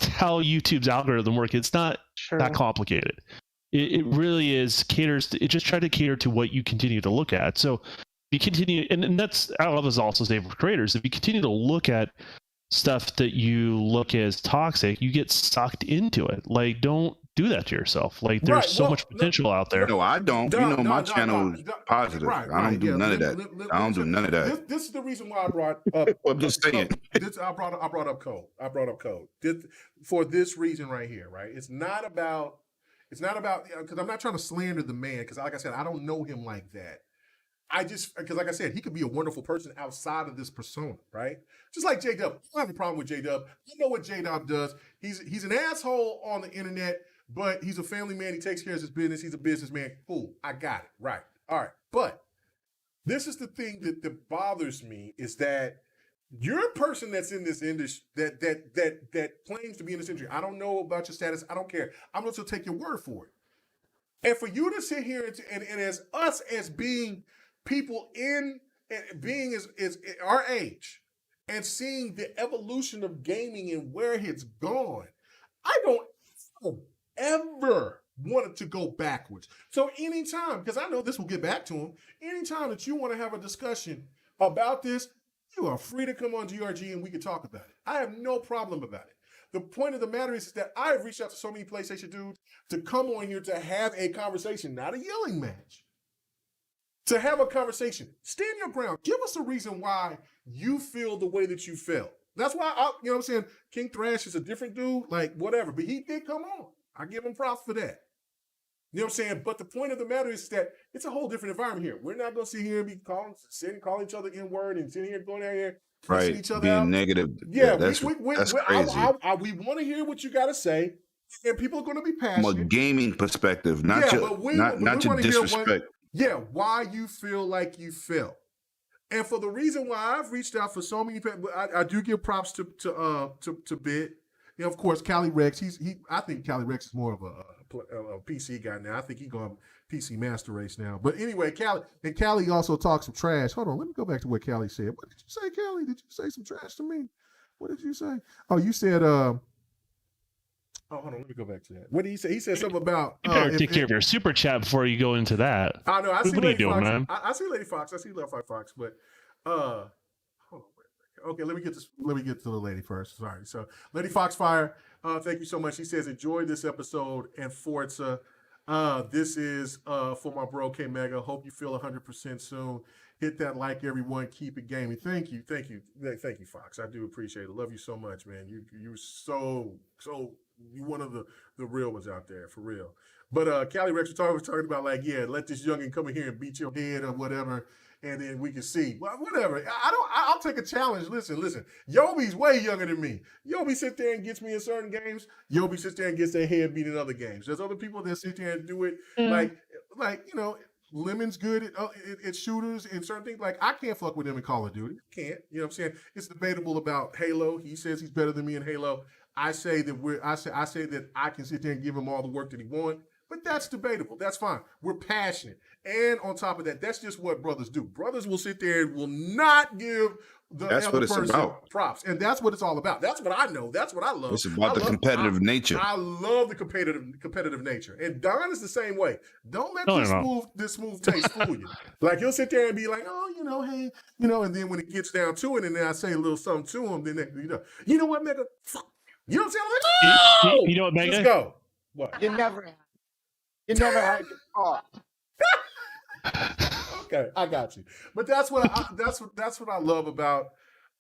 how YouTube's algorithm works. It's not that complicated. It really is it just try to cater to what you continue to look at. So you continue, and that's, I love this also say for creators, if you continue to look at stuff that you look as toxic, you get sucked into it. Like, don't do that to yourself. Like, there's so much potential out there. No, I don't. My channel is positive. I don't do none of that. I don't do none of that. This is the reason why I brought up. I'm just saying. I brought up code. For this reason right here. Right. It's not about because I'm not trying to slander the man, because like I said, I don't know him like that. Because like I said, he could be a wonderful person outside of this persona, right? Just like J-Dub. I don't have a problem with J-Dub. I know what J-Dub does. He's an asshole on the internet, but he's a family man. He takes care of his business. He's a businessman. Cool. I got it. Right. All right. But this is the thing that bothers me, is that you're a person that's in this industry that claims to be in this industry. I don't know about your status. I don't care. I'm going to take your word for it. And for you to sit here and as us as being people being is our age and seeing the evolution of gaming and where it's gone, I don't ever want it to go backwards. So anytime, because I know this will get back to him, anytime that you want to have a discussion about this, you are free to come on GRG and we can talk about it. I have no problem about it. The point of the matter is that I've reached out to so many PlayStation dudes to come on here to have a conversation, not a yelling match. To have a conversation. Stand your ground. Give us a reason why you feel the way that you felt. That's why, you know what I'm saying? King Thrash is a different dude, like whatever. But he did come on. I give him props for that. You know what I'm saying? But the point of the matter is that it's a whole different environment here. We're not going to sit here and be calling each other N-word and sitting here going out here right, each other being out. negative. Yeah, that's crazy. We want to hear what you got to say, and people are going to be passionate. From a gaming perspective, not to disrespect. Why you feel like you felt. And for the reason why I've reached out for so many people, I do give props to Bit. You know, of course, Cali Rex. I think Cali Rex is more of a PC guy now. I think he's going PC Master Race now. But anyway, Cali also talks some trash. Hold on, let me go back to what Cali said. What did you say, Cali? Did you say some trash to me? What did you say? Oh, you said Oh, hold on, let me go back to that. What did he say? He said something about you better take care of your super chat before you go into that. I know. What are you doing, man? I see Lady Fox. I see Love Fight Fox, but hold on, okay, let me get to the lady first. Sorry. So Lady Foxfire, thank you so much. She says, enjoyed this episode and Forza. This is for my bro K Mega. Hope you feel 100% soon. Hit that like, everyone. Keep it gaming. Thank you, Fox. I do appreciate it. Love you so much, man. You so you one of the real ones out there, for real. But Cali Rex was talking about like, yeah, let this youngin' come in here and beat your head or whatever, and then we can see. Well, whatever. I'll take a challenge. Listen. Yobi's way younger than me. Yobi sit there and gets me in certain games. Yobi sits there and gets their head beat in other games. There's other people that sit there and do it like you know. Lemon's good at shooters and certain things. Like, I can't fuck with him in Call of Duty. Can't. You know what I'm saying? It's debatable about Halo. He says he's better than me in Halo. I say that I can sit there and give him all the work that he wants, but that's debatable. That's fine. We're passionate. And on top of that, that's just what brothers do. Brothers will sit there and will not give the other person props. And that's what it's all about. That's what I know. That's what I love. It's about the competitive nature. I love the competitive nature. And Don is the same way. Don't let this smooth taste fool you. Like, he'll sit there and be like, oh, hey, and then when it gets down to it, and then I say a little something to him, then you know what, Mega? Fuck. You know what I'm saying? Like, you know what, Mega? Let's go. What? You never had your car. Okay, I got you. But that's what I love about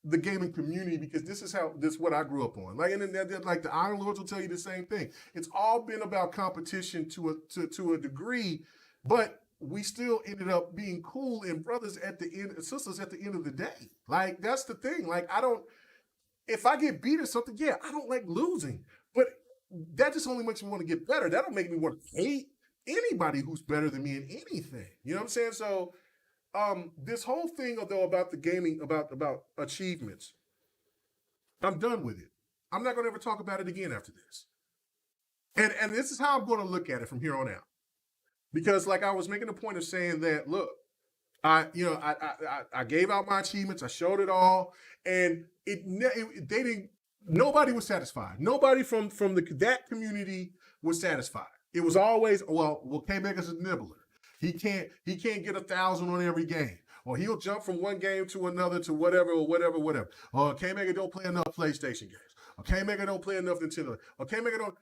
the gaming community, because this is what I grew up on. Like, and then like the Iron Lords will tell you the same thing. It's all been about competition to a degree, but we still ended up being cool and brothers at the end, sisters at the end of the day. Like, that's the thing. Like, if I get beat or something, I don't like losing, but that just only makes me want to get better. That don't make me want to hate anybody who's better than me in anything. You know what I'm saying? So this whole thing, though, about the gaming, about achievements, I'm done with it. I'm not going to ever talk about it again after this. And this is how I'm going to look at it from here on out. Because, like, I was making a point of saying that, look, I gave out my achievements, I showed it all, and nobody was satisfied. Nobody from that community was satisfied. It was always, well, K-Mega's a nibbler. He can't get 1,000 on every game. Or he'll jump from one game to another to whatever. Or K-Mega don't play enough PlayStation games. Or K-Mega don't play enough Nintendo. Or K-Mega don't...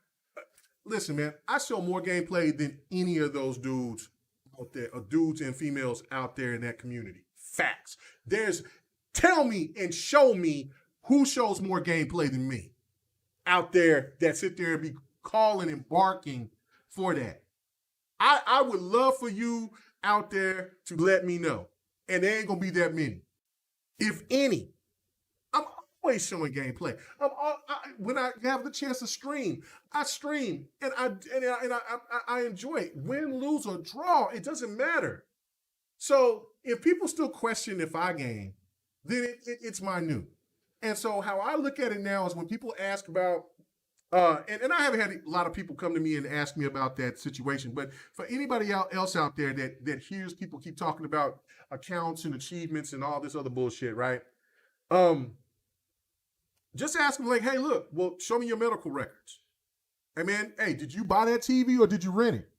Listen, man, I show more gameplay than any of those dudes out there, or dudes and females out there in that community. Facts. Tell me and show me who shows more gameplay than me out there that sit there and be calling and barking for that. I would love for you out there to let me know. And there ain't gonna be that many. If any. I'm always showing gameplay. When I have the chance to stream, I stream and I enjoy it. Win, lose, or draw, it doesn't matter. So if people still question if I game, then it's my new. And so how I look at it now is when people ask about And I haven't had a lot of people come to me and ask me about that situation. But for anybody else out there that hears people keep talking about accounts and achievements and all this other bullshit, right? Just ask them like, hey, look, well, show me your medical records. Hey man, hey, did you buy that TV or did you rent it?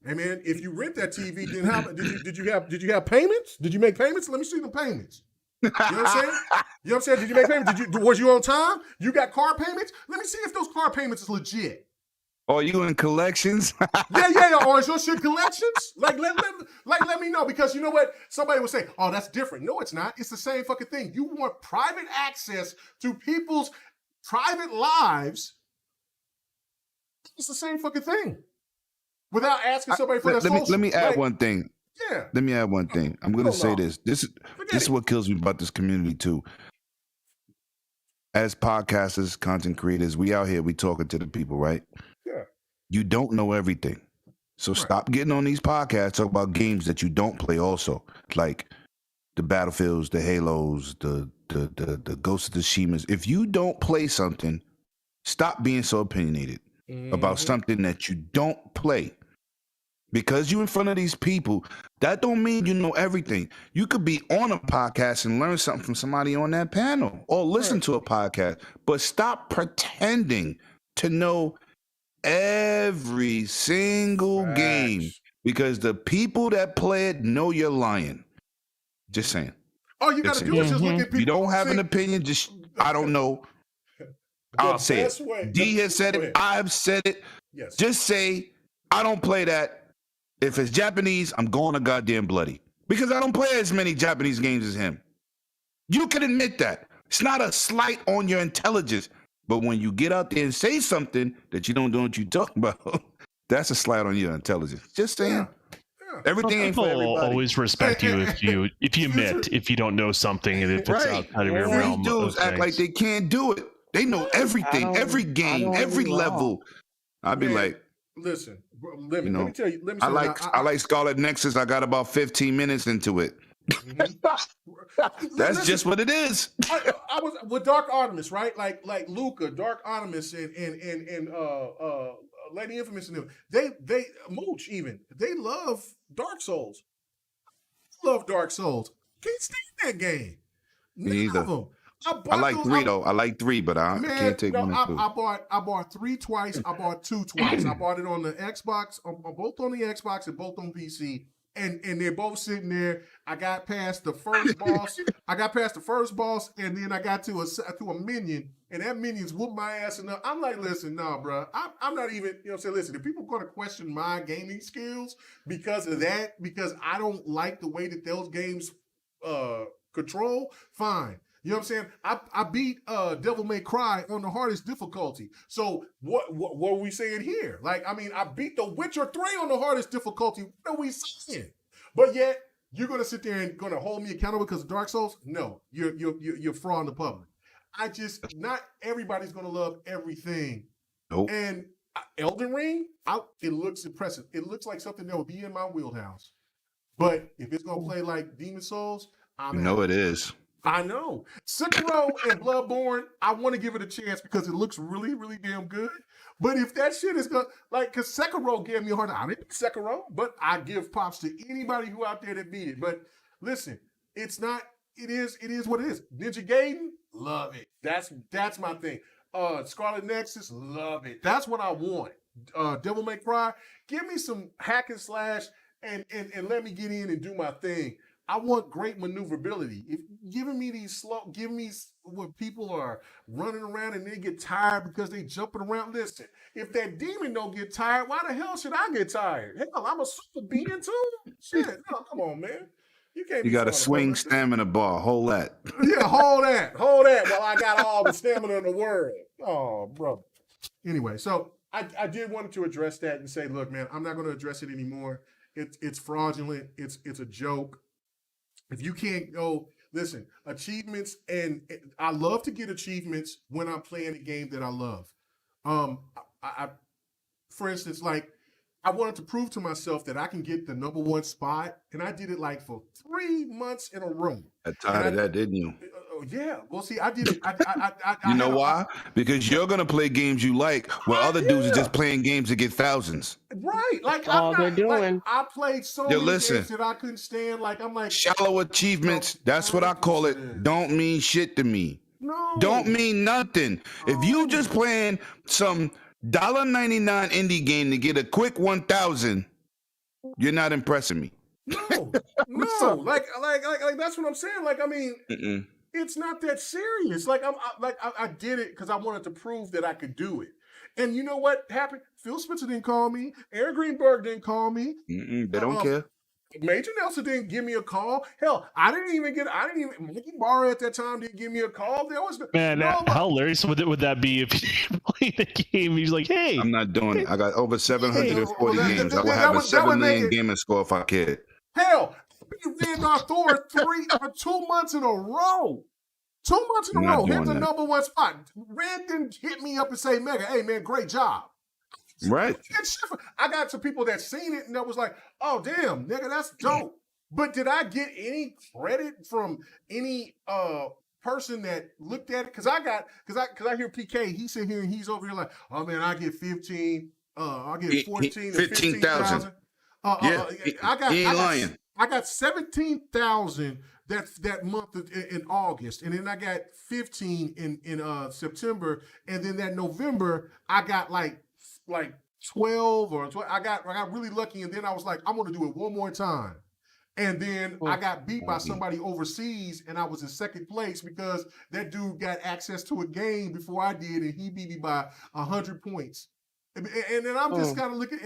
Hey man, if you rent that TV, then how did you have payments? Did you make payments? Let me see the payments. You know what I'm saying? You know what I'm saying? Did you make payments? Was you on time? You got car payments? Let me see if those car payments is legit. Are you in collections? yeah. Or is your shit collections? Like let me know, because you know what? Somebody will say, oh, that's different. No, it's not. It's the same fucking thing. You want private access to people's private lives. It's the same fucking thing. Without asking somebody for their social. Let me add one thing. Yeah. Let me add one thing. I'm going to say this. This is what kills me about this community too. As podcasters, content creators, we out here, we talking to the people, right? Yeah. You don't know everything. So stop getting on these podcasts, talk about games that you don't play also. Like the Battlefields, the Halos, the Ghost of Tsushimas. If you don't play something, stop being so opinionated about something that you don't play. Because you in front of these people, that don't mean you know everything. You could be on a podcast and learn something from somebody on that panel or listen to a podcast, but stop pretending to know every single game, because the people that play it know you're lying. Just saying. All you got to do is just look at people. You don't have an opinion, just, I don't know. I'll say it. D has said it. I've said it. Yes. Just say, I don't play that. If it's Japanese, I'm going to goddamn bloody. Because I don't play as many Japanese games as him. You can admit that. It's not a slight on your intelligence. But when you get out there and say something that you don't know what you're talking about, that's a slight on your intelligence. Just saying. Yeah. Everything ain't for People everybody. always respect you if you admit if you don't know something and if it's outside of your realm. These dudes act like they can't do it. They know everything, every game, every level. I'd be like, listen, let me tell you. Let me I like Scarlet Nexus. I got about 15 minutes into it. That's just what it is. I was with Dark Artemis, right? Like Luca, Dark Artemis, and Lady Infamous, and them. They Mooch even. They love Dark Souls. Love Dark Souls. Can't stand that game. Me either. Of them. I like 3 though. I like 3, but I can't take 1 and 2. I bought 3 twice. I bought 2 twice. I bought it on the Xbox, both on the Xbox and both on PC. And they're both sitting there. I got past the first boss. And then I got to a minion, and that minion's whooped my ass enough. I'm like, listen, nah, bro. I'm not even, you know what I'm saying? Listen, if people are going to question my gaming skills because of that, because I don't like the way that those games control, fine. You know what I'm saying? I beat Devil May Cry on the hardest difficulty. So what are we saying here? Like, I mean, I beat The Witcher 3 on the hardest difficulty. What are we saying? But yet you're gonna sit there and gonna hold me accountable because of Dark Souls? No, you're frauding the public. Not everybody's gonna love everything. Nope. And Elden Ring, it looks impressive. It looks like something that would be in my wheelhouse. But if it's gonna play like Demon Souls, it is. I know. Sekiro and Bloodborne, I want to give it a chance because it looks really, really damn good. But if that shit is going to, because Sekiro gave me a hard time. I didn't beat Sekiro, but I give props to anybody who out there that beat it. But listen, it is what it is. Ninja Gaiden, love it. That's my thing. Scarlet Nexus, love it. That's what I want. Devil May Cry, give me some hack and slash and let me get in and do my thing. I want great maneuverability. If giving me when people are running around and they get tired because they jumping around. Listen, if that demon don't get tired, why the hell should I get tired? Hell, I'm a super being too. Shit, no, come on, man. You got a swing stamina bar. Hold that. Yeah, hold that while I got all the stamina in the world. Oh, brother. Anyway, so I did want to address that and say, look, man, I'm not going to address it anymore. It's fraudulent. It's a joke. If you can't go, listen, achievements, and I love to get achievements when I'm playing a game that I love. For instance, like I wanted to prove to myself that I can get the number 1 spot, and I did it like for 3 months in a row. Got tired of that, didn't you? Yeah. Well, see, I did it. You know why? Because you're gonna play games you like, while other dudes are just playing games to get thousands. Right. Like That's all they're doing. Like, I played so many games that I couldn't stand. Like I'm like shallow achievements. That's what I call it. Don't mean shit to me. No. Don't mean nothing. If you just playing some $1.99 indie game to get a quick 1,000, you're not impressing me. No. Like that's what I'm saying. Like I mean, it's not that serious. Like I did it because I wanted to prove that I could do it. And you know what happened? Phil Spencer didn't call me. Aaron Greenberg didn't call me. They don't care. Major Nelson didn't give me a call. Hell, Mickey Barr at that time didn't give me a call. There was how hilarious would that be if you played a game? He's like, "Hey, I'm not doing it. I got over 740 games. I would have a 7 million gaming score if I cared." Hell, you Randolph Thor 2 months in a row. 2 months in a row. Here's the number one spot. Rand didn't hit me up and say, Mega, hey man, great job. Right. I got some people that seen it and that was like, oh damn, nigga, that's dope. But did I get any credit from any person that looked at it? Cause I hear PK, he's sitting here and he's over here like, oh man, I get 15, I get 14 15,000. I got 17,000 that month in August, and then I got 15 in September, and then that November I got like 12 or 12. I got really lucky, and then I was like, I'm gonna do it one more time. And then I got beat by somebody overseas, and I was in second place because that dude got access to a game before I did, and he beat me by 100 points. And then I'm just kind of looking,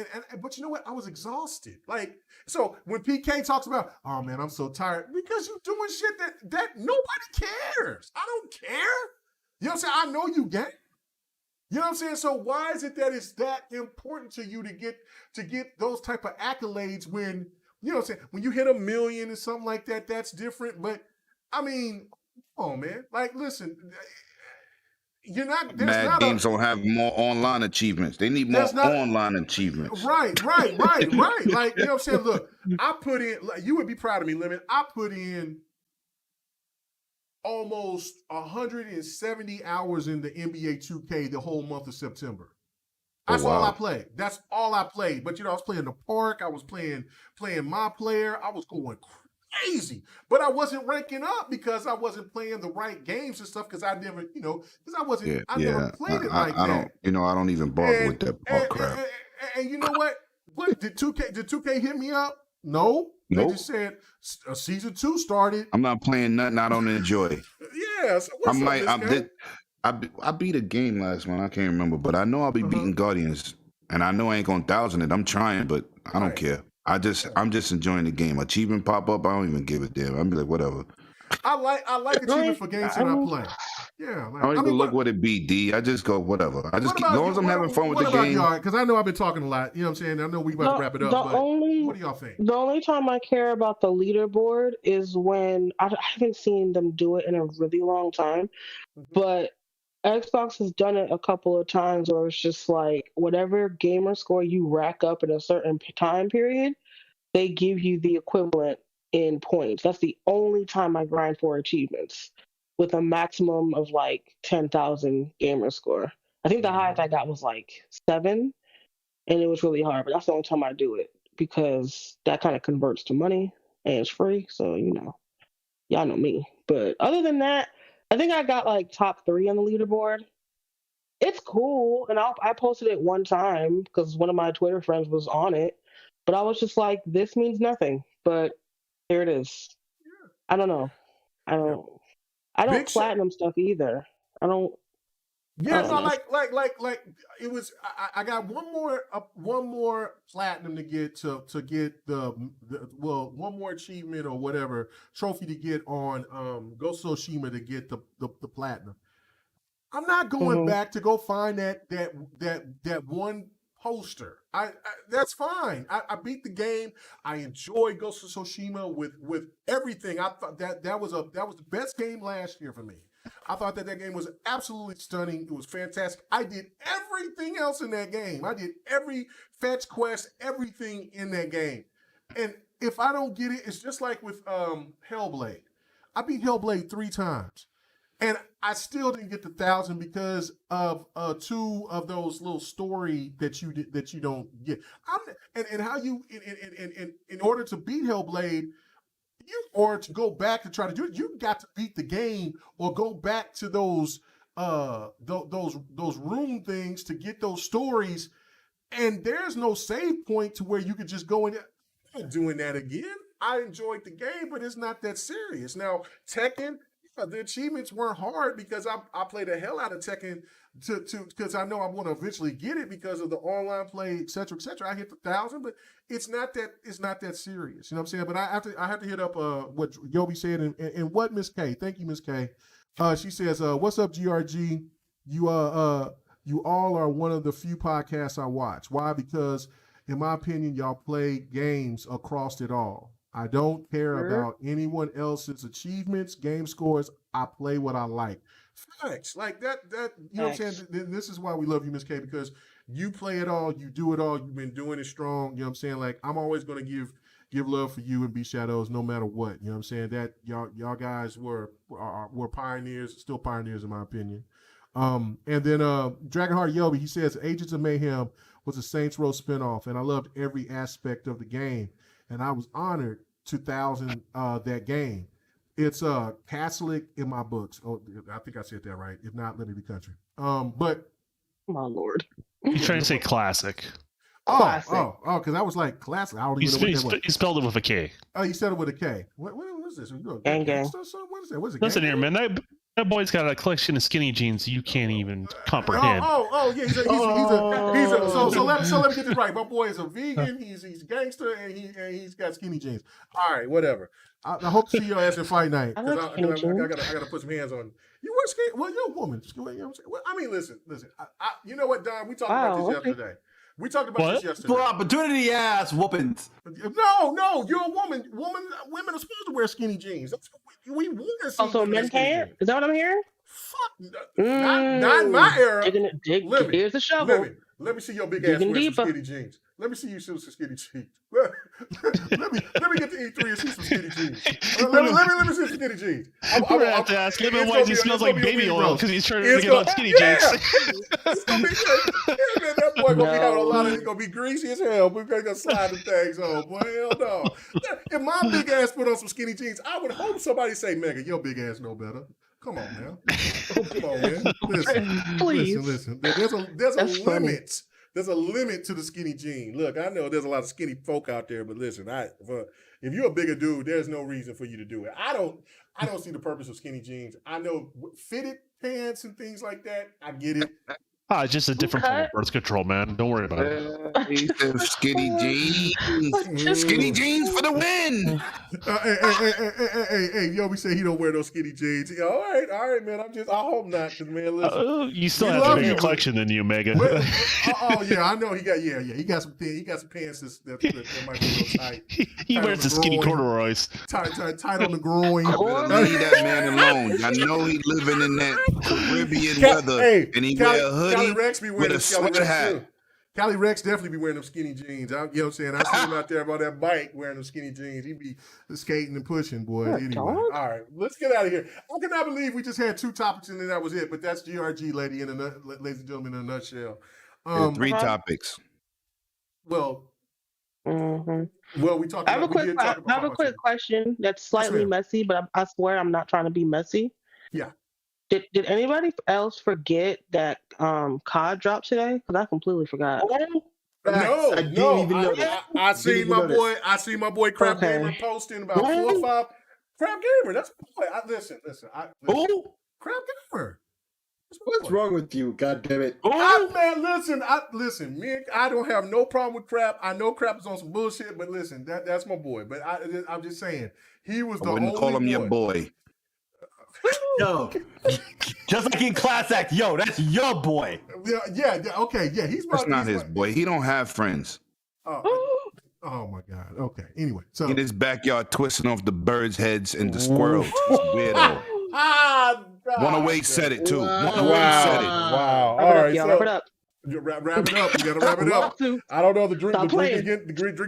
but you know what? I was exhausted. Like, so when PK talks about, oh man, I'm so tired, because you're doing shit that nobody cares. I don't care. You know what I'm saying? I know you gang. You know what I'm saying? So why is it that it's that important to you to get those type of accolades when, you know what I'm saying, when you hit 1 million or something like that, that's different. But I mean, come on, man. Like, listen, you're not. Mad games don't have more online achievements. They need more online achievements. Right. Like, you know what I'm saying? Look, I put in, you would be proud of me, Lemon. I put in almost 170 hours in the NBA 2K the whole month of September. That's all I played. That's all I played. But, you know, I was playing the park. I was playing my player. I was going crazy. But I wasn't ranking up because I wasn't playing the right games and stuff because I never, you know, because I never played it like that. I don't even bother with that park crap. And you know what? Did 2K hit me up? No. They just said season 2 started. I'm not playing nothing I don't enjoy. Yeah. So I beat a game last one. I can't remember, but I know I'll be beating Guardians, and I know I ain't gonna 1,000 it. I'm trying, but I don't care. I'm just enjoying the game. Achievement pop up, I don't even give a damn. I'll be like, whatever. I like achievement for games that I play. Yeah, I don't even look what it be, D. I just go whatever. I just keep, as long as I'm having fun with the game. Because I know I've been talking a lot. You know what I'm saying? I know we about to wrap it up. But what do y'all think? The only time I care about the leaderboard is when I haven't seen them do it in a really long time, but Xbox has done it a couple of times where it's just like whatever gamer score you rack up in a certain time period, they give you the equivalent in points. That's the only time I grind for achievements with a maximum of like 10,000 gamer score. I think the highest I got was like 7, and it was really hard, but that's the only time I do it because that kind of converts to money and it's free. So, you know, y'all know me. But other than that, I think I got like top 3 on the leaderboard. It's cool, and I posted it one time because one of my Twitter friends was on it, but I was just like, this means nothing. But there it is. Yeah. I don't know. I don't platinum stuff either. I don't. Yeah, no, like it was. I got one more platinum to get to get the one more achievement or whatever trophy to get on Ghost of Tsushima to get the platinum. I'm not going back to go find that one poster. That's fine. I beat the game. I enjoy Ghost of Tsushima with everything. I thought that was the best game last year for me. I thought that game was absolutely stunning. It was fantastic. I did everything else in that game. I did every fetch quest, everything in that game. And if I don't get it, it's just like with Hellblade. I beat Hellblade 3 times. And I still didn't get the 1,000 because of 2 of those little story that you don't get. And how you in order to beat Hellblade, or to go back to try to do it, you got to beat the game or go back to those room things to get those stories. And there's no save point to where you could just go in there. I'm not doing that again. I enjoyed the game, but it's not that serious. Now, Tekken, the achievements weren't hard because I played the hell out of Tekken because I know I'm going to eventually get it because of the online play, et cetera, et cetera. I hit the 1,000, but it's not that serious. You know what I'm saying? But I have to hit up what Yobi said and what Miss K. Thank you, Miss K. She says, "What's up, GRG? You all are one of the few podcasts I watch. Why? Because in my opinion, y'all play games across it all. I don't care about anyone else's achievements, game scores. I play what I like." Facts. Like that, you know what I'm saying? This is why we love you, Miss K, because you play it all, you do it all, you've been doing it strong. You know what I'm saying? Like, I'm always going to give love for you and B Shadows no matter what. You know what I'm saying? That y'all guys were pioneers, still pioneers in my opinion. And then Dragonheart Yobi, he says Agents of Mayhem was a Saints Row spinoff, and I loved every aspect of the game. And I was honored 2000 that game. It's Catholic in my books. Oh, I think I said that right. If not, let me be country. But my lord, you're trying to say classic. Because I was like classic. I don't even know what that was. He spelled it with a K. Oh, you said it with a K. What is this? Gang. What is that? What's it? Listen here, man. That boy's got a collection of skinny jeans you can't even comprehend. Yeah. He's a. So let me get this right. My boy is a vegan. He's a gangster, and he's got skinny jeans. All right, whatever. I hope to see your ass in Fight Night because I gotta put some hands on you. Wear skinny. Well, you're a woman. You know what I'm saying? Well, I mean, listen. You know what, Don? We talked about this yesterday. We talked about this yesterday. For opportunity ass whoopings. No, you're a woman. Women are supposed to wear skinny jeans. That's what we want to see. Also, men can't? Is that what I'm hearing? Fuck. Not in my era. Here's the shovel. Let me see your big ass wear some skinny jeans. Let me see you shoot some skinny jeans. let me get to E3 and see some skinny jeans. Let me see some skinny jeans. I'm going to have to ask him why he smells like baby oil because he's trying to get on skinny jeans. It's gonna be man, that boy gonna be having a lot of. He's gonna be greasy as hell. We're gonna slide the things on. Boy, hell no. If my big ass put on some skinny jeans, I would hope somebody say, "Megan, your big ass know better." Come on, man. Come on, man. Listen, please. Listen. There's a limit. Funny. There's a limit to the skinny jean. Look, I know there's a lot of skinny folk out there, but listen, if you're a bigger dude, there's no reason for you to do it. I don't see the purpose of skinny jeans. I know fitted pants and things like that. I get it. It's just a different form of birth control, man. Don't worry about it. Skinny jeans. Skinny jeans for the win. Hey, Yobi said he don't wear those skinny jeans. Yeah, all right, man. I hope not, because man, listen. You still have a bigger collection than you, Megan. Yeah, I know. He got some pants that might be a little tight. He wears the skinny corduroys. Tight on the groin. Leave that man alone. I know he living in that Caribbean weather, and he wear a hoodie. Callie Rex be wearing with a sweater hat. Callie Rex definitely be wearing them skinny jeans. You know what I'm saying? I see him out there about that bike wearing them skinny jeans. He be skating and pushing, boy. Anyway, all right, let's get out of here. I cannot believe we just had 2 topics and then that was it. But that's GRG, ladies and gentlemen, in a nutshell. 3 topics. Well, we talked. I have a quick question that's slightly messy, but I swear I'm not trying to be messy. Yeah. Did anybody else forget that COD dropped today? Because I completely forgot. No, I didn't even know that. I see my boy Crap Gamer posting about 4 or 5. Crap Gamer, that's my boy. Listen. Crap Gamer. What's wrong with you? God damn it! Listen. Me, I don't have no problem with Crap. I know Crap is on some bullshit, but listen, that's my boy. But I'm just saying, he was the only boy. I wouldn't call him your boy. Yo, just like in Class Act, that's your boy. Yeah, okay, yeah. That's not his boy. He don't have friends. Oh my God. Okay. Anyway, so in his backyard, twisting off the birds' heads and the squirrels. Weirdo. One-Away said it too. One-Away said it. Wow. All right, wrap it up. Wrap it up. You gotta wrap it up. I don't know. The drink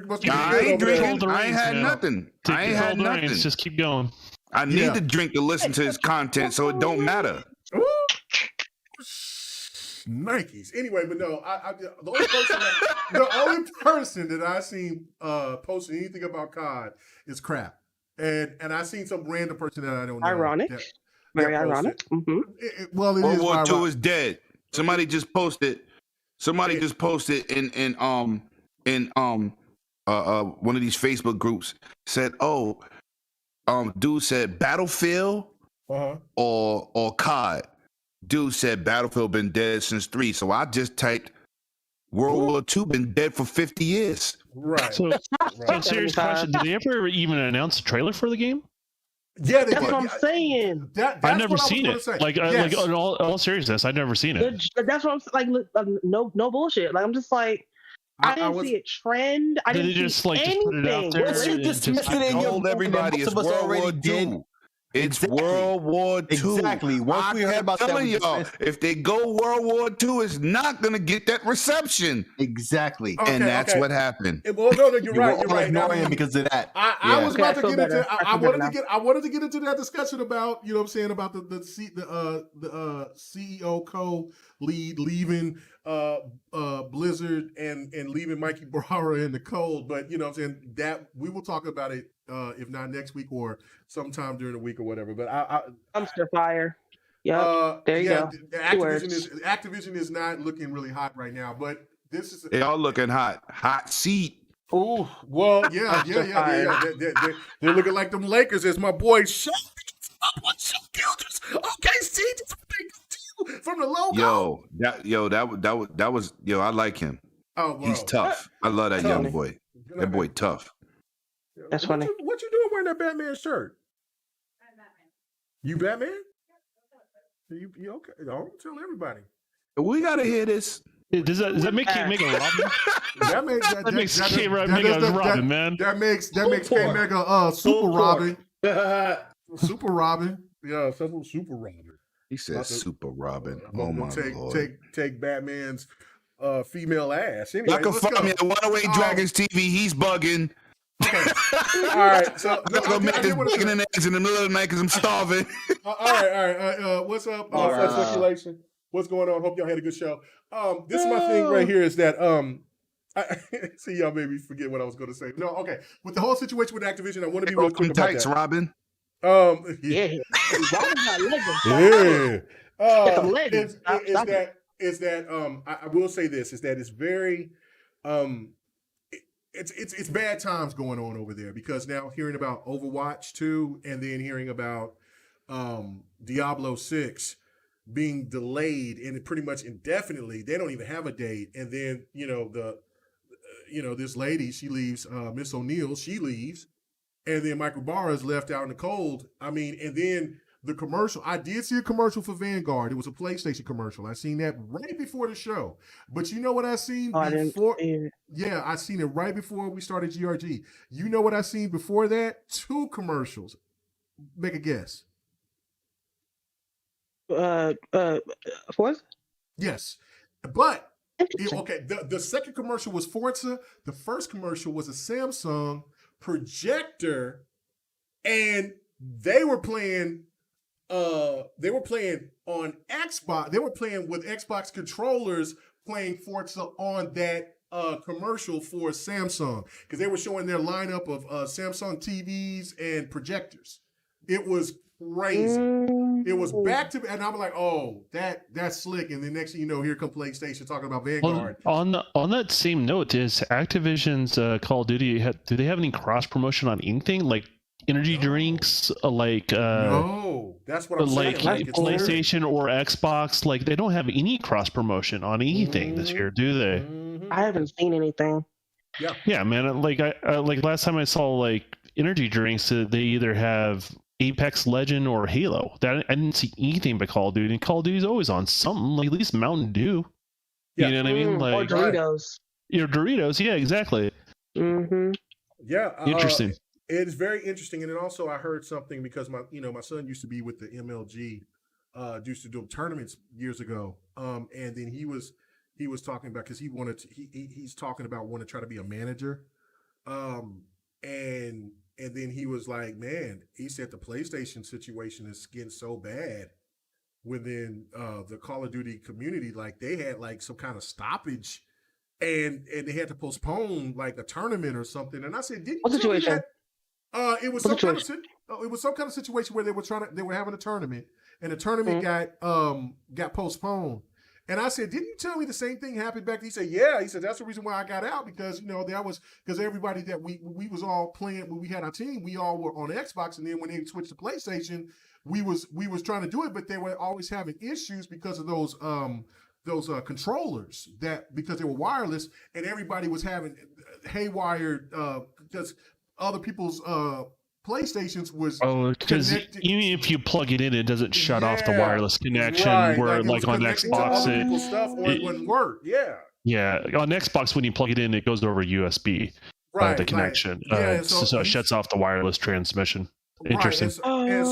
must be getting good. I ain't had nothing. Just keep going. I need to drink to listen to his content, so it don't matter. Ooh. Nikes. Anyway, but no, the only person that I seen posting anything about COD is Crap, and I seen some random person that I don't know. Ironic, very ironic. Mm-hmm. Well, it World is. War II is dead. Somebody just posted. Somebody just posted in one of these Facebook groups said, "Oh, dude said Battlefield or COD." Dude said Battlefield been dead since 3, so I just typed World War II been dead for 50 years. Right. So serious question: did they ever even announce a trailer for the game? Yeah, that's what I'm saying. I've never seen it. Like in all seriousness, I've never seen it. That's what I'm like. No bullshit. Like I'm just like. I didn't see a trend. I didn't just see just put it out there. Once you dismiss it in your everybody, it's World War II. It's World War II. Exactly. Once we heard about that, y'all, if they go World War II, it's not gonna get that reception. Exactly. And that's what happened. Well, no, you're right. You're right. Ignoring him because of that. I was about to get into. I wanted to get into that discussion about, you know what I'm saying, about the CEO co-lead leaving Blizzard and leaving Mikey Barra in the cold. But you know what I'm saying, that we will talk about it if not next week or sometime during the week or whatever. But dumpster fire. Yep. There you go. Activision is not looking really hot right now, but this is they all looking hot. Hot seat. Oh, well, yeah. They're looking like them Lakers, as my boy Shaq. Okay, see, from the logo. That was I like him. Oh, bro. He's tough. I love that young boy. That boy tough. That's funny. What you doing wearing that Batman shirt? I'm Batman. You Batman? You okay? Don't tell everybody. We gotta hear this. Does that make K Mega Robin? That makes K Mega Robin, man. That makes K Mega Super Robin. Super Robin. Yeah, Super Robin. He said Super Robin. Oh my Lord. Take Batman's female ass. Anyway, I can find me at 108 Dragons TV. He's bugging. Okay. All right. So I'm gonna make this bacon and eggs in the middle of the night because I'm starving. All right. What's up? Speculation. What's going on? Hope y'all had a good show. This is my thing right here is that I see y'all made me forget what I was going to say. No, okay. With the whole situation with Activision, I want to be real quick about that. Robin. Yeah. I will say this is that it's very it's bad times going on over there, because now hearing about Overwatch 2 and then hearing about Diablo 6 being delayed and pretty much indefinitely. They don't even have a date. And then, this lady, she leaves, Miss O'Neill, she leaves. And then Michael Barra is left out in the cold. I mean, and then the commercial, I did see a commercial for Vanguard. It was a PlayStation commercial. I seen that right before the show. But you know what I seen before? Yeah, I seen it right before we started GRG. You know what I seen before that? 2 commercials. Make a guess. Forza? Yes. But the second commercial was Forza. The first commercial was a Samsung projector, and they were playing on Xbox. They were playing with Xbox controllers, playing Forza on that commercial for Samsung, because they were showing their lineup of Samsung TVs and projectors. It was crazy. It was back to, and I'm like, oh, that's slick. And the next thing you know, here come PlayStation talking about Vanguard. On that same note, is Activision's Call of Duty, do they have any cross promotion on anything like energy drinks, no, that's what I'm saying. Like PlayStation or Xbox? Like, they don't have any cross promotion on anything this year, do they? I haven't seen anything. Yeah, man. Like like last time I saw like energy drinks, they either have Apex Legend or Halo. That I didn't see anything but Call of Duty. And Call of Duty's always on something, like at least Mountain Dew. You know what I mean? Like, or Doritos. Doritos, yeah, exactly. Mm-hmm. Yeah. Interesting. It's very interesting. And then also I heard something, because my son used to be with the MLG, used to do tournaments years ago. And then he was talking about, because he's talking about wanting to try to be a manager. And And then he was like, man, he said the PlayStation situation is getting so bad within the Call of Duty community. Like they had like some kind of stoppage and they had to postpone like a tournament or something. And I said, didn't you tell me that? It was some kind of situation where they were having a tournament and the tournament got postponed. And I said, didn't you tell me the same thing happened back then? He said, yeah. He said, that's the reason why I got out because, that was because everybody that we was all playing when we had our team, we all were on Xbox. And then when they switched to PlayStation, we was trying to do it, but they were always having issues because of those controllers because they were wireless and everybody was having haywire because other people's PlayStations was because even if you plug it in, it doesn't shut off the wireless connection. Right. Where like on Xbox, it wouldn't work. Yeah, on Xbox when you plug it in, it goes over USB. The connection, so it shuts off the wireless transmission. Interesting. Right. And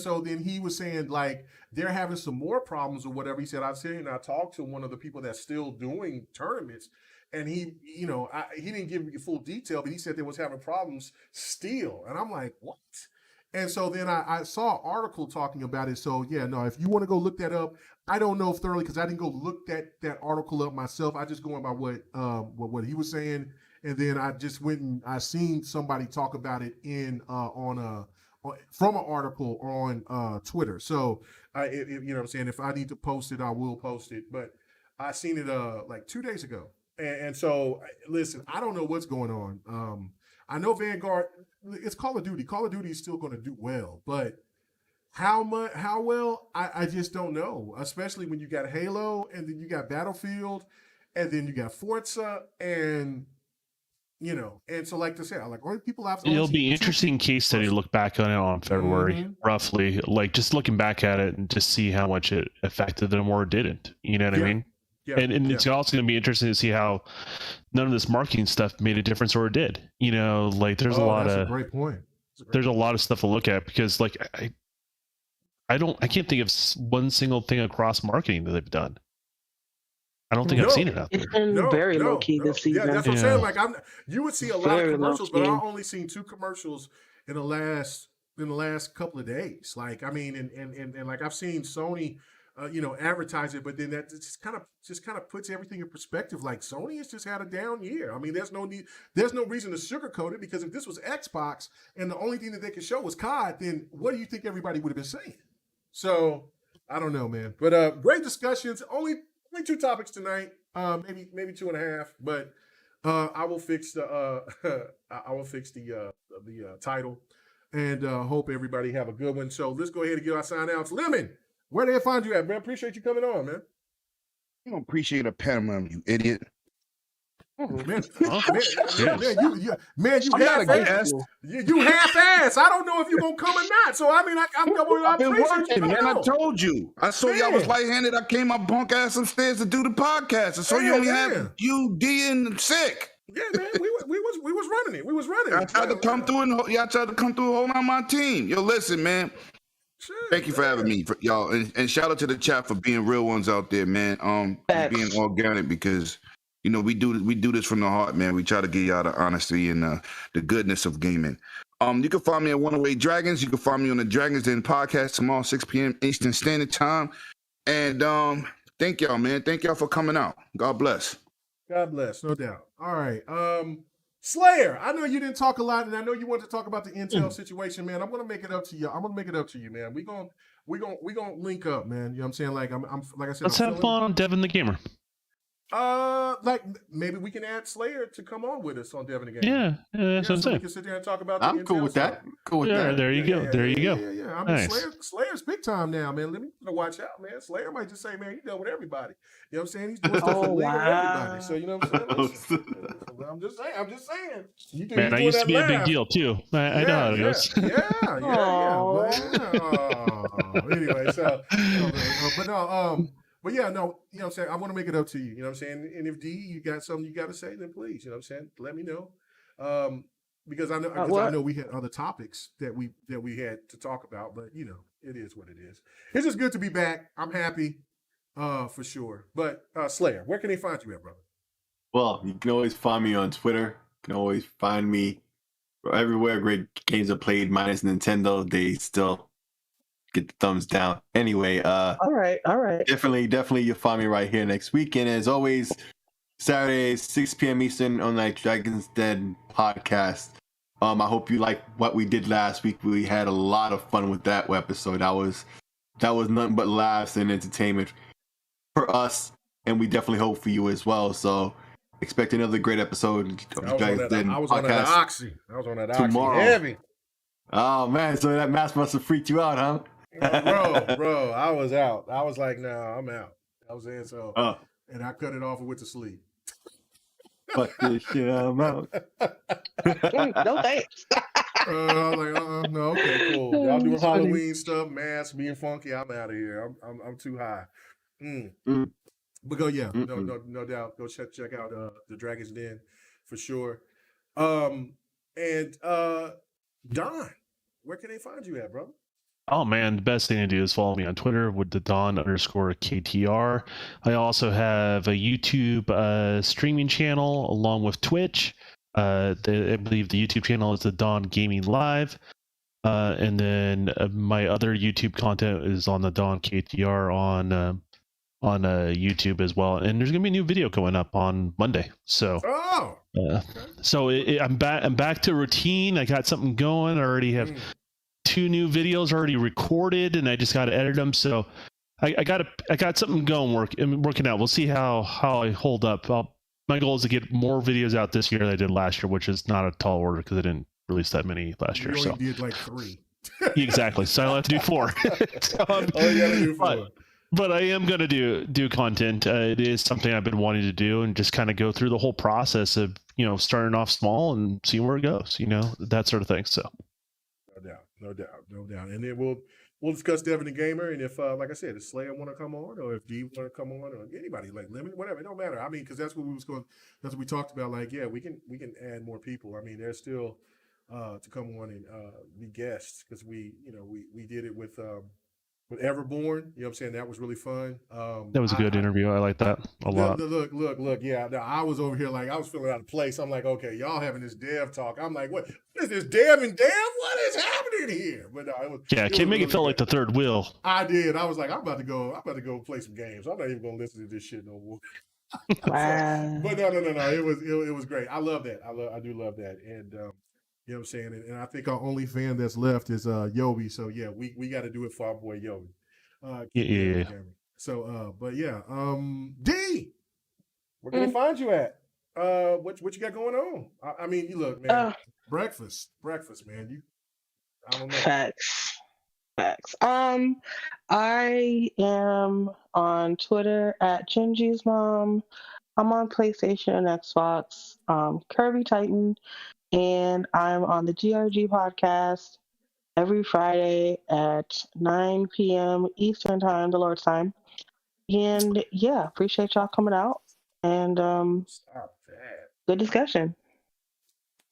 so then he was saying like they're having some more problems or whatever. He said I talked to one of the people that's still doing tournaments. And he didn't give me full detail, but he said they was having problems still. And I'm like, what? And so then I saw an article talking about it. So yeah, no, if you want to go look that up, I don't know thoroughly because I didn't go look that article up myself. I just going by what he was saying. And then I just went and I seen somebody talk about it from an article on Twitter. So you know what I'm saying? If I need to post it, I will post it. But I seen it like 2 days ago. And so, listen, I don't know what's going on. I know Vanguard, it's Call of Duty. Call of Duty is still going to do well, but how well, I just don't know, especially when you got Halo and then you got Battlefield and then you got Forza and, and so like to say, like only people have. It'll be interesting case study to look back on it on February, roughly, like just looking back at it and just see how much it affected them or didn't. You know what I mean? Yeah, and it's also going to be interesting to see how none of this marketing stuff made a difference or it did. Like there's a lot of great point. There's a lot of stuff to look at because like I can't think of one single thing across marketing that they've done. I don't think I've seen it out there. It's been very low key this season. Yeah, that's what I'm saying. Like you would see a lot of commercials, but I've only seen 2 commercials in the last couple of days. Like I mean, and like I've seen Sony. Advertise it, but then that just kind of puts everything in perspective. Like Sony has just had a down year. I mean, there's no reason to sugarcoat it because if this was Xbox and the only thing that they could show was COD, then what do you think everybody would have been saying? So I don't know, man. But great discussions. Only 2 topics tonight. Maybe 2.5. But I will fix the title and hope everybody have a good one. So let's go ahead and get our sign outs. Lemon. Where they find you at, man? Appreciate you coming on, man. You don't appreciate a panel, you idiot. Man, you half-ass. You half-ass. I don't know if you're going to come or not. So, I mean, I've been working, man. I told you. I saw y'all was lightheaded. I came my bunk ass upstairs to do the podcast. And so you only have you, D, and Sick. Yeah, man. We was running it. We was running it. I tried to come through and hold on my team. Yo, listen, man. Thank you for having me, y'all, and shout out to the chat for being real ones out there, man. Being organic because we do this from the heart, man. We try to get y'all the honesty and the goodness of gaming. You can find me at 108 Dragons. You can find me on the Dragons Den podcast tomorrow 6 p.m. Eastern Standard Time. And thank y'all, man. Thank y'all for coming out. God bless. God bless, no doubt. All right. Slayer, I know you didn't talk a lot, and I know you wanted to talk about the Intel situation, man. I'm gonna make it up to you. I'm gonna make it up to you, man. We gonna link up, man. You know what I'm saying? Like I'm like I said. Let's have fun on Devin the Gamer. Like maybe we can add Slayer to come on with us on Devin the Gamer. Yeah, that's what I'm saying. We can sit there and talk about. I'm cool with that. Cool with that. There you go. There you go. Yeah. I mean, Slayer's big time now, man. Let me watch out, man. Slayer might just say, man, he done with everybody. You know what I'm saying? He's doing stuff for legal everybody. So you know what I'm saying? I'm just saying. Man, I used to be a big deal too. I know how it goes. Anyway, so but yeah, no, you know what I'm saying? I want to make it up to you. You know what I'm saying? And if D, you got something you got to say, then please, you know what I'm saying? Let me know. Because I know we had other topics that we had to talk about, but it is what it is. It's just good to be back. I'm happy, for sure. But Slayer, where can they find you at, brother? Well, you can always find me on Twitter. You can always find me everywhere great games are played, minus Nintendo, they still get the thumbs down. Anyway, all right. Definitely, you'll find me right here next week. And as always, Saturday, 6 p.m. Eastern on that Dragon's Den podcast. I hope you like what we did last week. We had a lot of fun with that episode. That was nothing but laughs and entertainment for us, and we definitely hope for you as well. So expect another great episode of the Dragon's Den podcast. I was on that oxy. Tomorrow. Heavy. Oh man, so that mask must have freaked you out, huh? bro, I was out. I was like, nah, I'm out. I was in, so and I cut it off and went to sleep. Fuck this shit, I'm out. No thanks. I was like, no, okay, cool. Y'all doing Halloween stuff, masks, being funky. I'm out of here. I'm too high. But go, yeah, no doubt. Go check out the Dragon's Den for sure. And Don, where can they find you at, bro? Oh man, the best thing to do is follow me on Twitter with the Don_KTR. I also have a YouTube streaming channel along with Twitch. I believe the YouTube channel is the Don Gaming Live. And then my other YouTube content is on the Don KTR on YouTube as well. And there's gonna be a new video going up on Monday. So I'm back to routine. I got something going. I already have 2 new videos already recorded, and I just got to edit them. So I got something going working out. We'll see how I hold up. My goal is to get more videos out this year than I did last year, which is not a tall order because I didn't release that many last year. You only did like 3. Exactly. So I'll have to do 4. You gotta do 4. But I am going to do content. It is something I've been wanting to do, and just kind of go through the whole process of, starting off small and seeing where it goes, that sort of thing. So. No doubt. And then we'll discuss Devin the Gamer, and if like I said, if Slayer want to come on, or if D want to come on, or anybody like Lemon, whatever, it don't matter. I mean, because that's what we talked about. Like, yeah, we can add more people. I mean, there's still to come on and be guests, because we did it with Everborn. You know what I'm saying? That was really fun. That was a good interview. I like that a lot. Look. Yeah, I was over here like I was feeling out of place. I'm like, okay, y'all having this dev talk. I'm like, what is this dev and dev? What is happening here? But no, Kid Make it felt like the third wheel. I did. I was like, I'm about to go play some games. I'm not even gonna listen to this shit no more. Wow. But no. It was great. I love that. I do love that. And you know what I'm saying? And I think our only fan that's left is Yobi. So yeah, we got to do it for our boy Yobi. Yeah. So but yeah, D, where can they find you at? What you got going on? I mean, you look, man. Breakfast, man. I don't know. Facts. I am on Twitter at Gingy's Mom. I'm on PlayStation and Xbox, Kirby Titan, and I'm on the GRG podcast every Friday at 9 p.m. Eastern Time, the Lord's Time. And yeah, appreciate y'all coming out, and Stop that. Good discussion.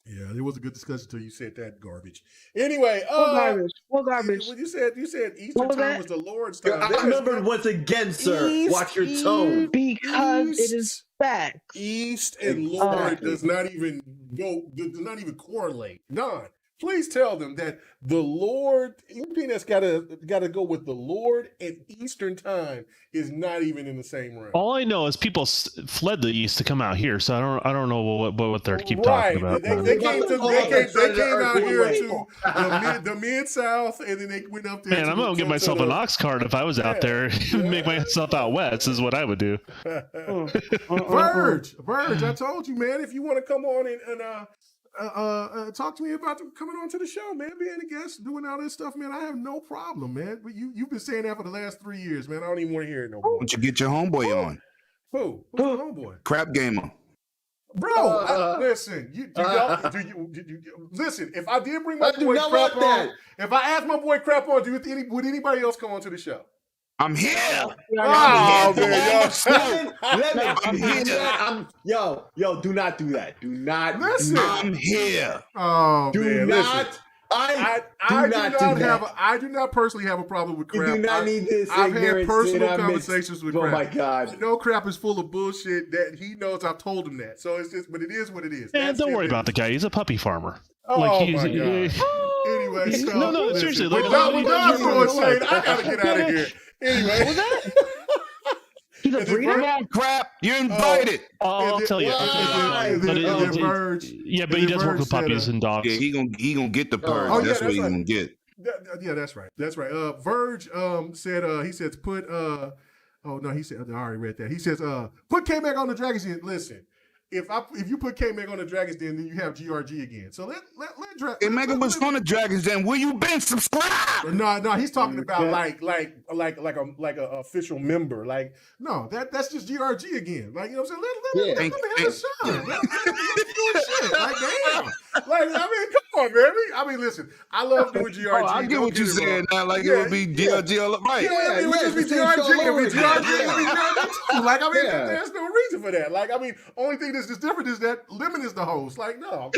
Yeah, it was a good discussion until you said that garbage. Anyway, what garbage? When you said Eastern Time was the Lord's time. I remembered once again, sir. Watch your tone. Because it is facts. East and Lord does not even correlate. Don, please tell them that the Lord, anything that's gotta go with the Lord and Eastern Time is not even in the same realm. All I know is people fled the East to come out here, so I don't know what they're keep talking about. They came out here to the Mid-South, and then they went up there. Man, I'm gonna get myself an ox cart if I was out there. Make myself out west is what I would do. Verge, I told you, man. If you want to come on and talk to me about coming on to the show, man, being a guest, doing all this stuff, man, I have no problem, man. But you've been saying that for the last 3 years, man. I don't even want to hear it no more. Why don't you get your homeboy on? Who? Who's your homeboy? Crap Gamer. Bro, listen. Listen. If I did bring my boy Crap on, if I asked my boy Crap on, would anybody else come on to the show? I'm here. Oh, man, I'm here. Yo, do not do that. Do not. Listen. I'm here. Oh, do man, not. Listen. I do not personally have a problem with Crap. You do not need this. I've had personal conversations with Crap. Oh my God. I know Crap is full of bullshit that he knows. I've told him that. So it's just, but it is what it is. Man, don't worry about the guy. He's a puppy farmer. Like my God. Anyway, so no, seriously. We're done throwing shade. I gotta get out of here. Anyway. What was that? He's a breeder? Come on, crap. You're invited. I'll tell you. Verge. Yeah, but he does work with puppies and dogs. Yeah, he gonna get the purge. That's what he's gonna get. Yeah, that's right. That's right. Verge said he says put oh no, he said I already read that. He says put K-Mac on the Dragons Den. Listen, if you put K-Mac on the Dragons Den, then you have GRG again. So let K-Mac was on the Dragons Den. Where you been? Subscribe. No, he's talking about like a official member. Like, no, that's just GRG again. Like, you know what I'm saying? Let him have a shine. Let him do shit. Like, damn. Like, I mean, come on, man. I mean, listen, I love doing GRG. Oh, I get what you're saying now. Like, it would be GRG, right? Yeah, it would just be GRG. It would be GRG too. Like, I mean, there's no reason for that. Like, I mean, only thing that's just different is that Lemon is the host. Like, no.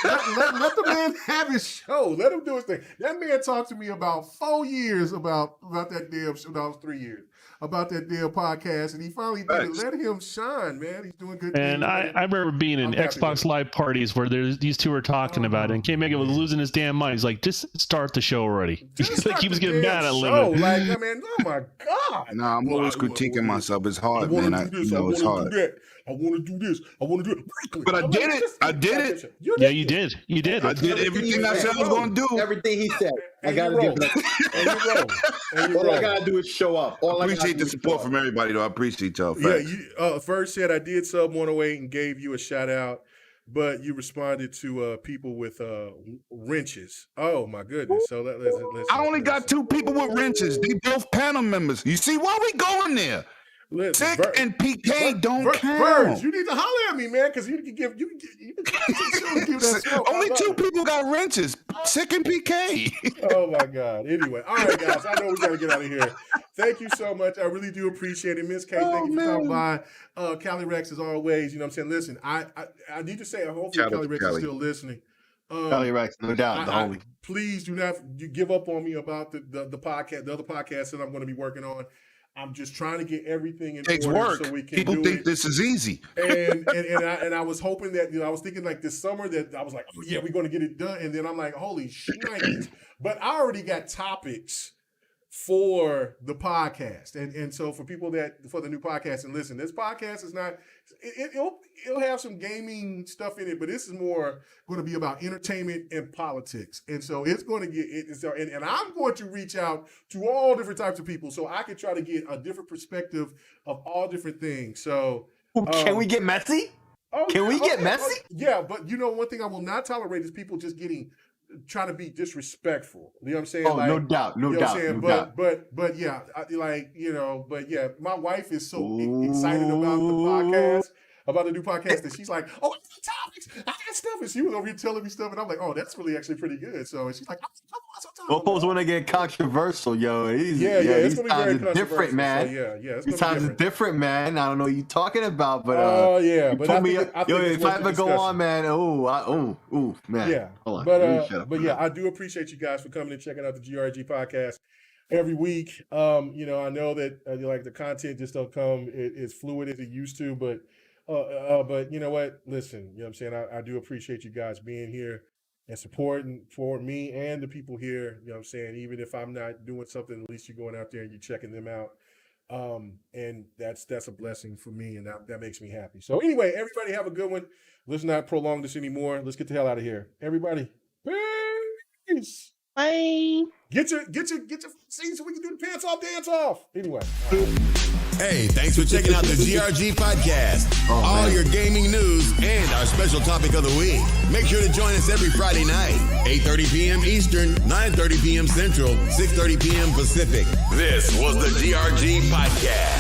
Let the man have his show. Let him do his thing. That man talked to me about 4 years about that damn show. No, it was 3 years. About that damn podcast, and he finally did it. Let him shine, man. He's doing good and things. I remember being in Xbox Live parties where these two were talking about it, and K-Mega was losing his damn mind. He's like, just start the show already. Like, he was getting mad at Lemon. Like, I mean, oh my God. Nah, I'm always critiquing myself. It's hard, man. It's hard. I want to do this. I want to do it. But I did it. I did it. Yeah, you did. You did. I did everything I said I was going to do. Everything he said. I got to give it up. All I got to do is show up. I appreciate the support from everybody, though. I appreciate y'all. Yeah, first said I did sub 108 and gave you a shout out, but you responded to people with wrenches. Oh, my goodness. So let's I only got 2 people with wrenches. They both panel members. You see, why we going there? Listen, Tick and PK don't count. Verge, you need to holler at me, man, because you can give that smoke. Only 2 people got wrenches. Tick and PK. Oh my God. Anyway, all right, guys. I know we gotta get out of here. Thank you so much. I really do appreciate it, Miss K. Thank you for coming by. Cali Rex, as always. You know what I'm saying? Listen, I need to say, hopefully Cali Rex is still listening. Cali Rex, no doubt. The homie. Please do not give up on me about the podcast, the other podcast that I'm going to be working on. I'm just trying to get everything in order work. So we can People do think it. This is easy. And I was hoping that, I was thinking like this summer that I was like, oh yeah, we're going to get it done. And then I'm like, holy shit. But I already got topics for the podcast. And so for people for the new podcast, and listen, this podcast is not, it'll have some gaming stuff in it, but this is more going to be about entertainment and politics. And so it's going to get it. And I'm going to reach out to all different types of people so I can try to get a different perspective of all different things. So can we get messy? Can we get messy? Yeah, but one thing I will not tolerate is people just trying to be disrespectful. You know what I'm saying? Oh, like, no doubt. But yeah, but yeah, my wife is so excited about the podcast, about the new podcast, that she's like, oh, I got topics, I got stuff, and she was over here telling me stuff, and I'm like, oh, that's really actually pretty good. So and she's like, Oppo's want to get controversial, yo. It's gonna be very controversial. Different, man. So these times is different, man. I don't know what you're talking about, but but I think if I ever go on, man, man. Yeah, but yeah, I do appreciate you guys for coming and checking out the GRG podcast every week. I know that like the content just don't come as fluid as it used to, but you know what? Listen, you know what I'm saying? I do appreciate you guys being here and supporting for me and the people here. You know what I'm saying? Even if I'm not doing something, at least you're going out there and you're checking them out. And that's a blessing for me, and that makes me happy. So anyway, everybody have a good one. Let's not prolong this anymore. Let's get the hell out of here. Everybody, peace. Bye. Get your seats so we can do the pants off dance off. Anyway. Hey, thanks for checking out the GRG podcast. All your gaming news and our special topic of the week. Make sure to join us every Friday night, 8:30 p.m. Eastern, 9:30 p.m. Central, 6:30 p.m. Pacific. This was the GRG podcast.